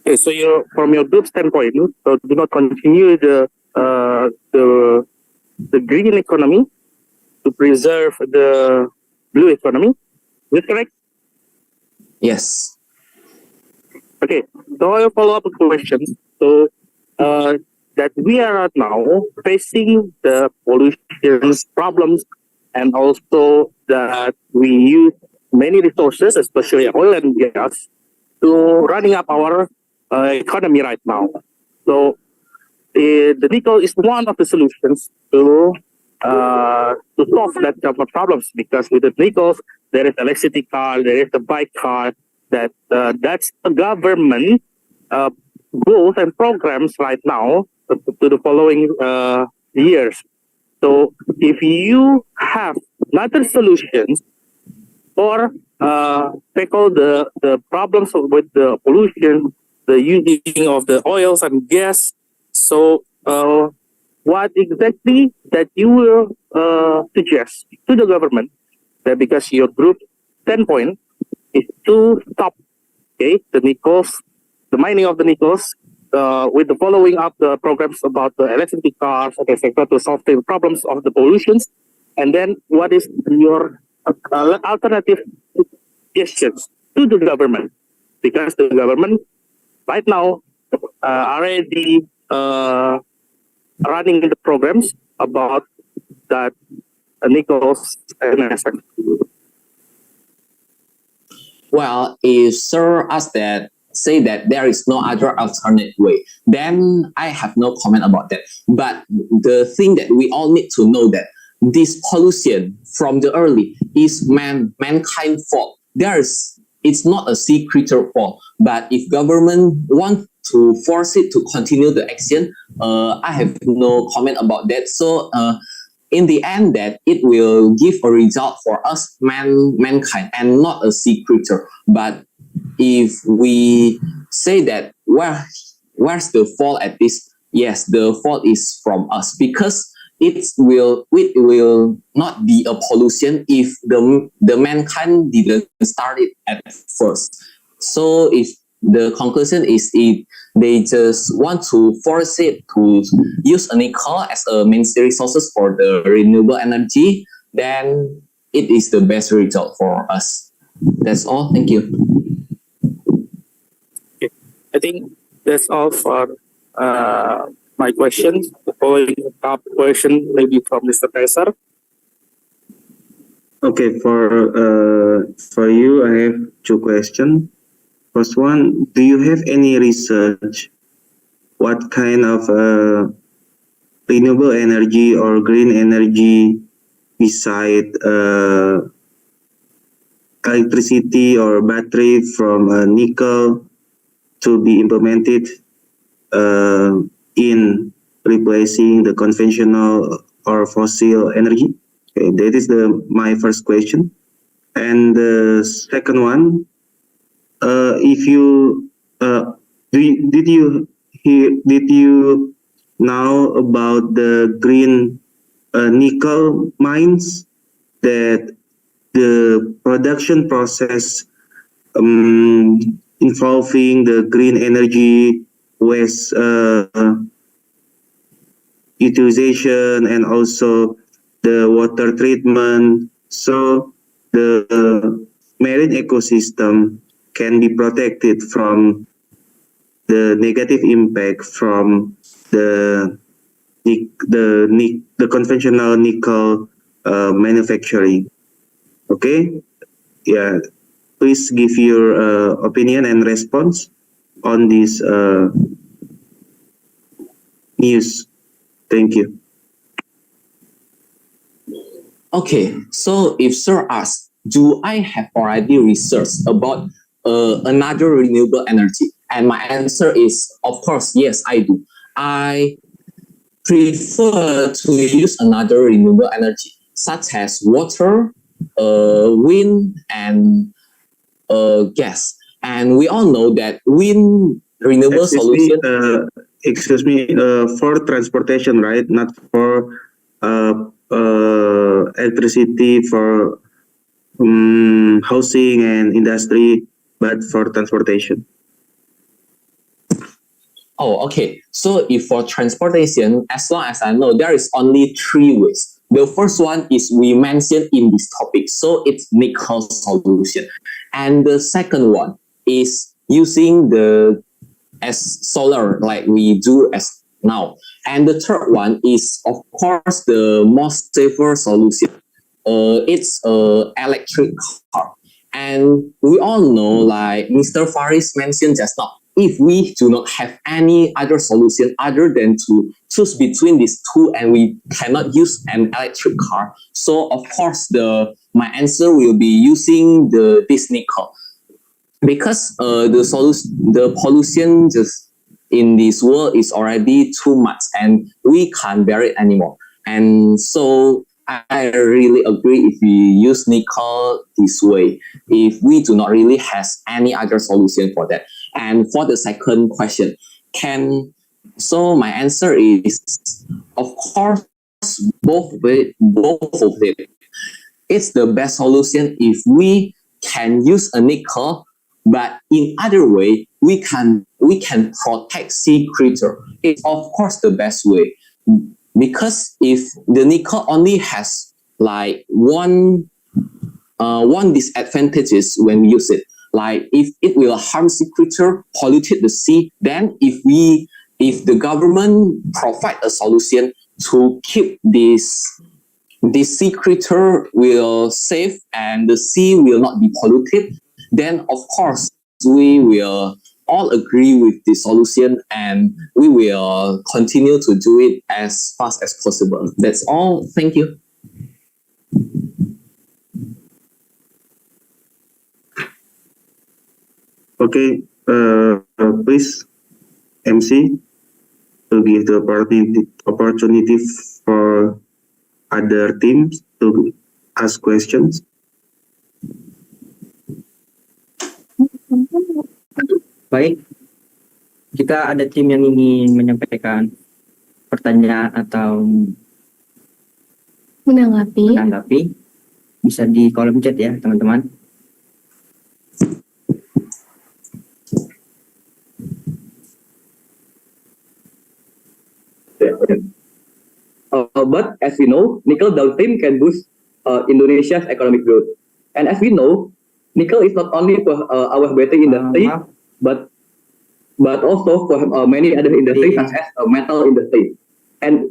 Okay, so from your group standpoint, so do not continue the green economy to preserve the blue economy. Is that correct? Yes. Okay, so I follow up questions. So that we are right now facing the pollution problems, and also that we use many resources, especially oil and gas, to running up our economy right now. So the nickel is one of the solutions to solve that type of problems, because with the nickels there is electricity car, there is the bike car. That's a government goals and programs right now to the following years. So if you have another solutions or tackle the problems with the pollution, the using of the oils and gas, so what exactly that you will suggest to the government, that because your group standpoint is to stop, okay, the nickels, the mining of the nickels, with the following up the programs about the electricity cars, etc., to solve the problems of the pollutions. And then what is your alternative suggestions to the government? Because the government right now already running the programs about that nickels and etc. Well, if Sir asks that, say that there is no other alternate way, then I have no comment about that. But the thing that we all need to know that this pollution from the early is mankind fault. It's not a sea creature fault. But if government want to force it to continue the action, I have no comment about that. So in the end, that it will give a result for us mankind and not a sea creature. But if we say that where's the fault at this? Yes, the fault is from us, because it will not be a pollution if the mankind didn't start it at first. So if the conclusion is if they just want to force it to use a nickel as a main resources for the renewable energy, then it is the best result for us. That's all. Thank you. Okay. I think that's all for my questions. following up question maybe from Mr. Kaisar. Okay, for you, I have two questions. First one, do you have any research what kind of renewable energy or green energy beside electricity or battery from nickel to be implemented in replacing the conventional or fossil energy? Okay, that is my first question. And the second one, if you did you know about the green nickel mines that the production process involving the green energy waste utilization and also the water treatment, so the marine ecosystem can be protected from the negative impact from the conventional nickel manufacturing. Okay, yeah, please give your opinion and response on this news. Thank you. Okay, so if sir asks, do I have already researched about another renewable energy? And my answer is, of course, yes, I do. I prefer to use another renewable energy, such as water, wind, and gas. And we all know that wind renewable solution. Excuse me, for transportation, right? Not for electricity for housing and industry, but for transportation. Oh, okay. So if for transportation, as long as I know, there is only three ways. The first one is we mentioned in this topic, so it's nickel solution. And the second one is using as solar, like we do as now. And the third one is, of course, the most safer solution. It's electric car. And we all know, like Mr. Faris mentioned just now, if we do not have any other solution other than to choose between these two and we cannot use an electric car, so of course my answer will be using this nickel. Because the pollution just in this world is already too much and we can't bear it anymore. And so I really agree if we use nickel this way, if we do not really have any other solution for that. And for the second question, so my answer is, of course, both of it. It's the best solution if we can use a nickel, but in other way, we can protect sea creature. It's of course the best way. Because if the nickel only has like one disadvantage is when we use it, like if it will harm sea creature, pollute the sea, then if the government provide a solution to keep this sea creature will safe and the sea will not be polluted, then of course we will all agree with the solution and we will continue to do it as fast as possible. That's all. Thank you. Okay, please, MC, to give the opportunity for other teams to ask questions. Baik, jika ada tim yang ingin menyampaikan pertanyaan atau menanggapi, bisa di kolom chat ya, teman-teman. But as we know, nickel downstream can boost Indonesia's economic growth. And as we know, nickel is not only for our battery industry, but also for many other industries such as metal industry. And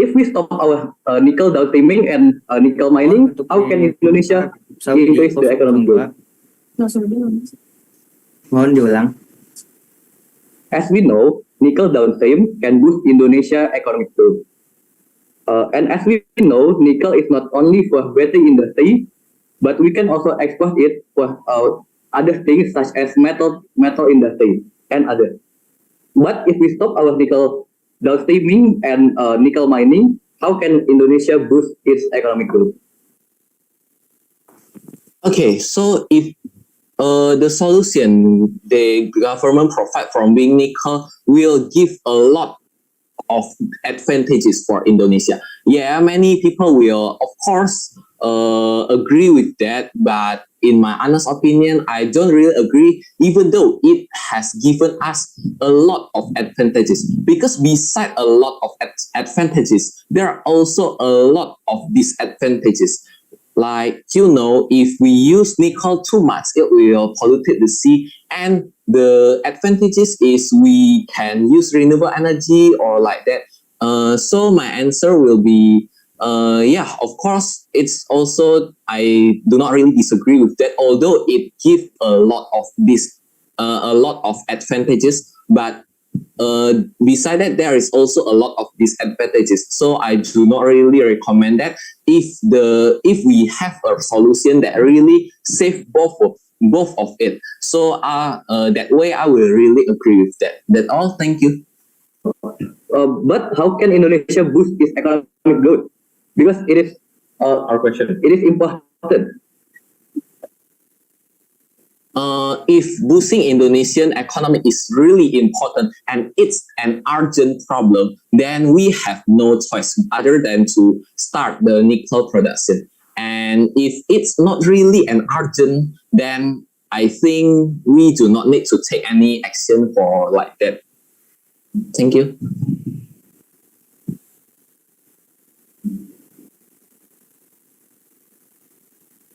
if we stop our nickel downstreaming and nickel mining, how can Indonesia increase the economic growth? Mohon diulang. As we know, nickel downstream can boost Indonesia economic growth. And as we know, nickel is not only for battery industry, but we can also export it for other things such as metal industry and others. But if we stop our nickel downstreaming and nickel mining, how can Indonesia boost its economic growth? Okay, so if the solution the government provide from being nickel will give a lot of advantages for Indonesia. Yeah, many people will, of course, agree with that, but in my honest opinion, I don't really agree, even though it has given us a lot of advantages. Because beside a lot of advantages, there are also a lot of disadvantages. Like, if we use nickel too much, it will pollute the sea. And the advantages is we can use renewable energy or like that. So my answer will be, of course, it's also, I do not really disagree with that, although it gives a lot of advantages, but beside that, there is also a lot of disadvantages. So I do not really recommend that. If we have a solution that really save both of it, so that way I will really agree with that. That's all. Thank you. But how can Indonesia boost its economic growth? Because it is our question. It is important. If boosting Indonesian economy is really important and it's an urgent problem, then we have no choice other than to start the nickel production. And if it's not really an urgent, then I think we do not need to take any action for like that. Thank you.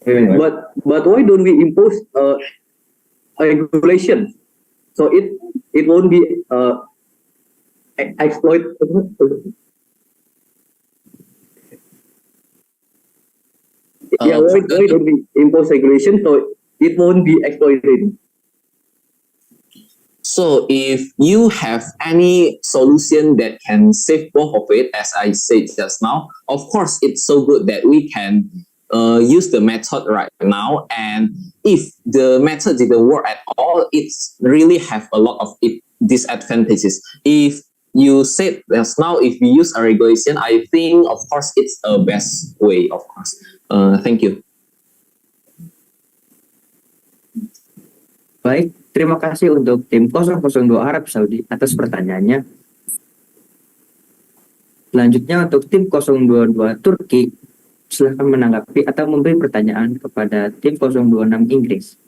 But why don't we impose regulation so it won't be exploited? Why don't we impose regulation so it won't be exploited? So if you have any solution that can save both of it, as I said just now, of course, it's so good that we can use the method right now. And if the method didn't work at all, it's really have a lot of disadvantages. If you said just now, if we use a regulation, I think, of course, it's a best way, of course. Thank you. Baik, terima kasih untuk tim 002 Arab Saudi atas pertanyaannya. Selanjutnya untuk tim 022 Turki, silahkan menanggapi atau memberi pertanyaan kepada tim 026 Inggris.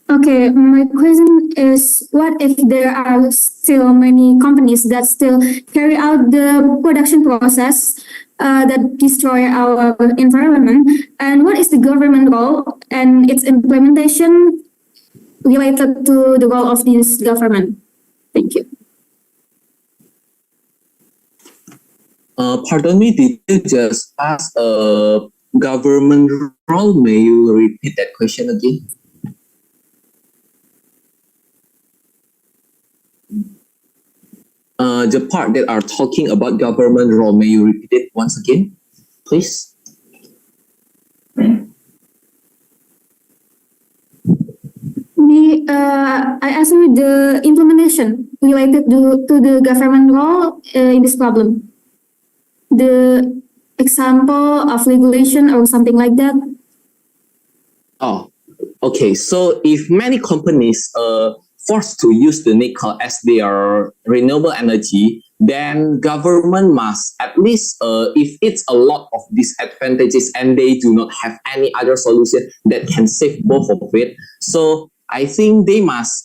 Okay, my question is, what if there are still many companies that still carry out the production process that destroy our environment? And what is the government role and its implementation related to the role of this government? Thank you. Pardon me, did you just ask a government role? May you repeat that question again? The part that are talking about government role, may you repeat it once again, please? I asked you the implementation related to the government role in this problem. The example of regulation or something like that. Oh, okay. So if many companies forced to use the nickel as their renewable energy, then government must at least, if it's a lot of disadvantages and they do not have any other solution that can save both of it, so I think they must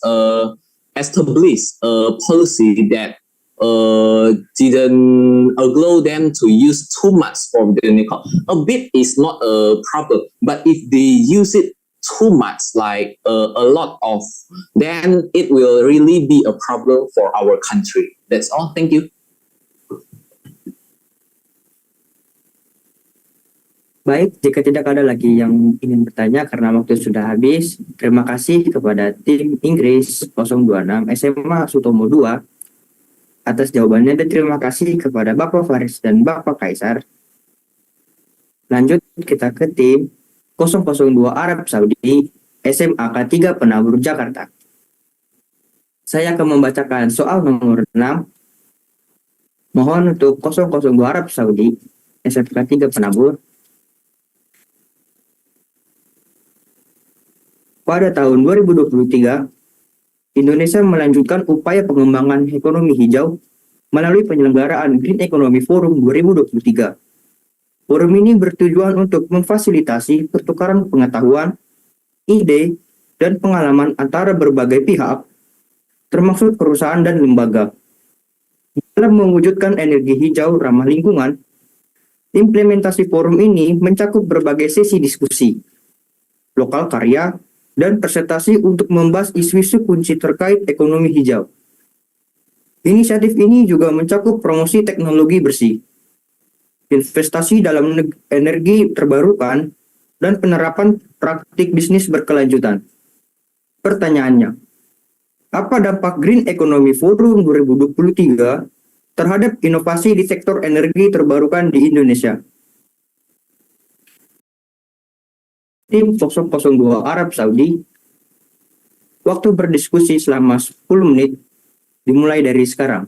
establish a policy that didn't allow them to use too much from the nickel. A bit is not a problem, but if they use it too much, like a lot of, then it will really be a problem for our country. That's all. Thank you. Baik, jika tidak ada lagi yang ingin bertanya karena waktu sudah habis, terima kasih kepada tim Inggris 026 SMA Sutomo 2 atas jawabannya dan terima kasih kepada Bapak Faris dan Bapak Kaisar. Lanjut kita ke tim 002 Arab Saudi SMA K3 Penabur Jakarta. Saya akan membacakan soal nomor 6. Mohon untuk 002 Arab Saudi SMA K3 Penabur. Pada tahun 2023, Indonesia melanjutkan upaya pengembangan ekonomi hijau melalui penyelenggaraan Green Economy Forum 2023. Forum ini bertujuan untuk memfasilitasi pertukaran pengetahuan, ide, dan pengalaman antara berbagai pihak, termasuk perusahaan dan lembaga. Dalam mewujudkan energi hijau ramah lingkungan, implementasi forum ini mencakup berbagai sesi diskusi, lokal karya, dan presentasi untuk membahas isu-isu kunci terkait ekonomi hijau. Inisiatif ini juga mencakup promosi teknologi bersih, investasi dalam energi terbarukan, dan penerapan praktik bisnis berkelanjutan. Pertanyaannya, apa dampak Green Economy Forum 2023 terhadap inovasi di sektor energi terbarukan di Indonesia? Tim 002 Arab Saudi, waktu berdiskusi selama 10 menit, dimulai dari sekarang.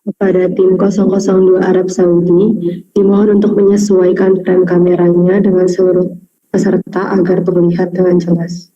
Kepada tim 002 Arab Saudi, dimohon untuk menyesuaikan frame kameranya dengan seluruh peserta agar terlihat dengan jelas.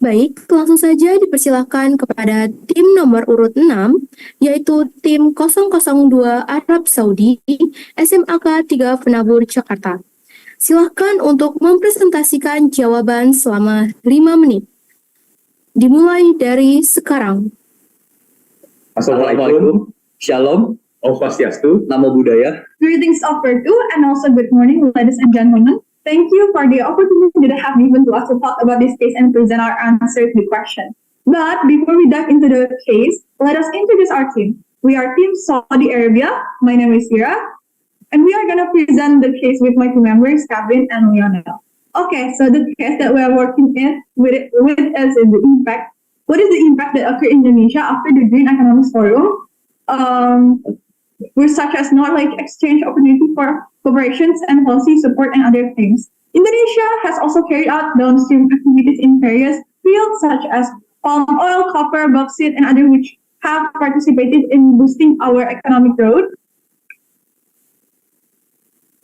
Baik, langsung saja dipersilakan kepada tim nomor urut 6, yaitu tim 002 Arab Saudi, SMAK 3 Penabur, Jakarta. Silakan untuk mempresentasikan jawaban selama 5 menit. Dimulai dari sekarang. Assalamualaikum, Shalom, Om Swastiastu, Namo Buddhaya. Greetings of Virtu and also good morning, ladies and gentlemen. Thank you for the opportunity to have given to us to talk about this case and present our answer to the question. But before we dive into the case, let us introduce our team. We are Team Saudi Arabia. My name is Hira, and we are going to present the case with my team members, Kevin and Lionel. Okay, so the case that we are working with is the impact. What is the impact that occurred in Indonesia after the Green Economics Forum? With such as knowledge exchange, opportunity for cooperations and policy support and other things. Indonesia has also carried out downstream activities in various fields such as palm oil, copper, bauxite, and other which have participated in boosting our economic growth.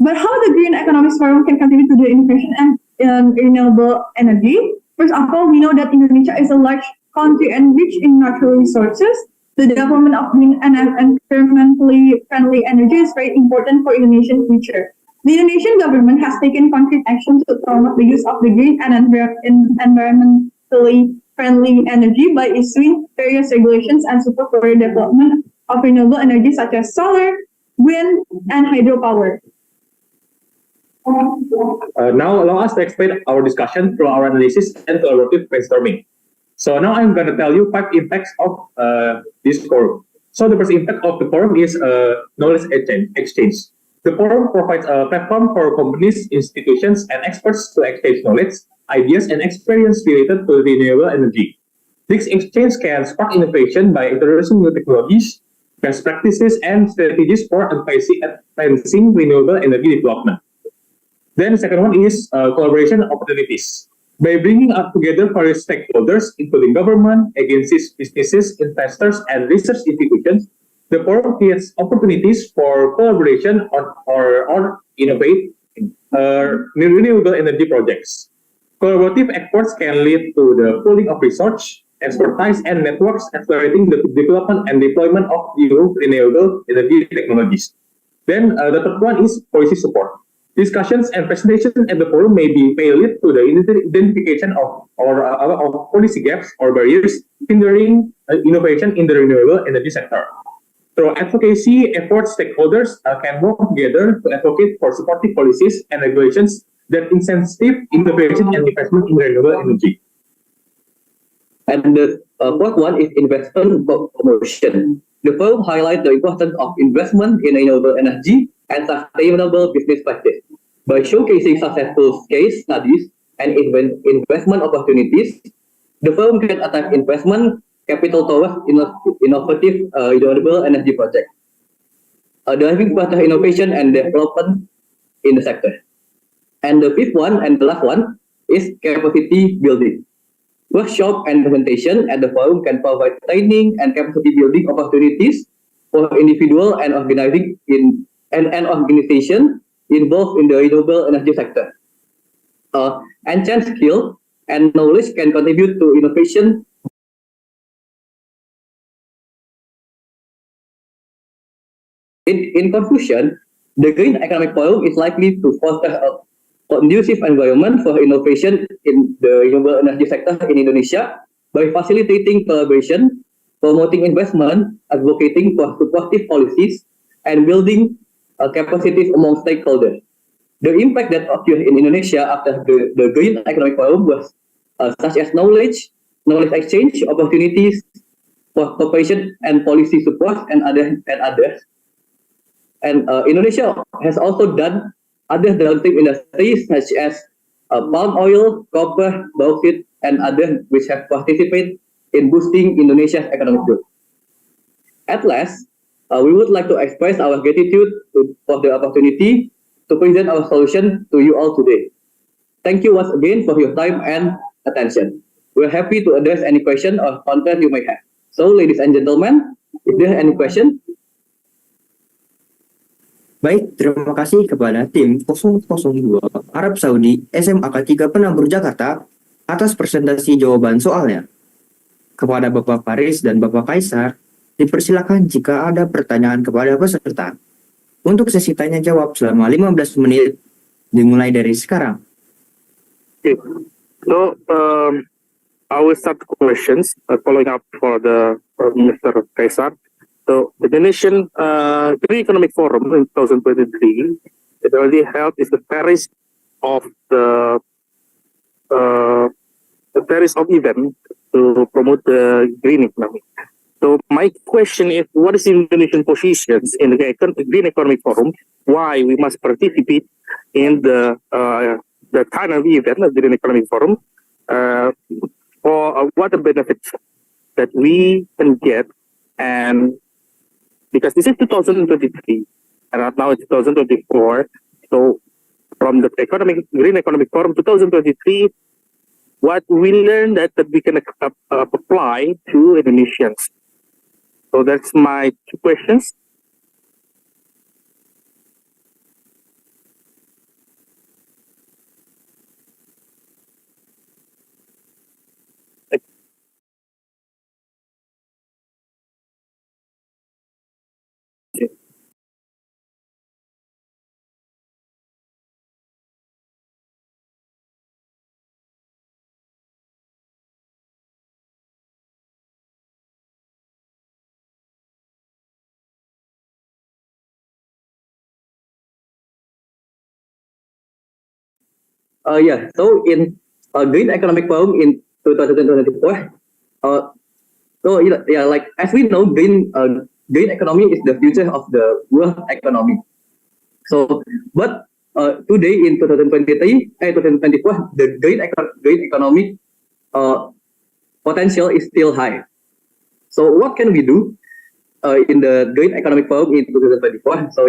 But how the Green Economics Forum can contribute to the innovation and renewable energy? First of all, we know that Indonesia is a large country and rich in natural resources. The development of green and environmentally friendly energy is very important for Indonesian future. The Indonesian government has taken concrete action to promote the use of the green and environmentally friendly energy by issuing various regulations and support for the development of renewable energy such as solar, wind, and hydropower. Now allow us to explain our discussion through our analysis and collaborative brainstorming. So now I'm going to tell you 5 impacts of this forum. So the first impact of the forum is knowledge exchange. The forum provides a platform for companies, institutions, and experts to exchange knowledge, ideas, and experience related to renewable energy. This exchange can spark innovation by introducing new technologies, best practices, and strategies for advancing renewable energy development. Then the second one is collaboration opportunities. By bringing up together various stakeholders, including government, agencies, businesses, investors, and research institutions, the forum creates opportunities for collaboration or innovate renewable energy projects. Collaborative efforts can lead to the pooling of research, expertise, and networks, accelerating the development and deployment of new renewable energy technologies. Then the third one is policy support. Discussions and presentations at the forum may lead to the identification of policy gaps or barriers hindering innovation in the renewable energy sector. Through advocacy efforts, stakeholders can work together to advocate for supportive policies and regulations that incentive innovation and investment in renewable energy. And the fourth one is investment promotion. The forum highlights the importance of investment in renewable energy and sustainable business practice. By showcasing successful case studies and investment opportunities, the forum can attract investment capital towards innovative renewable energy projects, driving further innovation and development in the sector. And the fifth one and the last one is capacity building. Workshop and presentation at the forum can provide training and capacity building opportunities for individual and organizing in an organization involved in the renewable energy sector. Enhanced skill and knowledge can contribute to innovation. In conclusion, the Green Economic Forum is likely to foster a conducive environment for innovation in the renewable energy sector in Indonesia by facilitating collaboration, promoting investment, advocating for supportive policies, and building capacities among stakeholders. The impact that occurred in Indonesia after the Green Economic Forum was such as knowledge exchange, opportunities for cooperation and policy support, and others. And Indonesia has also done other downstream industries such as palm oil, copper, bauxite, and others which have participated in boosting Indonesia's economic growth. At last, we would like to express our gratitude for the opportunity to present our solution to you all today. Thank you once again for your time and attention. We're happy to address any question or content you may have. So, ladies and gentlemen, if there are any question. Baik, terima kasih kepada tim 002 Arab Saudi SMAK 3 Penambur Jakarta atas presentasi jawaban soalnya. Kepada Bapak Faris dan Bapak Kaisar, dipersilakan jika ada pertanyaan kepada peserta. Untuk sesi tanya jawab selama 15 menit dimulai dari sekarang. Okay. So, I will start the questions following up for the Mr. Kaisar. So, the Indonesian Green Economic Forum in 2023, it already held is the Paris of the Paris of event to promote the green economy. So, my question is, what is Indonesian positions in the Green Economic Forum? Why we must participate in the kind of event, the Green Economic Forum? For what the benefits that we can get, and because this is 2023 and right now it's 2024, so from the Green Economic Forum 2023, what we learned that we can apply to Indonesians. So that's my two questions. So in Green Economic Forum in 2024, like as we know, green economy is the future of the world economy. So, but today in 2024, the green economic potential is still high. So, what can we do in the Green Economic Forum in 2024? So,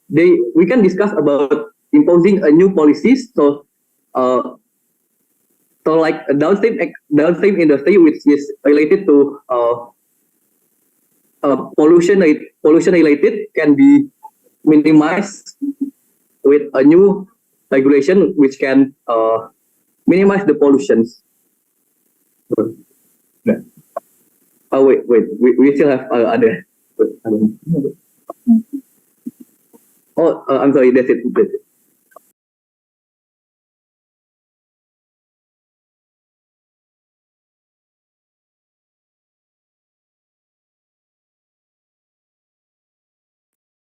we can discuss about imposing a new policies. So like a downstream industry which is related to pollution related can be minimized with a new regulation which can minimize the pollutions. Wait, we still have other. I'm sorry, that's it.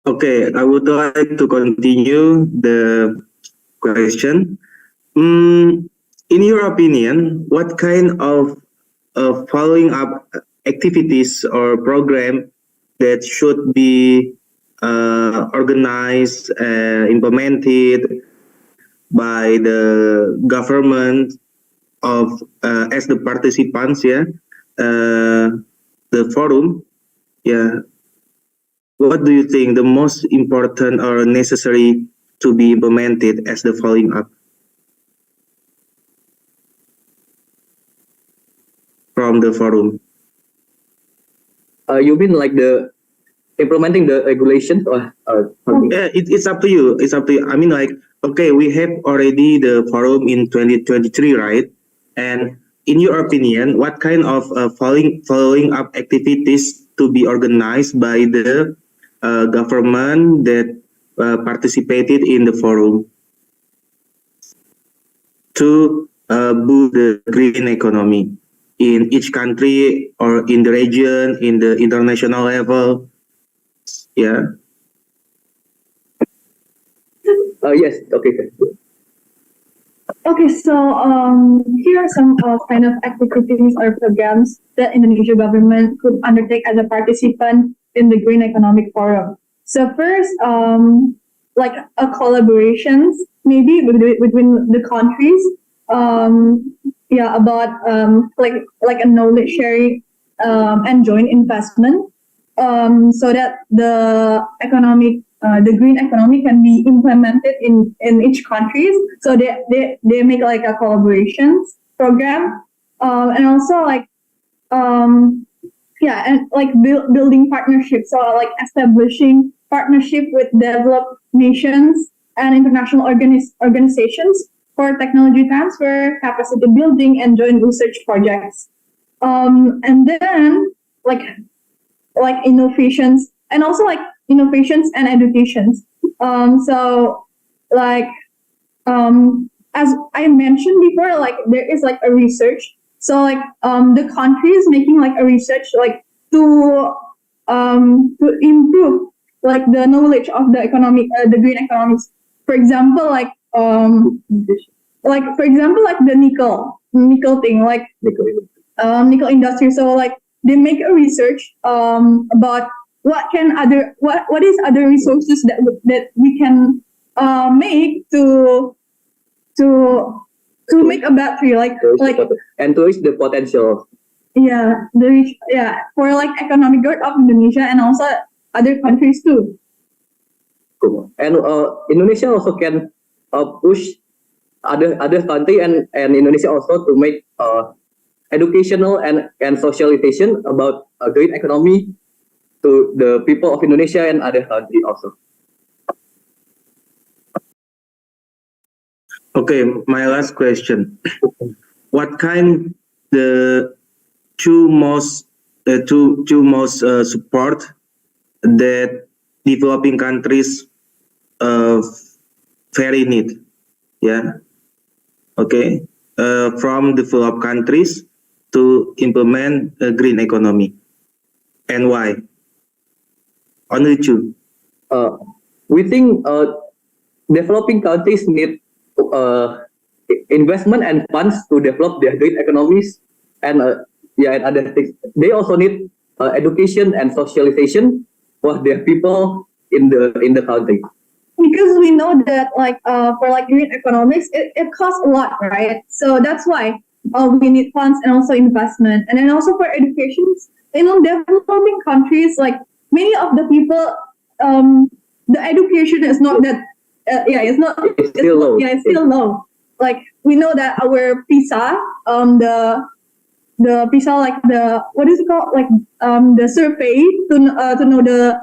Okay, I would like to continue the question. In your opinion, what kind of following up activities or program that should be organized, implemented by the government of as the participants, the forum, yeah. What do you think the most important or necessary to be implemented as the following up from the forum? You mean like the implementing the regulations or Yeah, it's up to you. It's up to you. I mean, like, okay, we have already the forum in 2023, right? And in your opinion, what kind of following up activities to be organized by the government that participated in the forum to boost the green economy in each country or in the region, in the international level? Yeah. Yes, okay. Okay, so here are some kind of activities or programs that Indonesia government could undertake as a participant in the Green Economic Forum. So first, like a collaborations maybe between the countries. About like a knowledge sharing and joint investment, so that the green economy can be implemented in each countries. So they make like a collaborations program, and also like and like building partnerships. So like establishing partnership with developed nations and international organizations for technology transfer, capacity building, and joint research projects. And then like innovations, and also like innovations and educations. So like as I mentioned before, like there is like a research. So like the country is making like a research like to improve like the knowledge of the economic, the green economics. For example, like for example, like the nickel thing, like nickel industry. So like they make a research about what is other resources that we can make to make a battery and to reach the potential. For like economic growth of Indonesia and also other countries too. Cool. And Indonesia also can push other country and Indonesia also to make educational and socialization about green economy to the people of Indonesia and other countries also. Okay, my last question. What kind the two most support that developing countries very need? Yeah. Okay. From developed countries to implement a green economy, and why? Only two. We think developing countries need investment and funds to develop their green economies, and and other things. They also need education and socialization for their people in the country. Because we know that like for like green economics, it costs a lot, right? So that's why we need funds and also investment, and then also for education. Developing countries, like many of the people, the education is not that. It's still low. Yeah, it's still low. Like we know that our PISA, the PISA, like the what is it called? Like the survey to know the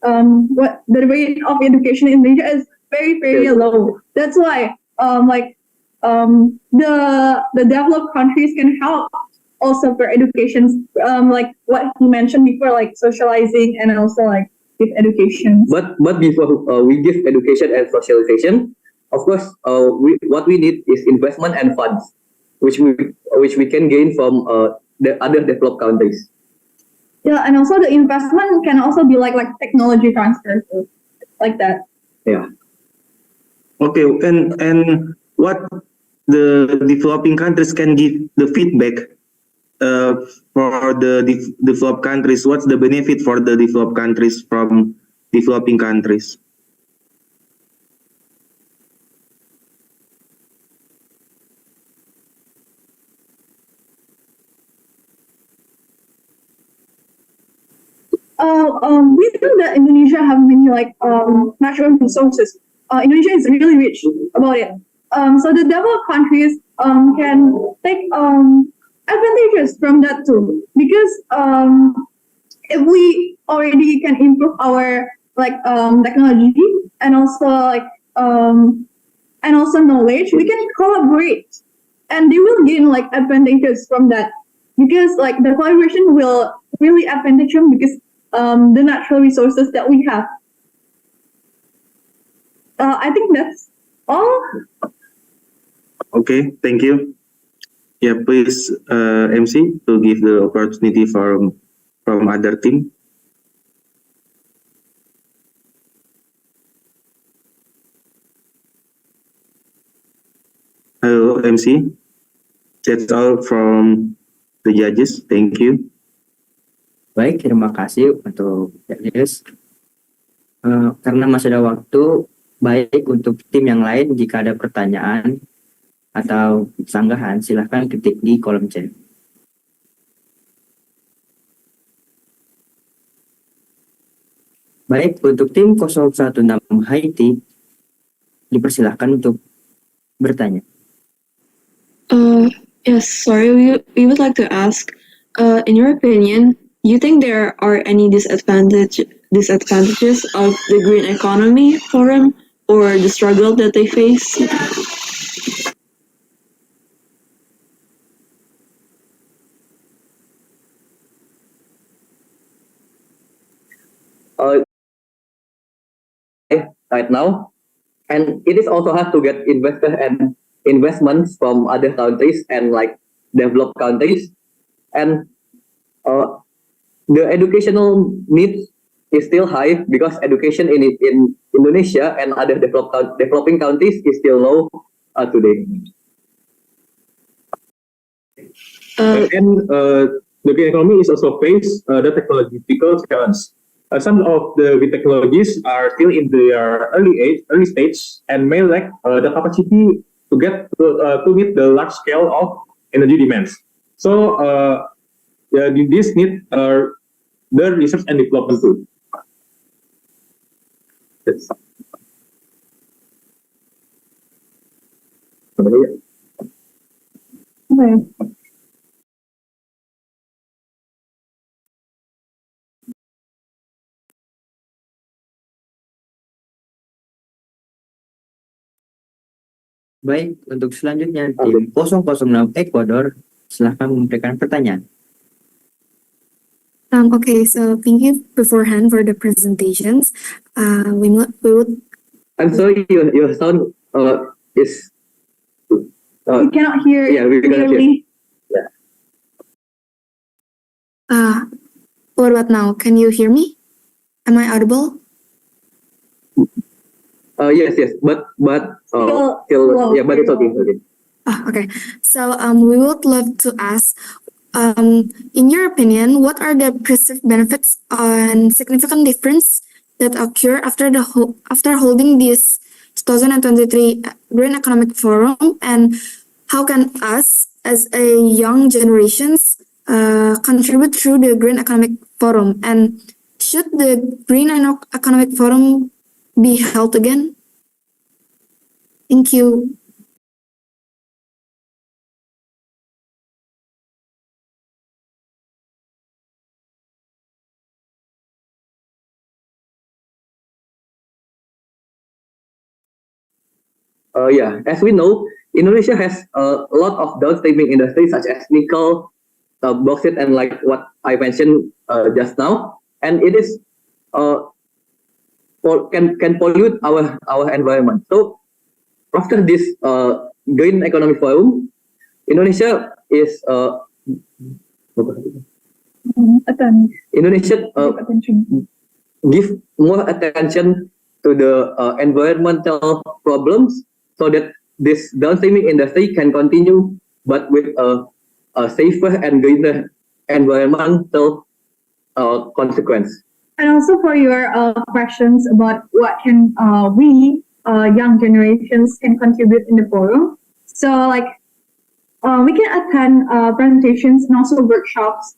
what the rate of education in Indonesia is very low. That's why the developed countries can help also for education, like what he mentioned before, like socializing and also like give education. But before we give education and socialization, of course, what we need is investment and funds, which we can gain from the other developed countries. Yeah, and also the investment can also be like technology transfer, too, like that. Yeah. Okay, and what the developing countries can give the feedback for the developed countries? What's the benefit for the developed countries from developing countries? We know that Indonesia have many natural resources. Indonesia is really rich about it. So the developed countries can take advantages from that too, because if we already can improve our technology and also knowledge, we can collaborate, and they will gain advantages from that, because the collaboration will really advantage them, because the natural resources that we have. I think that's all. Okay, thank you. Yeah, please, MC, to give the opportunity from other team. Hello, MC. That's all from the judges. Thank you. Baik, terima kasih untuk judges. Karena masih ada waktu, baik untuk tim yang lain jika ada pertanyaan atau sanggahan, silahkan ketik di kolom chat. Baik, untuk tim 016 Haiti, dipersilahkan untuk bertanya. Yes, sorry, we would like to ask, in your opinion, you think there are any disadvantages of the Green Economy Forum or the struggle that they face? Right now, and it is also hard to get investors and investments from other countries and developed countries, and the educational needs is still high, because education in Indonesia and other developing countries is still low today. And the green economy is also face the technological challenge. Some of the green technologies are still in their early stage, and may lack the capacity to meet the large scale of energy demands. So this need the research and development too. Yes. Okay. Baik, untuk selanjutnya tim 006 Ekuador, silahkan memberikan pertanyaan. Okay, so thank you beforehand for the presentations. We would. I'm sorry, your sound is. We cannot hear. Yeah, we cannot hear. Yeah. What about now? Can you hear me? Am I audible? Yes, but still, yeah, but it's okay. Okay. So we would love to ask, in your opinion, what are the perceived benefits and significant difference that occur after holding this 2023 Green Economic Forum, and how can us as a young generations contribute through the Green Economic Forum, and should the Green Economic Forum be held again? Thank you. Yeah, as we know, Indonesia has a lot of downstream industries such as nickel, bauxite, and what I mentioned just now, and it is can pollute our environment. So after this Green Economic Forum, Indonesia is Indonesia give more attention to the environmental problems so that this downstreaming industry can continue, but with a safer and greener environmental consequence. And also for your questions about what can we young generations can contribute in the forum. So like we can attend presentations and also workshops,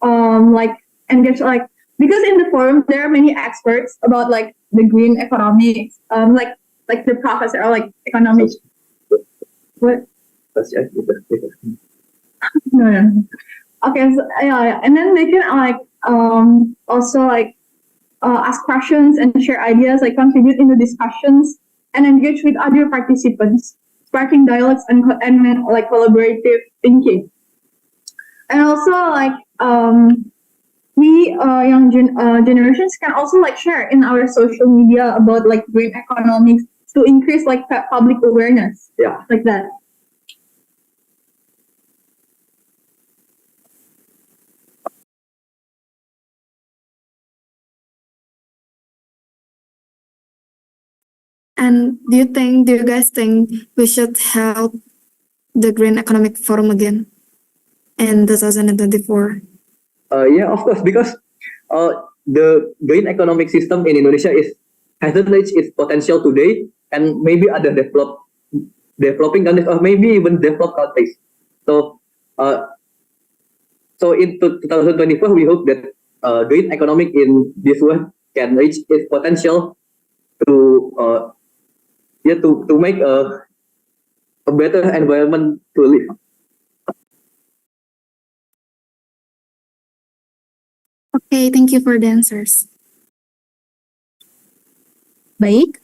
like engage like because in the forum there are many experts about like the green economy, like the professor or like economics. What? No. Okay, so, yeah, and then they can like also like ask questions and share ideas, like contribute in the discussions and engage with other participants, sparking dialogues and like collaborative thinking. And also like we young generations can also like share in our social media about like green economics to increase like public awareness. Yeah, like that. And do you guys think we should help the Green Economic Forum again in 2024? Yeah, of course, because the green economic system in Indonesia hasn't reached its potential today, and maybe other developing countries or maybe even developed countries. So, so in 2024, we hope that green economic in this world can reach its potential to to make a better environment to live. Okay, thank you for the answers. Baik,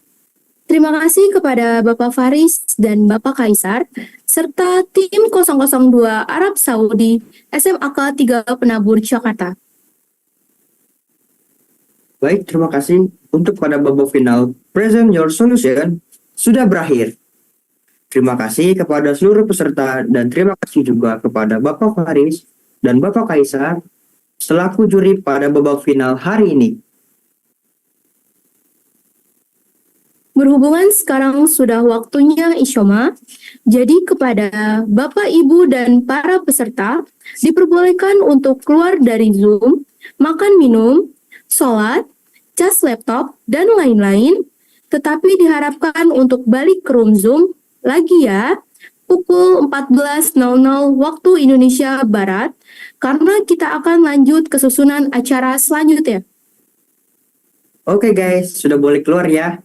terima kasih kepada Bapak Faris dan Bapak Kaisar, serta tim 002 Arab Saudi SMAK 3 Penabur Jakarta. Baik, terima kasih. Untuk pada babak final, present your solution sudah berakhir. Terima kasih kepada seluruh peserta dan terima kasih juga kepada Bapak Faris dan Bapak Kaisar selaku juri pada babak final hari ini. Berhubungan sekarang sudah waktunya isyoma, jadi kepada Bapak, Ibu, dan para peserta diperbolehkan untuk keluar dari Zoom, makan minum, sholat, cas laptop, dan lain-lain, tetapi diharapkan untuk balik ke room Zoom lagi ya, pukul 14.00 waktu Indonesia Barat, karena kita akan lanjut ke susunan acara selanjutnya. Oke guys, sudah boleh keluar ya.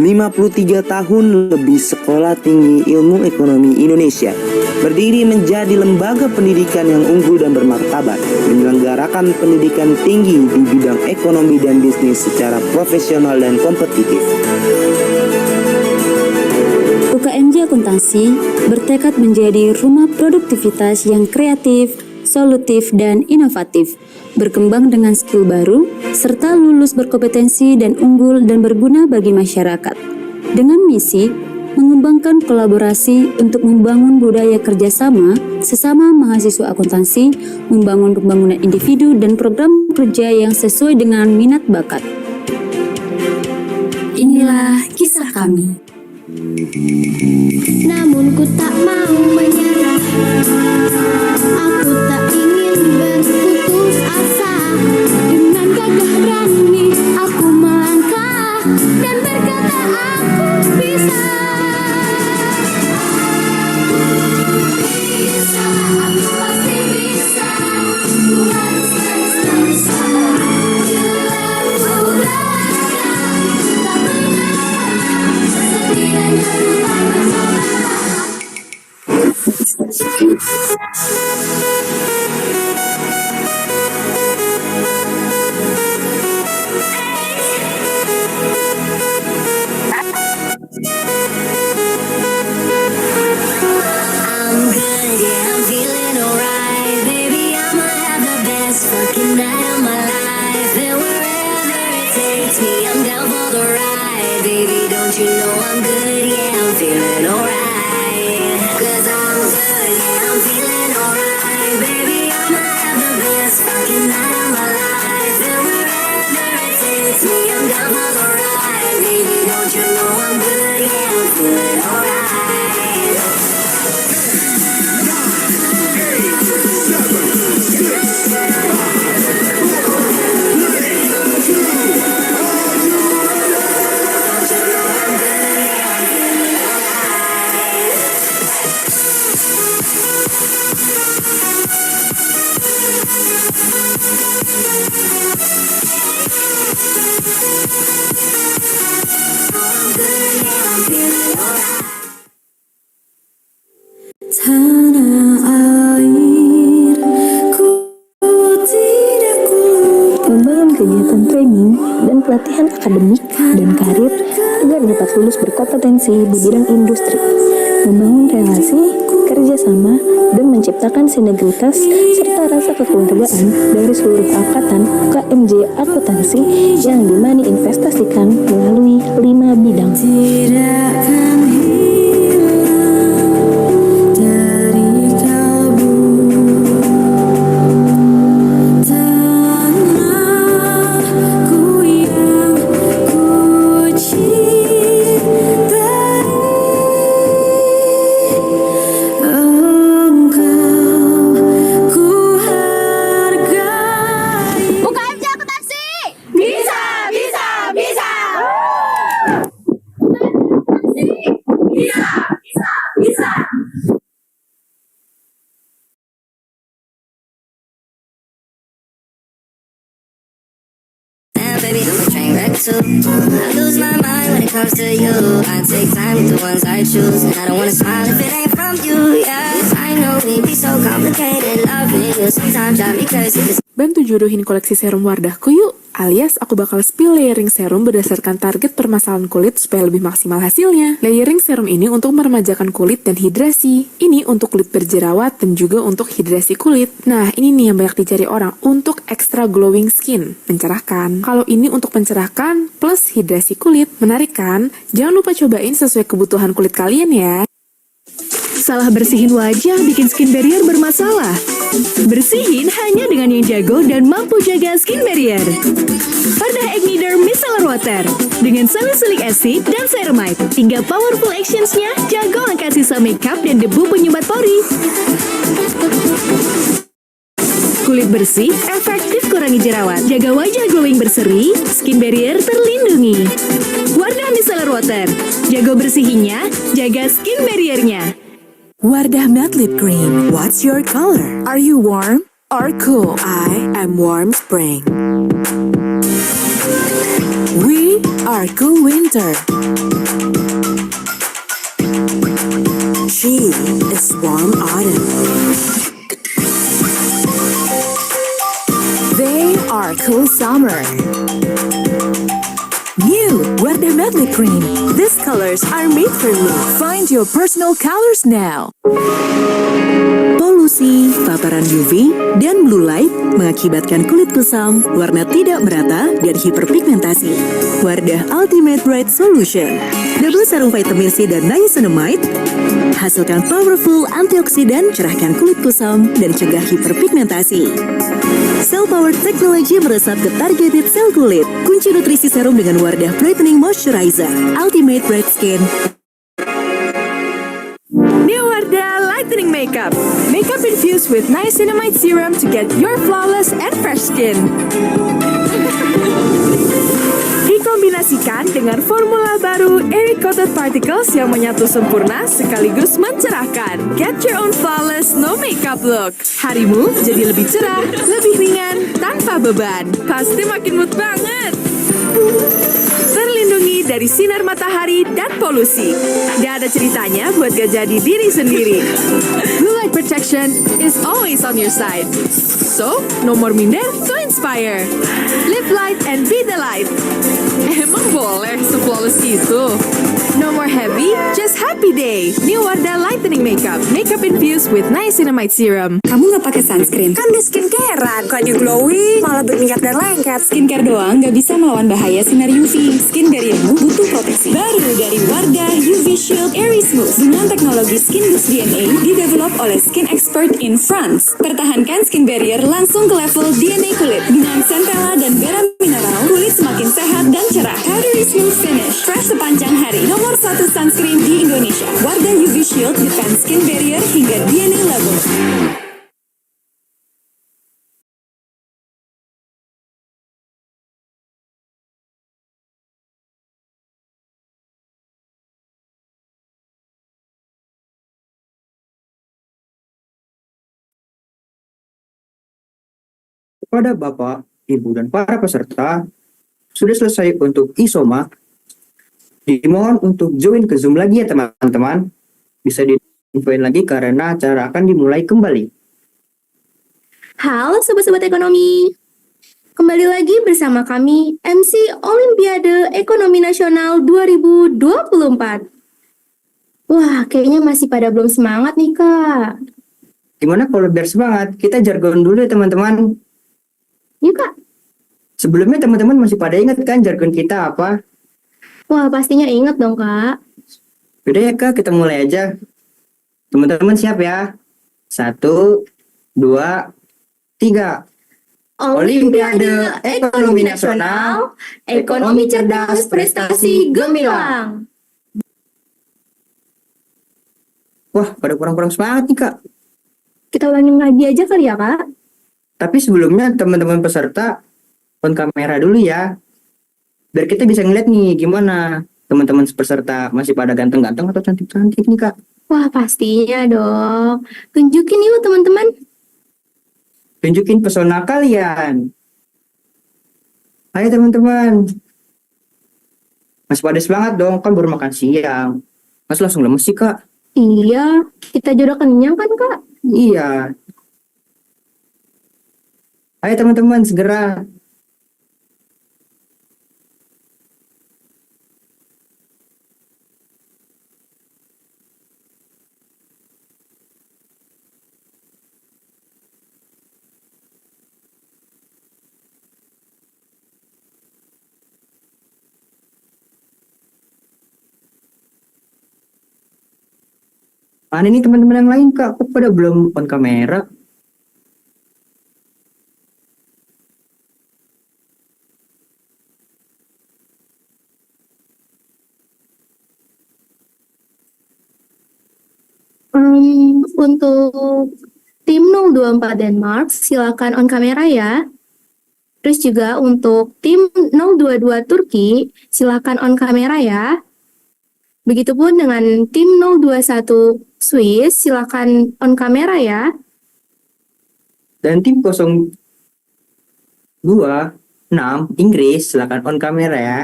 53 tahun lebih Sekolah Tinggi Ilmu Ekonomi Indonesia berdiri menjadi lembaga pendidikan yang unggul dan bermartabat, menyelenggarakan pendidikan tinggi di bidang ekonomi dan bisnis secara profesional dan kompetitif. UKMJ Akuntansi bertekad menjadi rumah produktivitas yang kreatif, solutif, dan inovatif, berkembang dengan skill baru, serta lulus berkompetensi dan unggul dan berguna bagi masyarakat. Dengan misi, mengembangkan kolaborasi untuk membangun budaya kerjasama sesama mahasiswa akuntansi, membangun pembangunan individu dan program kerja yang sesuai dengan minat bakat. Inilah kisah kami. Namun ku tak mau menyerah, aku tak ingin berputus asa. Dengan gagah berani aku melangkah dan berkata aku bisa. Bisa, aku pasti bisa. Ku harus terus berusaha. Ku rasakan tak pernah sedih dan lupa mencoba. Membangun kegiatan training dan pelatihan akademik dan karir agar dapat lulus berkompetensi di bidang industri, membangun relasi, kerjasama, dan menciptakan sinergitas serta rasa kekeluargaan dari seluruh angkatan UKMJ Akuntansi yang dimanifestasikan melalui 5 bidang. Baby, I'm a train wreck too. I lose my mind when it comes to you. I take time with the ones I choose, and I don't wanna smile if it ain't from you. Yeah, I know we be so complicated. Loving you sometimes drive me crazy. Bantu jodohin koleksi serum Wardahku yuk, alias aku bakal spill layering serum berdasarkan target permasalahan kulit supaya lebih maksimal hasilnya. Layering serum ini untuk meremajakan kulit dan hidrasi. Ini untuk kulit berjerawat dan juga untuk hidrasi kulit. Nah, ini nih yang banyak dicari orang untuk extra glowing skin, mencerahkan. Kalau ini untuk mencerahkan plus hidrasi kulit, menarik kan? Jangan lupa cobain sesuai kebutuhan kulit kalian ya. Salah bersihin wajah bikin skin barrier bermasalah. Bersihin hanya dengan yang jago dan mampu jaga skin barrier. Wardah Igniter Micellar Water dengan salicylic acid dan ceramide. 3 powerful actions-nya jago angkat sisa makeup dan debu penyumbat pori. Kulit bersih, efektif kurangi jerawat. Jaga wajah glowing berseri, skin barrier terlindungi. Wardah Micellar Water, jago bersihinnya, jaga skin barrier-nya. Wardah Matte Lip Cream. What's your color? Are you warm or cool? I am warm spring. We are are cool winter. She is warm autumn. They are cool summer. New Wardah Medley Cream. These colors are made for you. Find your personal colors now. Polusi, paparan UV, dan blue light mengakibatkan kulit kusam, warna tidak merata, dan hiperpigmentasi. Wardah Ultimate Bright Solution. Double serum vitamin C dan niacinamide. Hasilkan powerful antioksidan, cerahkan kulit kusam, dan cegah hiperpigmentasi. Cell Power Technology meresap ke targeted sel kulit. Kunci nutrisi serum dengan Wardah Brightening Moisturizer. Ultimate Bright Skin. New Wardah Lightening Makeup. Makeup infused with niacinamide serum to get your flawless and fresh skin. Dikombinasikan dengan formula baru Air Coated Particles yang menyatu sempurna sekaligus mencerahkan. Get your own flawless no makeup look. Harimu jadi lebih cerah, lebih ringan, tanpa beban. Pasti makin mood banget. Terlindungi dari sinar matahari dan polusi. Gak ada ceritanya buat gak jadi diri sendiri. Blue light protection is always on your side. So, no more minder to inspire. Live light and be the light. Emang boleh se-flawless itu? No more heavy, just happy day. New Wardah Lightening Makeup. Makeup infused with niacinamide serum. Kamu nggak pakai sunscreen? Kan di skincarean, bukannya glowing, malah berminyak dan lengket. Skincare doang nggak bisa melawan bahaya sinar UV. Skin barriermu butuh proteksi. Baru dari Wardah UV Shield Airy Smooth dengan teknologi Skin Boost DNA didevelop oleh skin expert in France. Pertahankan skin barrier langsung ke level DNA kulit. Dengan centella dan garam mineral, kulit semakin sehat dan cerah. Powdery smooth finish, fresh sepanjang hari. Nomor 1 sunscreen di Indonesia. Wardah UV Shield defense skin barrier hingga DNA level. Kepada Bapak, Ibu, dan para peserta, sudah selesai untuk isoma. Dimohon untuk join ke Zoom lagi ya teman-teman. Bisa di-infoin lagi karena acara akan dimulai kembali. Halo sobat-sobat ekonomi. Kembali lagi bersama kami MC Olimpiade Ekonomi Nasional 2024. Wah, kayaknya masih pada belum semangat nih, Kak. Gimana kalau biar semangat? Kita jargon dulu ya teman-teman. Yuk, Kak. Sebelumnya teman-teman masih pada ingat kan jargon kita apa? Wah, pastinya ingat dong, Kak. Udah ya Kak, kita mulai aja. Teman-teman siap ya? 1, 2, 3. Olimpiade Ekonomi Nasional, Ekonomi Cerdas, Prestasi Gemilang. Wah, pada kurang-kurang semangat nih Kak. Kita ulangin lagi aja kali ya, Kak? Tapi sebelumnya teman-teman peserta on kamera dulu ya. Biar kita bisa ngeliat nih gimana teman-teman peserta masih pada ganteng-ganteng atau cantik-cantik nih Kak. Wah, pastinya dong. Tunjukin yuk teman-teman. Tunjukin pesona kalian. Ayo teman-teman. Masih pada semangat dong, kan baru makan siang. Mas langsung lemes sih Kak. Iya, kita juga udah kenyang kan, Kak? Iya. Ayo teman-teman, segera. Mana nih teman-teman yang lain Kak? Kok pada belum on kamera? Untuk tim 024 Denmark, silakan on kamera ya. Terus juga untuk tim 022 Turki, silakan on kamera ya. Begitupun dengan tim 021 Swiss, silakan on kamera ya. Dan tim 026 Inggris, silakan on kamera ya.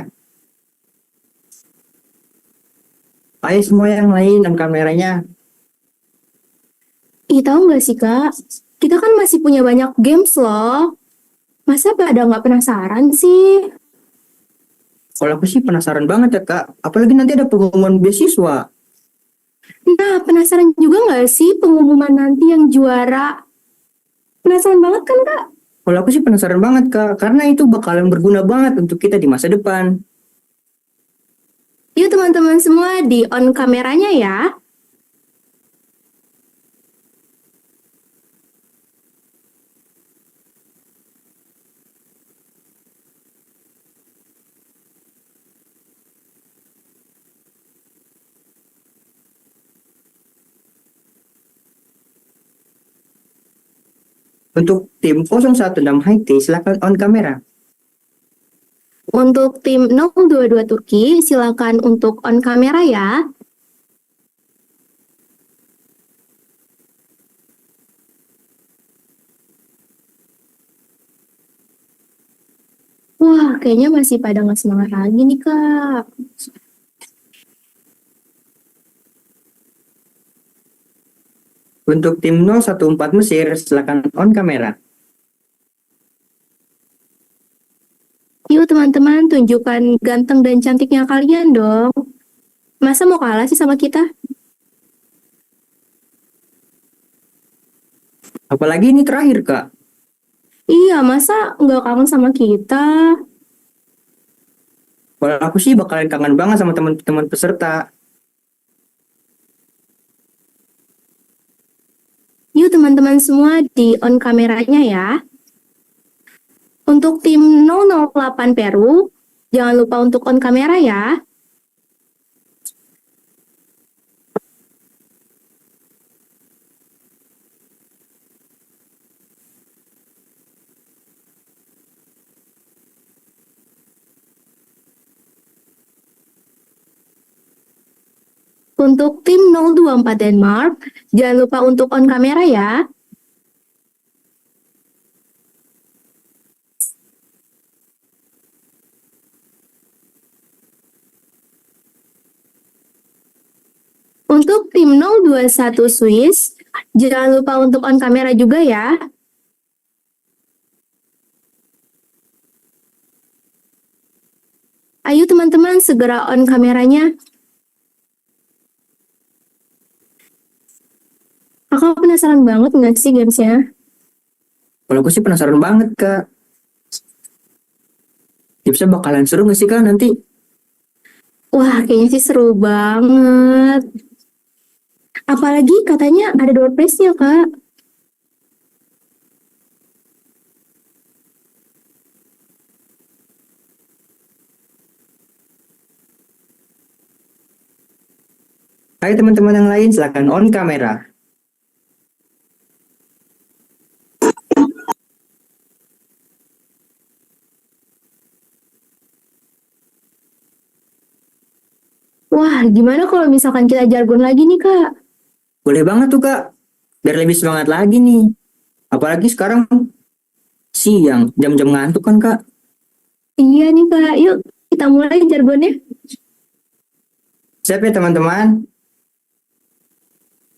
Ayo semua yang lain on kameranya. Ih, tahu nggak sih, Kak? Kita kan masih punya banyak games loh. Masa pada nggak penasaran sih? Kalau aku sih penasaran banget ya Kak, apalagi nanti ada pengumuman beasiswa. Nah, penasaran juga nggak sih pengumuman nanti yang juara? Penasaran banget kan, Kak? Kalau aku sih penasaran banget Kak, karena itu bakalan berguna banget untuk kita di masa depan. Yuk teman-teman semua di on kameranya ya. Untuk tim 016 Haiti, silakan on kamera. Untuk tim 022 Turki, silakan untuk on kamera ya. Wah, kayaknya masih pada nggak semangat lagi nih, Kak. Untuk tim 014 Mesir, silakan on kamera. Yuk teman-teman, tunjukkan ganteng dan cantiknya kalian dong. Masa mau kalah sih sama kita? Apalagi ini terakhir Kak. Iya, masa nggak kangen sama kita? Kalau aku sih bakalan kangen banget sama teman-teman peserta. Yuk teman-teman semua di on kameranya ya. Untuk tim 008 Peru, jangan lupa untuk on kamera ya. Untuk tim 024 Denmark, jangan lupa untuk on kamera ya. Untuk tim 021 Swiss, jangan lupa untuk on kamera juga ya. Ayo teman-teman segera on kameranya. Kakak penasaran banget nggak sih gamesnya? Kalau aku sih penasaran banget Kak. Tipsnya bakalan seru nggak sih Kak nanti? Wah, kayaknya sih seru banget. Apalagi katanya ada door prize-nya, Kak. Hai teman-teman yang lain, silakan on kamera. Wah, gimana kalau misalkan kita jargon lagi nih, Kak? Boleh banget tuh Kak, biar lebih semangat lagi nih. Apalagi sekarang siang, jam-jam ngantuk kan Kak. Iya nih, Kak. Yuk, kita mulai jargonnya. Siap ya teman-teman?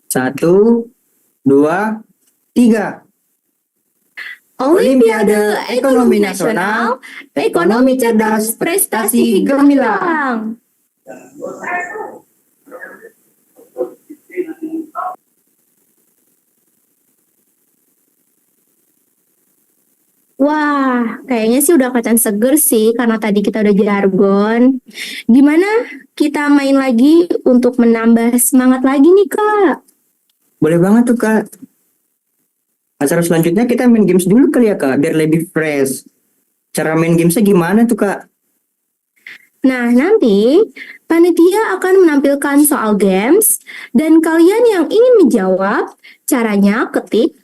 1, 2, 3. Olimpiade Ekonomi Nasional, Ekonomi Cerdas, Prestasi Gemilang. Wah, kayaknya sih udah kelihatan seger sih karena tadi kita udah jargon. Gimana kita main lagi untuk menambah semangat lagi nih, Kak? Boleh banget tuh Kak. Acara selanjutnya kita main games dulu kali ya Kak, biar lebih fresh. Cara main gamesnya gimana tuh Kak? Nah, nanti panitia akan menampilkan soal games dan kalian yang ingin menjawab, caranya ketik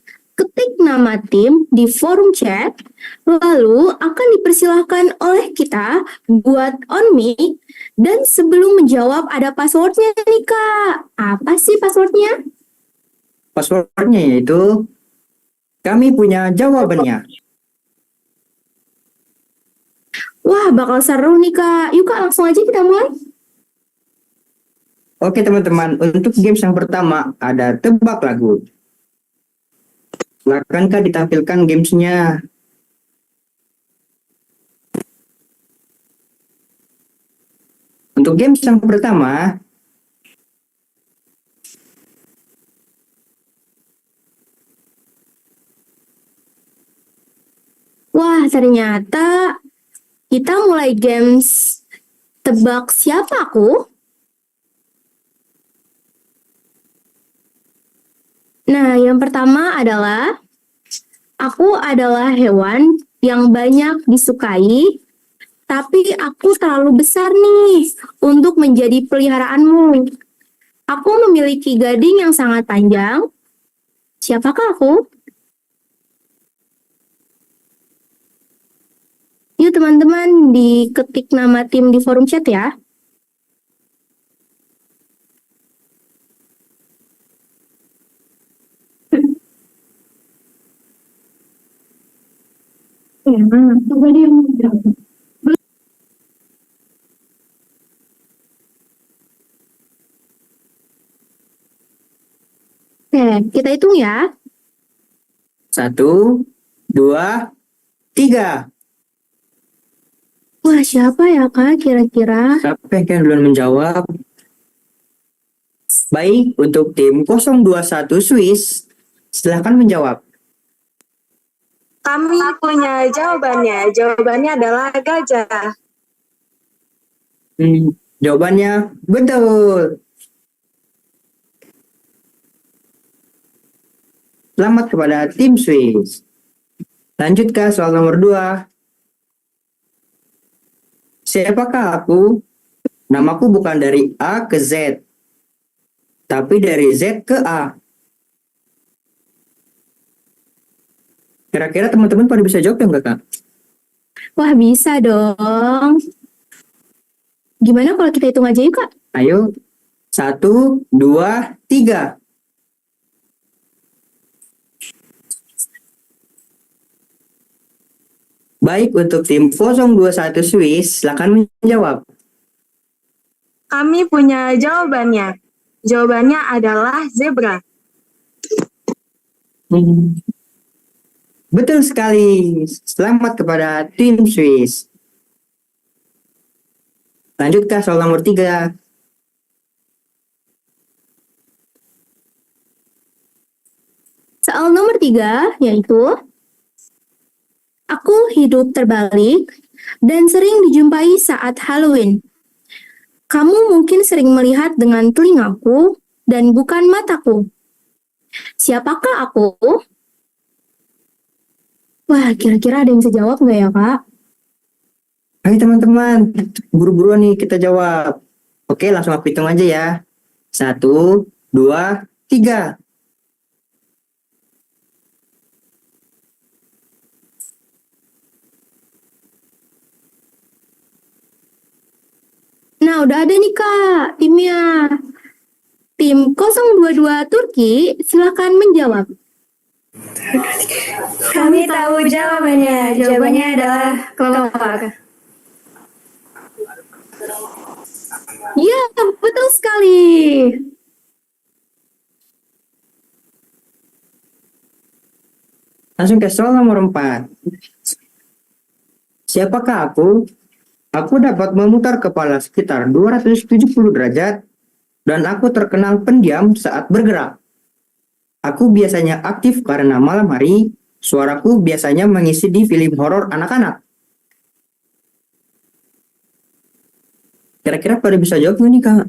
nama tim di forum chat, lalu akan dipersilahkan oleh kita buat on mic, dan sebelum menjawab ada passwordnya nih Kak. Apa sih passwordnya? Passwordnya yaitu kami punya jawabannya. Wah, bakal seru nih Kak. Yuk Kak, langsung aja kita mulai. Oke teman-teman, untuk games yang pertama ada tebak lagu. Silakan ditampilkan gamesnya. Untuk games yang pertama, Wah, ternyata kita mulai games tebak siapa aku. Nah, yang pertama adalah aku adalah hewan yang banyak disukai, tapi aku terlalu besar nih untuk menjadi peliharaanmu. Aku memiliki gading yang sangat panjang. Siapakah aku? Yuk teman-teman diketik nama tim di forum chat ya. Oke, kita hitung ya. 1, 2, 3. Wah, siapa ya Kak kira-kira? Siapa yang akan duluan menjawab? Baik, untuk tim 021 Swiss, silahkan menjawab. Kami punya jawabannya. Jawabannya adalah gajah. Jawabannya betul. Selamat kepada tim Swiss. Lanjut ke soal nomor 2. Siapakah aku? Namaku bukan dari A ke Z, tapi dari Z ke A. Kira-kira teman-teman pada bisa jawab enggak, Kak? Wah, bisa dong. Gimana kalau kita hitung aja yuk, Kak? Ayo. 1, 2, 3. Baik, untuk tim 021 Swiss, silakan menjawab. Kami punya jawabannya. Jawabannya adalah zebra. Betul sekali. Selamat kepada tim Swiss. Lanjut ke soal nomor 3. Soal nomor 3 yaitu aku hidup terbalik dan sering dijumpai saat Halloween. Kamu mungkin sering melihat dengan telingaku dan bukan mataku. Siapakah aku? Wah, kira-kira ada yang bisa jawab nggak ya, Kak? Hai teman-teman, buru-buruan nih kita jawab. Oke, langsung aku hitung aja ya. 1, 2, 3. Nah, udah ada nih Kak, timnya. Tim 022 Turki, silakan menjawab. Kami tahu jawabannya. Jawabannya adalah kelelawar. Iya, betul sekali. Langsung ke soal nomor 4. Siapakah aku? Aku dapat memutar kepala sekitar 270 derajat dan aku terkenal pendiam saat bergerak. Aku biasanya aktif karena malam hari, suaraku biasanya mengisi di film horor anak-anak. Kira-kira pada bisa jawab nggak nih, Kak?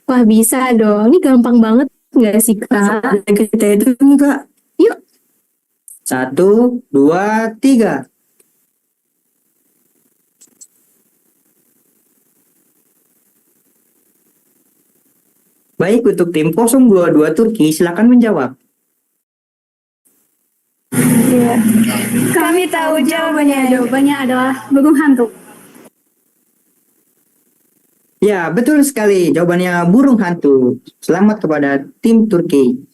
Wah, bisa dong. Ini gampang banget nggak sih, Kak? Kita itu, Kak. Yuk. 1, 2, 3. Baik, untuk tim 022 Turki, silakan menjawab. Ya. Kami tahu jawabannya. Jawabannya adalah burung hantu. Ya, betul sekali. Jawabannya burung hantu. Selamat kepada tim Turki.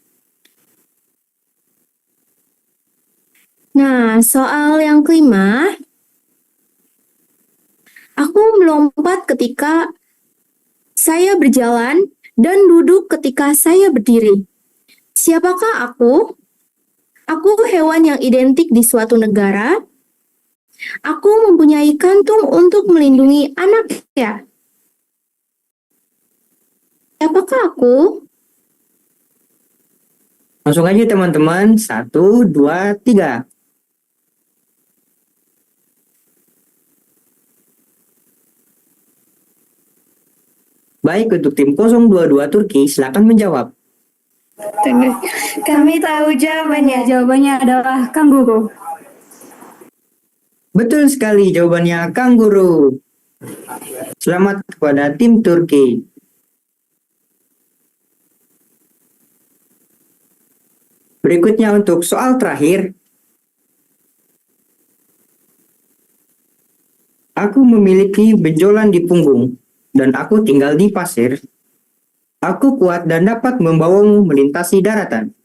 Nah, soal yang kelima. Aku melompat ketika saya berjalan dan duduk ketika saya berdiri. Siapakah aku? Aku hewan yang identik di suatu negara. Aku mempunyai kantung untuk melindungi anaknya. Siapakah aku? Langsung aja teman-teman, 1, 2, 3. Baik, untuk tim 022 Turki, silakan menjawab. Tunggu. Kami tahu jawabannya. Jawabannya adalah kanguru. Betul sekali, jawabannya kanguru. Selamat kepada tim Turki. Berikutnya untuk soal terakhir. Aku memiliki benjolan di punggung, dan aku tinggal di pasir. Aku kuat dan dapat membawamu melintasi daratan.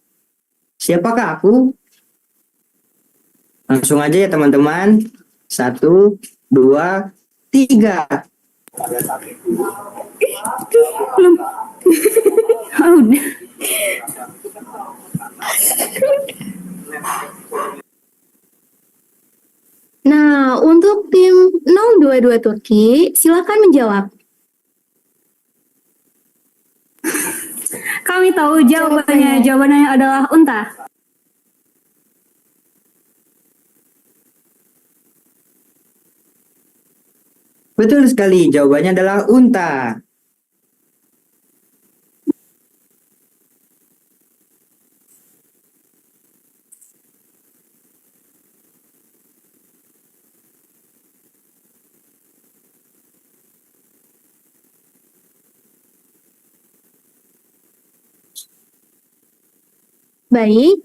Siapakah aku? Langsung aja ya teman-teman. 1, 2, 3. Belum. Oh, udah. Nah, untuk tim 022 Turki, silakan menjawab. Kami tahu jawabannya. Jawabannya adalah unta. Betul sekali, jawabannya adalah unta. Baik,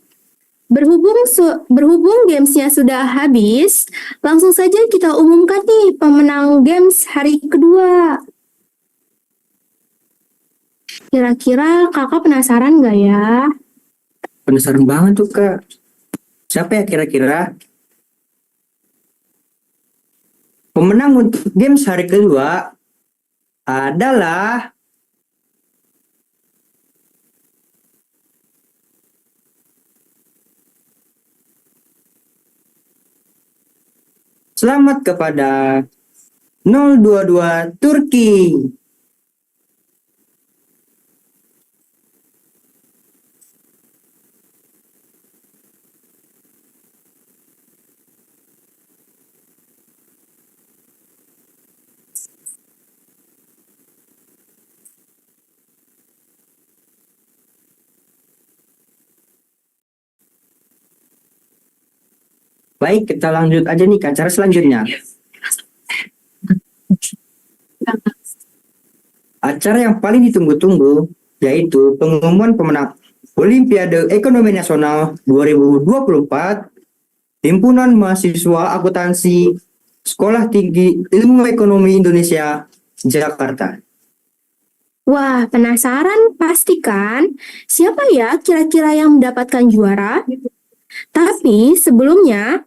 berhubung gamesnya sudah habis, langsung saja kita umumkan nih pemenang games hari kedua. Kira-kira kakak penasaran nggak ya? Penasaran banget tuh Kak. Siapa ya kira-kira? Pemenang untuk games hari kedua adalah selamat kepada 022 Turki. Baik, kita lanjut aja nih ke acara selanjutnya. Acara yang paling ditunggu-tunggu yaitu pengumuman pemenang Olimpiade Ekonomi Nasional 2024 Himpunan Mahasiswa Akuntansi Sekolah Tinggi Ilmu Ekonomi Indonesia, Jakarta. Wah, penasaran pasti kan? Siapa ya kira-kira yang mendapatkan juara? Tapi sebelumnya,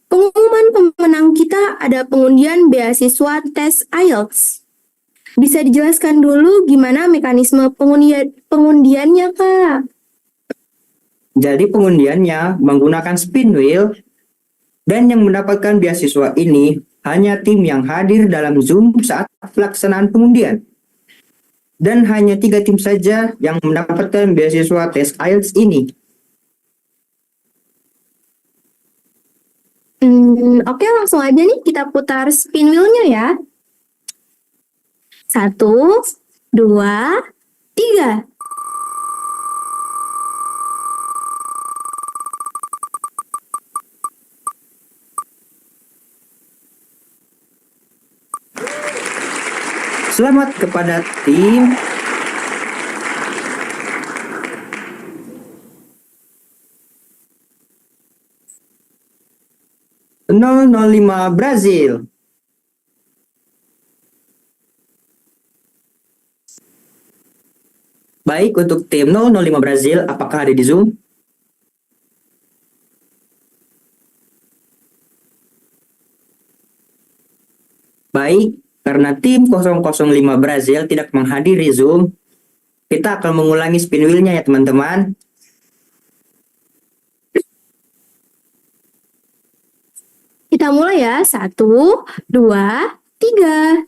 pengumuman pemenang kita ada pengundian beasiswa tes IELTS. Bisa dijelaskan dulu gimana mekanisme pengundiannya, Kak? Jadi pengundiannya menggunakan spin wheel dan yang mendapatkan beasiswa ini hanya tim yang hadir dalam Zoom saat pelaksanaan pengundian. Dan hanya 3 tim saja yang mendapatkan beasiswa tes IELTS ini. Oke, langsung aja nih kita putar spin wheel-nya ya. 1, 2, 3. Selamat kepada tim ...005 Brazil. Baik, untuk tim 005 Brazil, apakah ada di Zoom? Baik, karena tim 005 Brazil tidak menghadiri Zoom, Kita akan mengulangi spin wheel-nya ya teman-teman. Kita mulai ya. 1, 2, 3.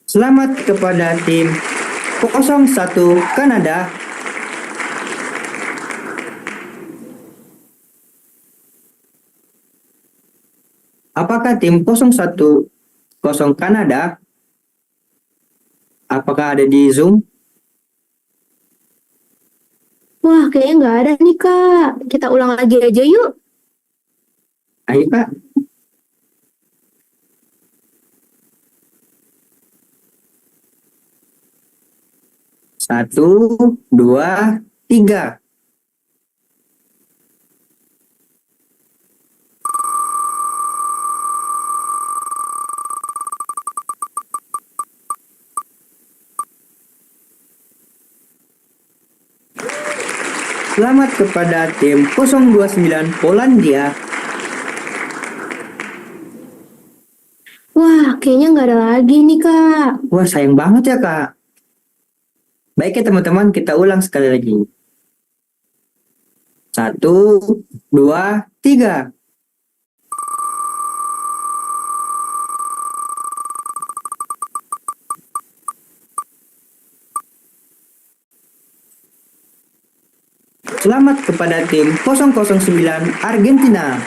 Selamat kepada tim 01 Kanada. Apakah tim 01 Kanada? Apakah ada di Zoom? Wah, kayaknya nggak ada nih, Kak. Kita ulang lagi aja yuk. Ayo, Kak. Satu, dua, tiga. Selamat kepada tim 029 Polandia. Wah, kayaknya nggak ada lagi nih, Kak. Wah, sayang banget ya, Kak. Baik ya teman-teman, kita ulang sekali lagi. 1, 2, 3. Selamat kepada tim 009 Argentina.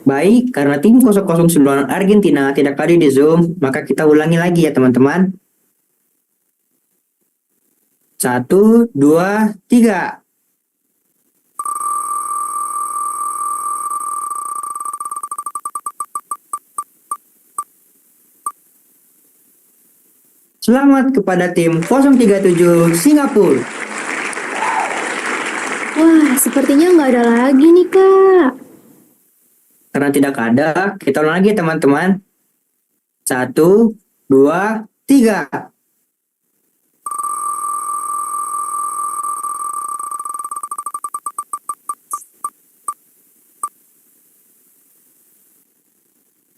Baik, karena tim 009 Argentina tidak hadir di Zoom, maka kita ulangi lagi ya teman-teman. 1, 2, 3. Selamat kepada tim 037 Singapura. Wah, sepertinya nggak ada lagi nih, Kak. Karena tidak ada, kita ulang lagi teman-teman. 1, 2, 3.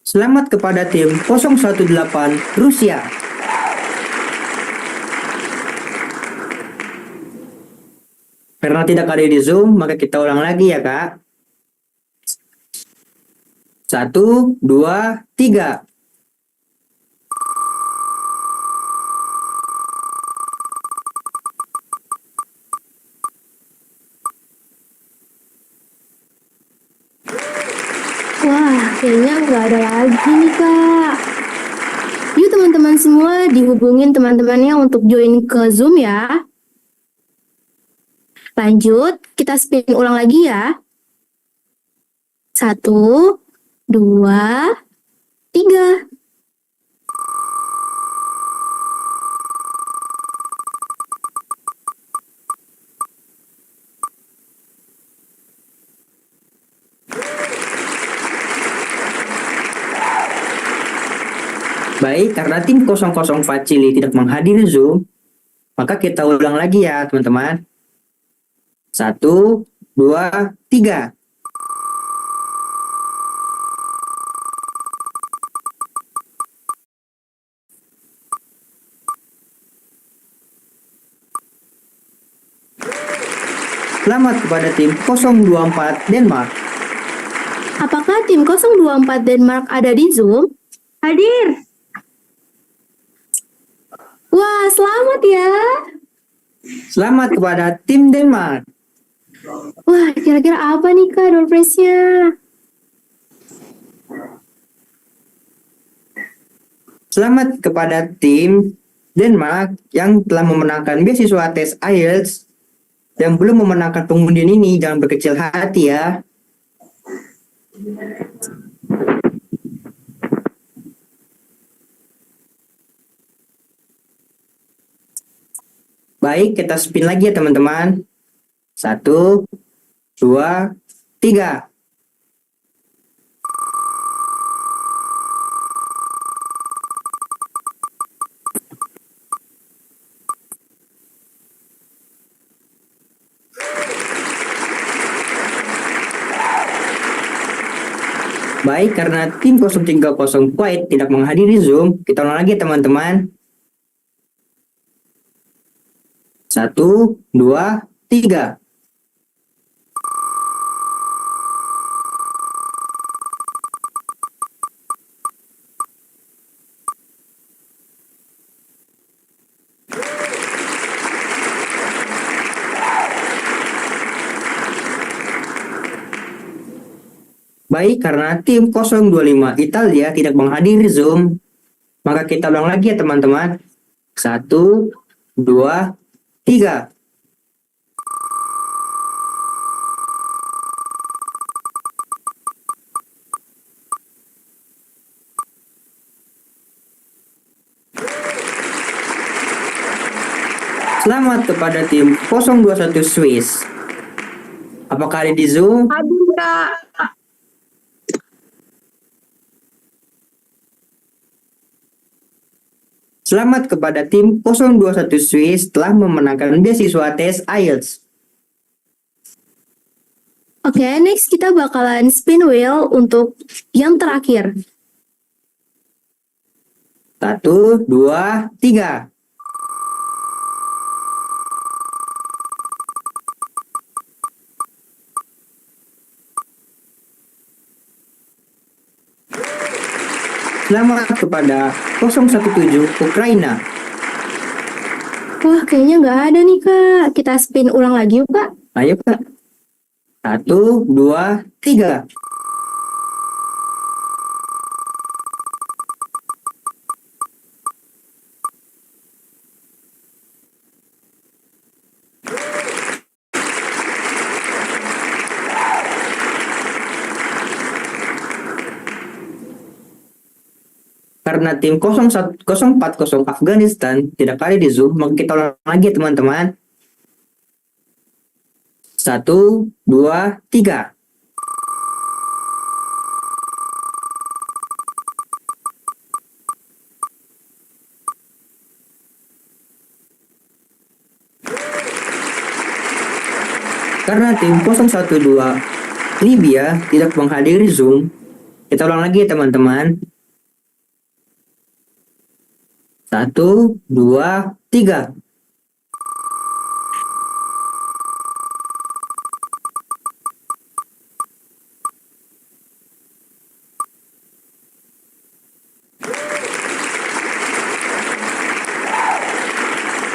Selamat kepada tim 018 Rusia. Karena tidak ada di Zoom, maka kita ulang lagi ya, Kak. 1, 2, 3. Wah, kayaknya nggak ada lagi nih, Kak. Yuk teman-teman semua dihubungin teman-temannya untuk join ke Zoom ya. Lanjut, kita spin ulang lagi ya. 1, 2, 3. Baik, karena tim 004 Chili tidak menghadiri Zoom, maka kita ulang lagi ya teman-teman. 1, 2, 3. Selamat kepada tim 024 Denmark. Apakah tim 024 Denmark ada di Zoom? Hadir. Wah, selamat ya. Selamat kepada tim Denmark. Wah, kira-kira apa nih, Kak, door prize-nya? Selamat kepada tim Denmark yang telah memenangkan beasiswa tes IELTS dan belum memenangkan pengundian ini. Jangan berkecil hati ya. Baik, kita spin lagi ya teman-teman. 1, 2, 3. Baik, karena tim 030 Kuwait tidak menghadiri Zoom, kita ulang lagi teman-teman. 1, 2, 3. Baik, karena tim 025 Italia tidak menghadiri Zoom, maka kita ulang lagi ya teman-teman. 1, 2, 3. Selamat kepada tim 021 Swiss. Apakah ada di Zoom? Hadir, Kak. Selamat kepada tim 021 Swiss telah memenangkan beasiswa tes IELTS. Oke, next kita bakalan spin wheel untuk yang terakhir. 1, 2, 3. Selamat kepada 017 Ukraina. Wah, kayaknya nggak ada nih, Kak. Kita spin ulang lagi yuk, Kak. Ayo, Kak. 1, 2, 3. Karena tim 040 Afghanistan tidak ada di Zoom, maka kita ulang lagi teman-teman. 1, 2, 3. Karena tim 012 Libya tidak menghadiri Zoom, kita ulang lagi teman-teman. 1, 2, 3.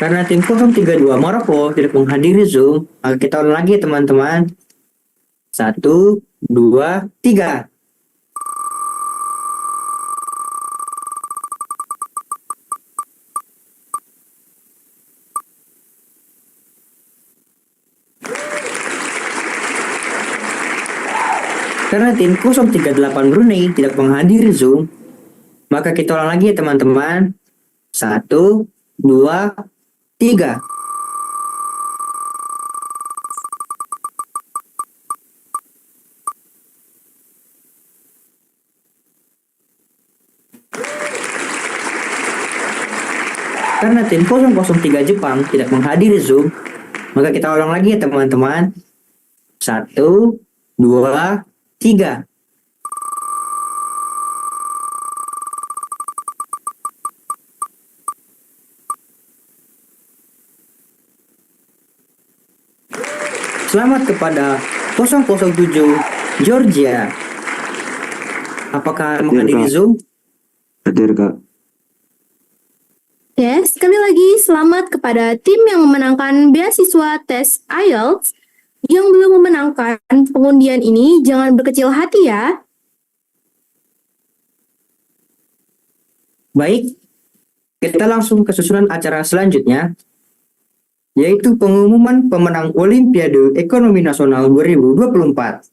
Karena tim 032 Maroko tidak menghadiri Zoom, maka kita ulang lagi teman-teman. 1, 2, 3. Karena tim 038 Brunei tidak menghadiri Zoom, maka kita ulang lagi ya teman-teman. 1, 2, 3. Karena tim 003 Jepang tidak menghadiri Zoom, maka kita ulang lagi ya teman-teman. 1, 2, 3. Selamat kepada 007 Georgia. Apakah menghadiri Zoom? Hadir, Kak. Ya, sekali lagi selamat kepada tim yang memenangkan beasiswa tes IELTS. Yang belum memenangkan pengundian ini jangan berkecil hati ya. Baik, kita langsung ke susunan acara selanjutnya, yaitu pengumuman pemenang Olimpiade Ekonomi Nasional 2024.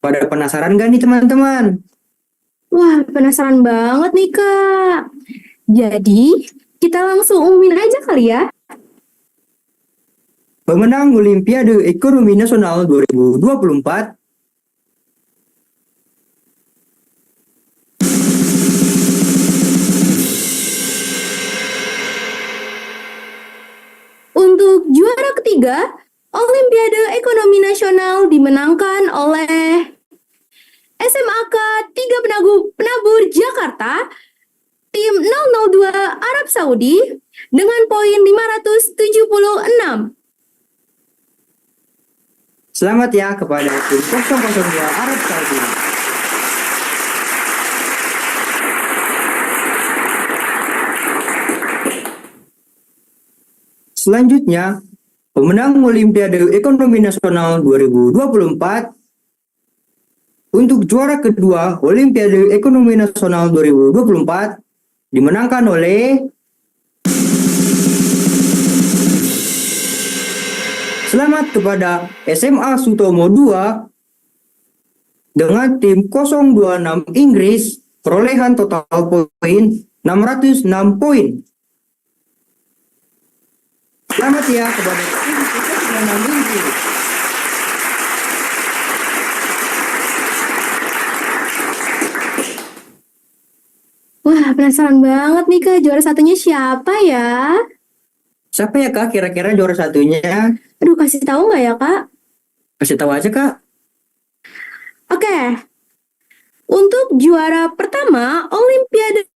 Pada penasaran gak nih teman-teman? Wah, penasaran banget nih Kak. Jadi, kita langsung umumin aja kali ya. Pemenang Olimpiade Ekonomi Nasional 2024 untuk juara ketiga, Olimpiade Ekonomi Nasional dimenangkan oleh SMAK 3 Penabur Jakarta, tim 002 Arab Saudi dengan poin 576. Selamat ya kepada tim 002 Arab Saudi. Selanjutnya, pemenang Olimpiade Ekonomi Nasional 2024 untuk juara kedua Olimpiade Ekonomi Nasional 2024 dimenangkan oleh selamat kepada SMA Sutomo 2 dengan tim 026 Inggris, perolehan total poin 606 poin. Selamat ya kepada tim 026 Inggris. Wah, penasaran banget nih Kak, juara satunya siapa ya? Siapa ya Kak kira-kira juara satunya? Aduh, kasih tahu nggak ya Kak? Kasih tahu aja Kak. Oke, untuk juara pertama Olimpiade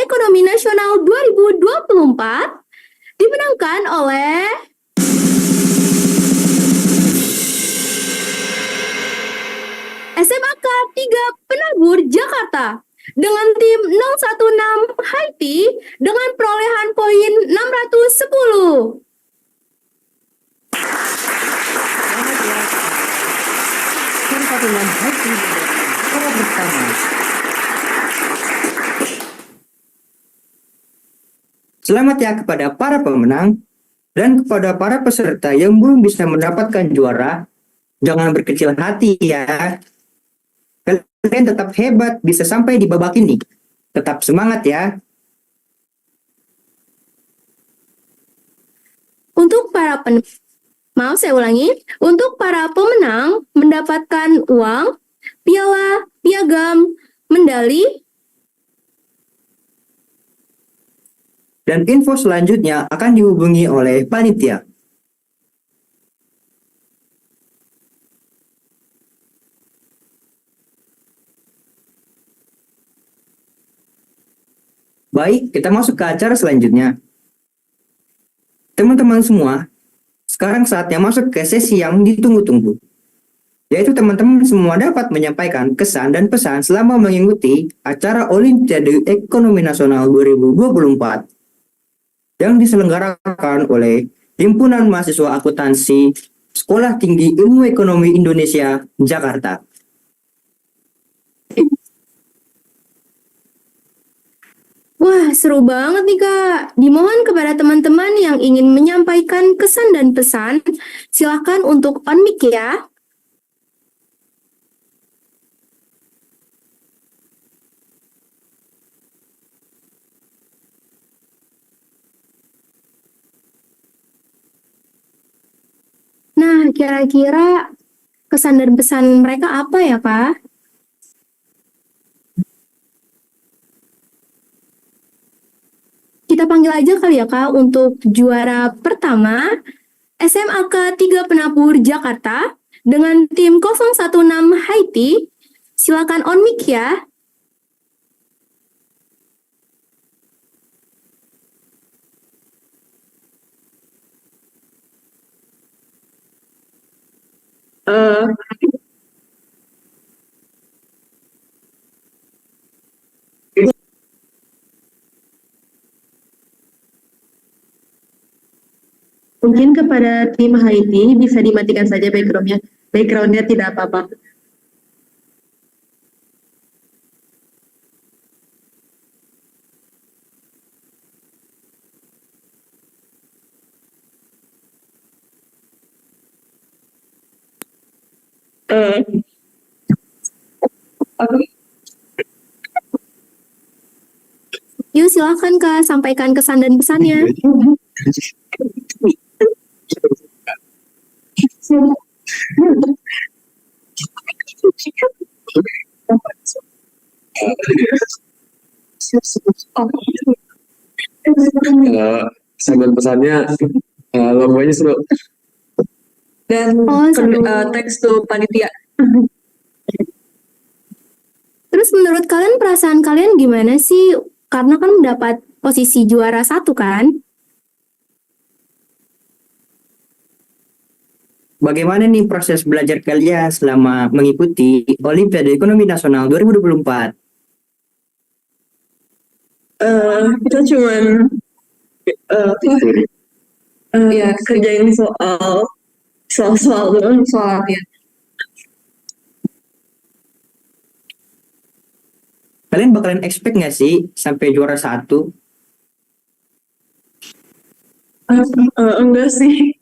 Ekonomi Nasional 2024 dimenangkan oleh SMAK 3 Penabur Jakarta dengan tim 016 Haiti dengan perolehan poin 610. Selamat ya kepada para pemenang dan kepada para peserta yang belum bisa mendapatkan juara. Jangan berkecil hati ya. Kalian tetap hebat bisa sampai di babak ini. Tetap semangat ya. Untuk para saya ulangi, untuk para pemenang mendapatkan uang, piala, piagam, medali, dan info selanjutnya akan dihubungi oleh panitia. Baik, kita masuk ke acara selanjutnya. Teman-teman semua, sekarang saatnya masuk ke sesi yang ditunggu-tunggu. Yaitu teman-teman semua dapat menyampaikan kesan dan pesan selama mengikuti acara Olimpiade Ekonomi Nasional 2024 yang diselenggarakan oleh Himpunan Mahasiswa Akuntansi Sekolah Tinggi Ilmu Ekonomi Indonesia, Jakarta. Wah, seru banget nih Kak. Dimohon kepada teman-teman yang ingin menyampaikan kesan dan pesan, silakan untuk on mic ya. Nah, kira-kira kesan dan pesan mereka apa ya Kak? Kita panggil aja kali ya Kak untuk juara pertama SMAK 3 Penabur Jakarta dengan tim 016 Haiti. Silakan on mic ya. Mungkin kepada tim Haiti bisa dimatikan saja backgroundnya. Backgroundnya tidak apa-apa. Yuk silakan Kak, sampaikan kesan dan pesannya. Pesan pesannya lombanya seru. Dan teks to panitia. Terus menurut kalian perasaan kalian gimana sih? Karena kan mendapat posisi juara 1 kan? Bagaimana nih proses belajar kalian selama mengikuti Olimpiade Ekonomi Nasional 2024? Kita cuman ya kerjain soal doang, soal latihan. Kalian bakalan expect nggak sih sampai juara 1? Enggak sih.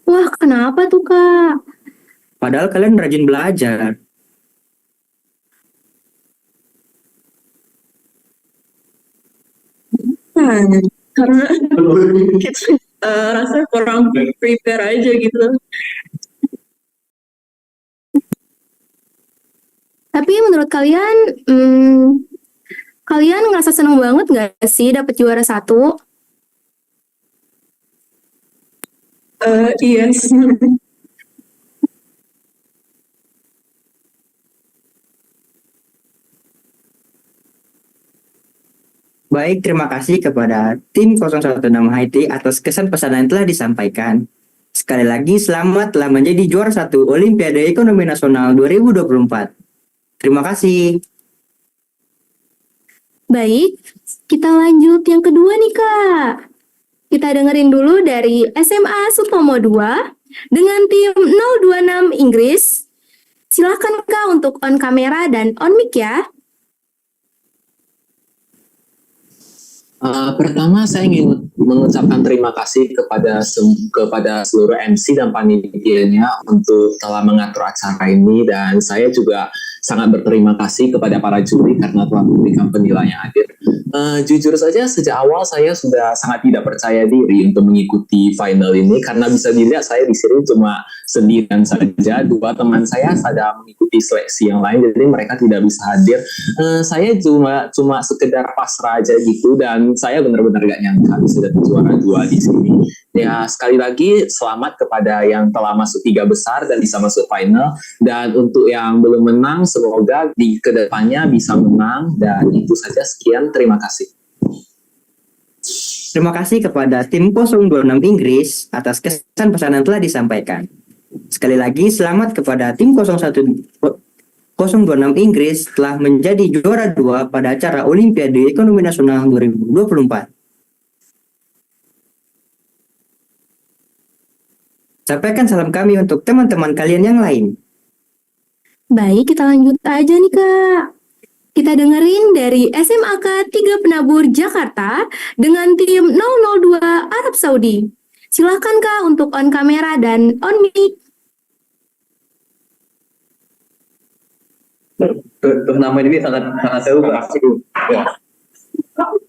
Wah, kenapa tuh, Kak? Padahal kalian rajin belajar. Karena kita rasa kurang prepare aja gitu. Tapi menurut kalian, kalian ngerasa seneng banget nggak sih dapet juara 1? Iya. Baik, terima kasih kepada tim 016 Haiti atas kesan pesan yang telah disampaikan. Sekali lagi, selamat telah menjadi juara 1 Olimpiade Ekonomi Nasional 2024. Terima kasih. Baik, kita lanjut yang kedua nih, Kak. Kita dengerin dulu dari SMA Sutomo 2 dengan tim 026 Inggris. Silakan Kak untuk on kamera dan on mic ya. Pertama saya ingin mengucapkan terima kasih kepada seluruh MC dan panitianya untuk telah mengatur acara ini, dan saya juga sangat berterima kasih kepada para juri karena telah memberikan penilaian yang adil. Jujur saja sejak awal saya sudah sangat tidak percaya diri untuk mengikuti final ini karena bisa dilihat saya di sini cuma sendirian saja, dua teman saya sedang mengikuti seleksi yang lain, jadi mereka tidak bisa hadir. Saya cuma sekedar pasrah aja gitu, dan saya benar-benar gak nyangka bisa dapat juara 2 di sini. Ya, sekali lagi selamat kepada yang telah masuk 3 besar dan bisa masuk final, dan untuk yang belum menang semoga di kedepannya bisa menang, dan itu saja. Sekian, terima kasih. Terima kasih kepada tim 026 Inggris atas kesan pesan yang telah disampaikan. Sekali lagi selamat kepada tim 026 Inggris telah menjadi juara 2 pada acara Olimpiade Ekonomi Nasional 2024. Sampaikan salam kami untuk teman-teman kalian yang lain. Baik, kita lanjut aja nih Kak. Kita dengerin dari SMAK 3 Penabur Jakarta dengan tim 002 Arab Saudi. Silakan Kak untuk on kamera dan on mic. Turnamen ini sangat seru Pak. Ya.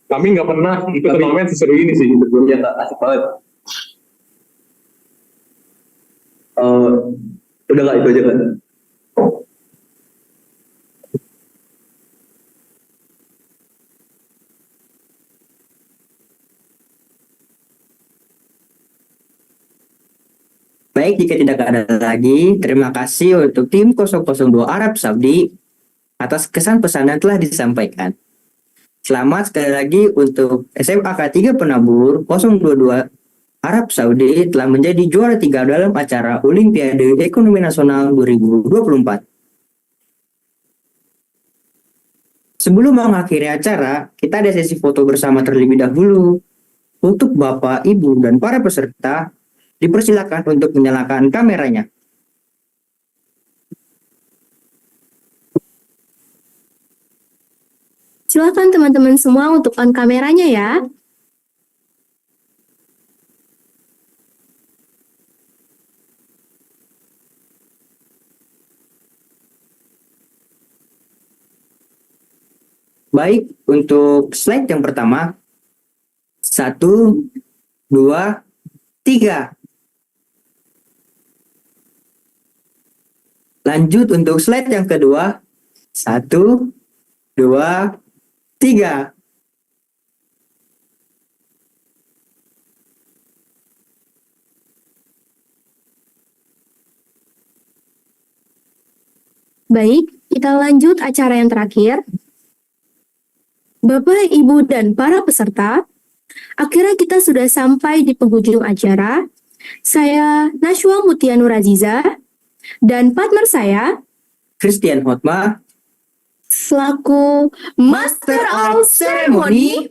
Kami nggak pernah ikut turnamen seseru ini sih. Ya, asik banget. Udah nggak itu aja kan? Baik, jika tidak ada lagi, terima kasih untuk tim 002 Arab Saudi atas kesan pesan yang telah disampaikan. Selamat sekali lagi untuk SMAK 3 Penabur 022 Arab Saudi telah menjadi juara 3 dalam acara Olimpiade Ekonomi Nasional 2024. Sebelum mengakhiri acara, kita ada sesi foto bersama terlebih dahulu. Untuk Bapak, Ibu, dan para peserta, dipersilakan untuk menyalakan kameranya. Silakan teman-teman semua untuk on kameranya ya. Baik, untuk slide yang pertama. 1, 2, 3. Lanjut untuk slide yang kedua. 1, 2, 3. Baik, Kita lanjut acara yang terakhir. Bapak, Ibu, dan para peserta, akhirnya kita sudah sampai di penghujung acara. Saya Nashwa Mutia Nuraziza dan partner saya, Christian Hotma, selaku Master of Ceremony,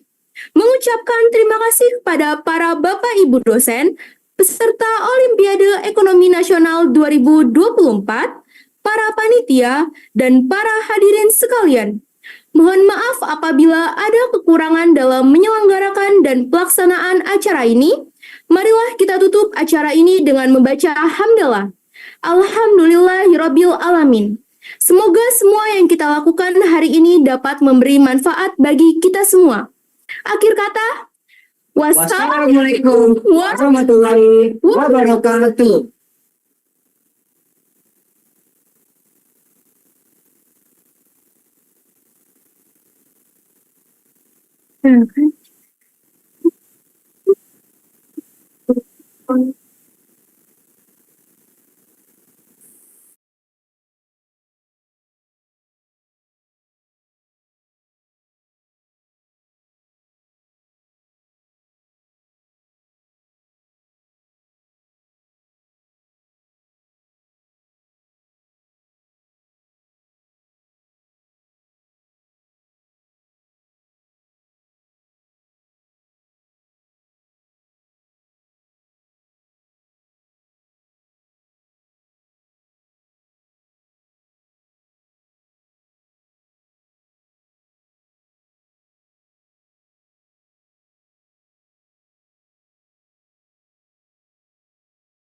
mengucapkan terima kasih kepada para Bapak Ibu dosen peserta Olimpiade Ekonomi Nasional 2024, para panitia, dan para hadirin sekalian. Mohon maaf apabila ada kekurangan dalam menyelenggarakan dan pelaksanaan acara ini. Marilah kita tutup acara ini dengan membaca hamdalah. Alhamdulillahirabbil alamin. Semoga semua yang kita lakukan hari ini dapat memberi manfaat bagi kita semua. Akhir kata, wassalamualaikum warahmatullahi wabarakatuh.